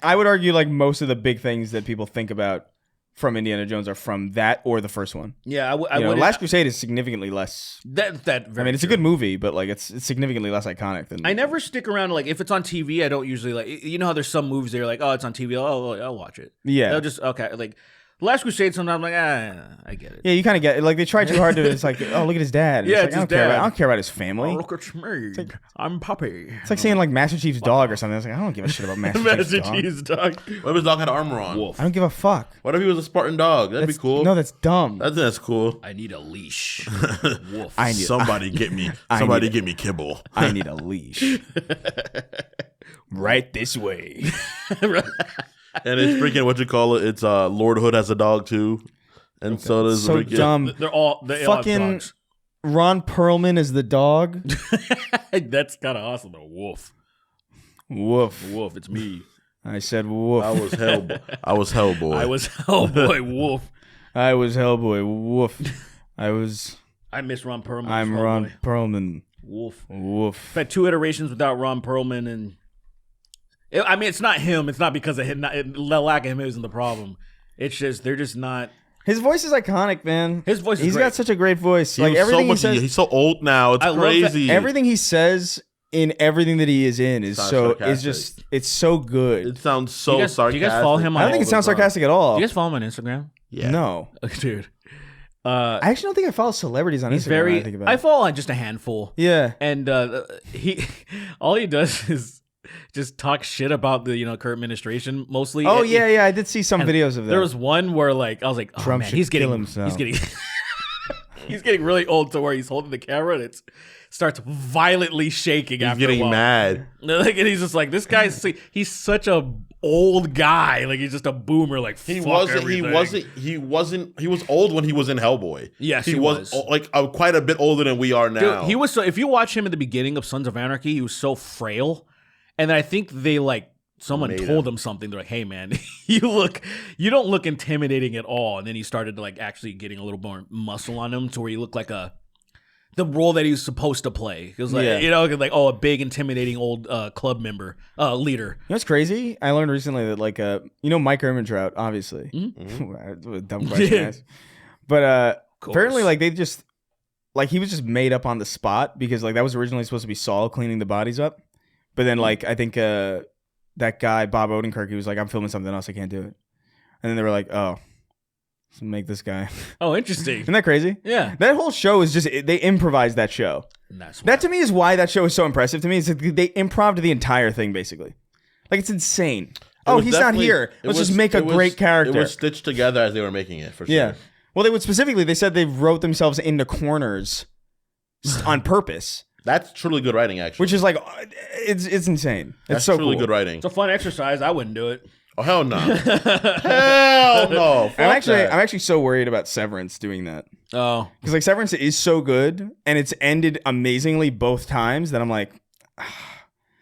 I would argue like most of the big things that people think about from Indiana Jones are from that or the first one. Yeah, Last Crusade is significantly less. It's a good movie, but like it's significantly less iconic than. I never stick around like if it's on TV. I don't usually like. You know how there's some movies that you're like, oh, it's on TV. I'll watch it. Yeah, They'll just okay. Like Last Crusade. Sometimes I'm like, I get it. Yeah, you kind of get it. Like they try too hard to. It's like, oh, look at his dad. Yeah, It's like, it's I his don't care. dad. I don't care about his family. Oh, look at me. I'm Poppy. It's like saying like Master Chief's dog or something. It's like I don't give a shit about Master Chief's dog. What if his dog had armor on? Wolf. I don't give a fuck. What if he was a Spartan dog? That'd be cool. No, that's dumb. That's cool. I need a leash. Wolf. Somebody get me kibble. I need a leash. Right this way. And it's freaking it's Lord Hood has a dog too, and so does So freaking, dumb. They all have Fucking dogs. Ron Perlman is the dog. That's kind of awesome. Though. Woof. Woof. Woof. It's me. I said woof. I was Hellboy. I was Hellboy. Woof. I was Hellboy. Woof. I miss Ron Perlman. I'm as Ron Hellboy. Perlman. Woof. Woof. I've had 2 iterations without Ron Perlman, and I mean, it's not him. It's not because of him. The lack of him isn't the problem. It's just they're just not. His voice is iconic, man. His voice is He's great. got such a great voice. He Like was everything he says, he's so old now. It's I love that crazy. everything he says in everything that he is in is Sounds so sarcastic. it's so good. It sounds Do so you guys sarcastic. follow him on- I don't think it sounds sarcastic at all. Do you guys follow him on Instagram? Yeah. No. Dude. I actually don't think I follow celebrities on He's Instagram. when very. I think about I it. follow just a handful. Yeah. And all he does is just talk shit about the current administration mostly. Oh And yeah. I did see some videos of that. There was one where like I was like, oh Trump man, should he's kill getting himself. he's getting really old to where he's holding the camera and it starts violently shaking. He's after a getting while. mad. Like, and he's just like, this guy's he's such a old guy. Like he's just a boomer. Like He fuck wasn't. everything. He was old when he was in Hellboy. Yes, he he was was. like quite a bit older than we are now. Dude, he was so. If you watch him at the beginning of Sons of Anarchy, he was so frail, and I think they someone Made told him something. They're like, "Hey, man, you don't look intimidating at all." And then he started to actually getting a little more muscle on him to where he looked like the role that he was supposed to play. It was like a big intimidating old club member, leader. You know what's crazy? I learned recently that Mike Ehrmantraut, obviously. Mm-hmm. Dumb question, guys. But apparently they just he was just made up on the spot because that was originally supposed to be Saul cleaning the bodies up. But then I think that guy Bob Odenkirk, he was like, I'm filming something else, I can't do it. And then they were like, oh, let's make this guy. Oh, interesting. Isn't that crazy? Yeah. That whole show is just they improvised that show. That to me is why that show is so impressive to me. Is that they improved the entire thing basically. It's insane. Oh, he's not here. Let's just make a great character. It was stitched together as they were making it, for sure. Yeah. Well, they said they wrote themselves into corners on purpose. That's truly good writing, actually. Which is it's insane. That's It's so truly cool. good writing. It's a fun exercise. I wouldn't do it. Oh hell no! Hell no! Fuck that. I'm actually so worried about Severance doing that. Oh, Because like Severance is so good and it's ended amazingly both times that I'm like,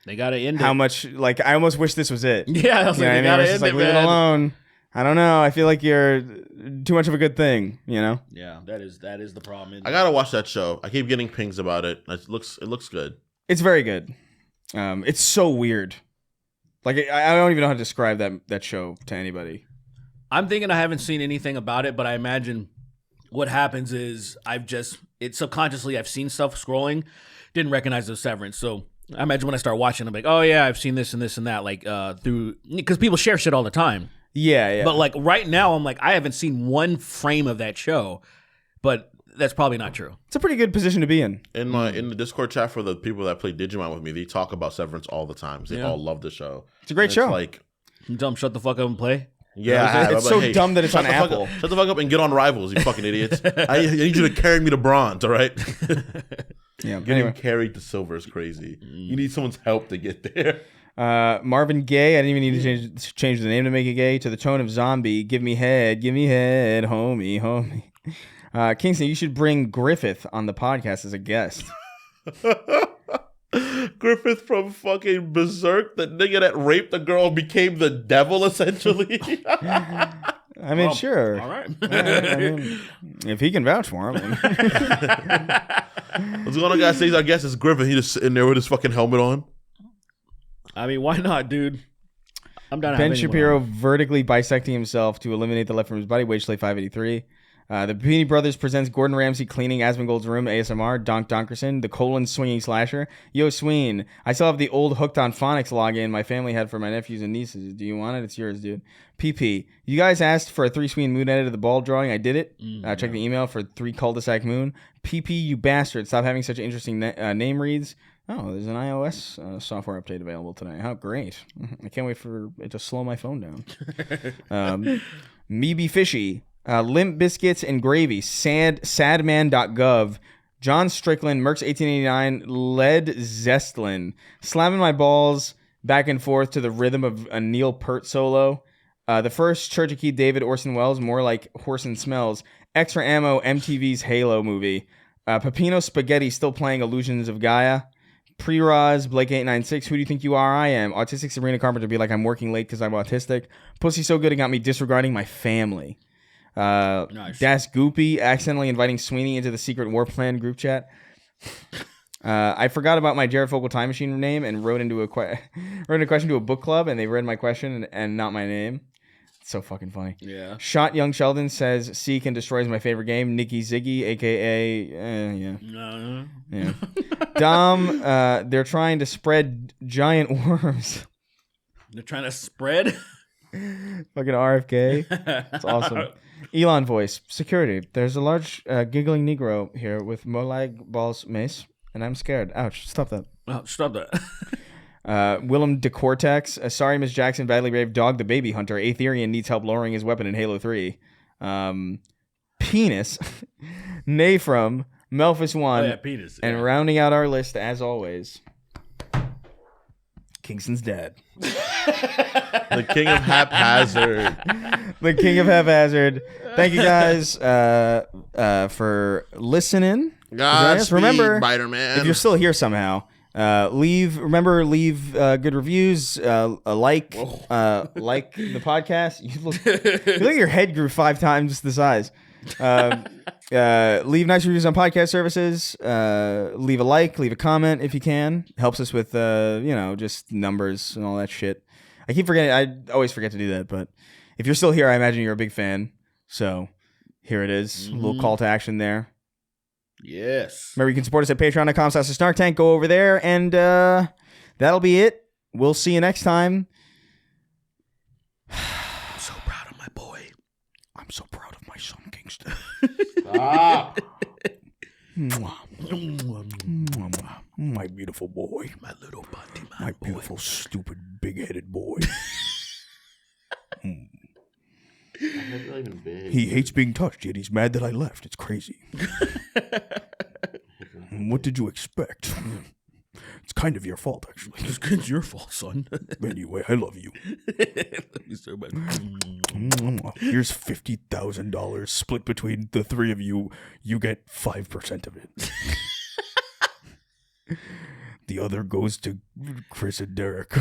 they gotta end how it. much like I almost wish this was it. Yeah, I was You know like, what I they mean? gotta It's end just like it, leave it man. alone. I don't know. I feel like you're too much of a good thing. You know? Yeah, that is the problem. I gotta watch that show. I keep getting pings about it. It looks good. It's very good. It's so weird. Like I don't even know how to describe that show to anybody. I'm thinking I haven't seen anything about it, but I imagine what happens is subconsciously I've seen stuff scrolling, didn't recognize the Severance. So I imagine when I start watching, I'm like, oh yeah, I've seen this and this and that, like through because people share shit all the time. Yeah. But like right now, I'm like, I haven't seen one frame of that show, but that's probably not true. It's a pretty good position to be in. In the Discord chat for the people that play Digimon with me, they talk about Severance all the time. They all love the show. It's a great And show. Like, You tell them shut the fuck up and play. yeah, I have. It's I'm so like, hey, dumb that it's shut on the fuck Apple. up. Shut the fuck up and get on Rivals, you fucking idiots. I need you to carry me to bronze, all right? Yeah. Getting Anyway, carried to silver is crazy. You need someone's help to get there. Marvin Gaye. I didn't even need to change the name to make it gay. To the tone of Zombie. Give me head, homie. Kingston, you should bring Griffith on the podcast as a guest. Griffith from fucking Berserk, the nigga that raped a girl became the devil, essentially. I mean, sure. All right. I mean, if he can vouch for him. What's going on, guys? Today's our guest is Griffith. He just sitting there with his fucking helmet on. I mean, why not, dude? I'm down to Ben have anyone Shapiro on. vertically bisecting himself to eliminate the left from his body. Wage Slay 583. The Papini Brothers presents Gordon Ramsay cleaning Asmongold's room ASMR. Donk Donkerson, the colon swinging slasher. Yo, Sween, I still have the old Hooked on Phonics login my family had for my nephews and nieces. Do you want it? It's yours, dude. PP, you guys asked for a 3-Sween moon edit of the ball drawing. I did it. Check the email for 3 cul-de-sac moon. PP, you bastard. Stop having such interesting name reads. Oh, there's an iOS software update available today. How great. I can't wait for it to slow my phone down. Me be fishy. Limp Biscuits and Gravy. Sadman.gov. John Strickland. Mercs 1889. Led Zestlin. Slamming my balls back and forth to the rhythm of a Neil Peart solo. The first Church of Keith David Orson Welles. More like Horse and Smells. Extra Ammo. MTV's Halo movie. Pepino Spaghetti still playing Illusions of Gaia. Pre-Roz, Blake896, who do you think you are? I am. Autistic Sabrina Carpenter be like, I'm working late because I'm autistic. Pussy so good it got me disregarding my family. Nice. Das Goopy, accidentally inviting Sweeney into the secret war plan group chat. I forgot about my Jared Fogle time machine name and wrote a question to a book club, and they read my question and not my name. It's so fucking funny. Yeah. Shot Young Sheldon says, Seek and destroys my favorite game. Nikki Ziggy, a.k.a. Yeah. No. Yeah. Dom, they're trying to spread giant worms. They're trying to spread. Fucking RFK. That's awesome. Elon voice. Security. There's a large giggling Negro here with Molag Balls mace, and I'm scared. Ouch. Stop that. Oh, stop that. Willem DeCortex. Sorry, Miss Jackson. Badly brave dog. The baby hunter. Aetherian needs help lowering his weapon in Halo 3. Penis. Nafrum. Melphis 1. Oh, yeah, penis. And Yeah. rounding out our list, as always, Kingston's dad. The king of haphazard. The king of haphazard. Thank you guys for listening. Remember, Spider-Man. if you're still here somehow, leave good reviews, like the podcast. You look like your head grew 5 times the size. Leave nice reviews on podcast services. Leave a like, leave a comment if you can. Helps us with just numbers and all that shit. I keep forgetting. I always forget to do that, but if you're still here, I imagine you're a big fan. So here it is. A little call to action there. Yes. Remember, you can support us at patreon.com/SnarkTank. Go over there, and that'll be it. We'll see you next time. I'm so proud of my boy. I'm so proud of my son, Kingston. Ah. Mwah. Mwah, mwah. My beautiful boy. My little buddy, My beautiful, stupid, big-headed boy. That's not even big. He hates being touched, yet he's mad that I left. It's crazy. What did you expect? It's kind of your fault, actually. It's your fault, son. Anyway, I love you. Love you so much. Here's $50,000 split between the three of you. You get 5% of it. The other goes to Chris and Derek.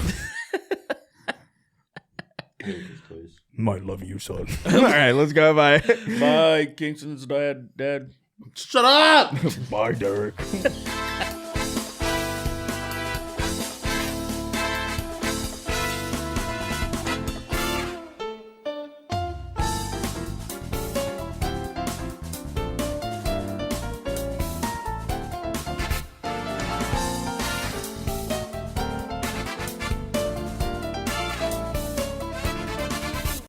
I love you, son. All right, let's go. Bye. Bye, Kingston's dad. Shut up! Bye, Derek.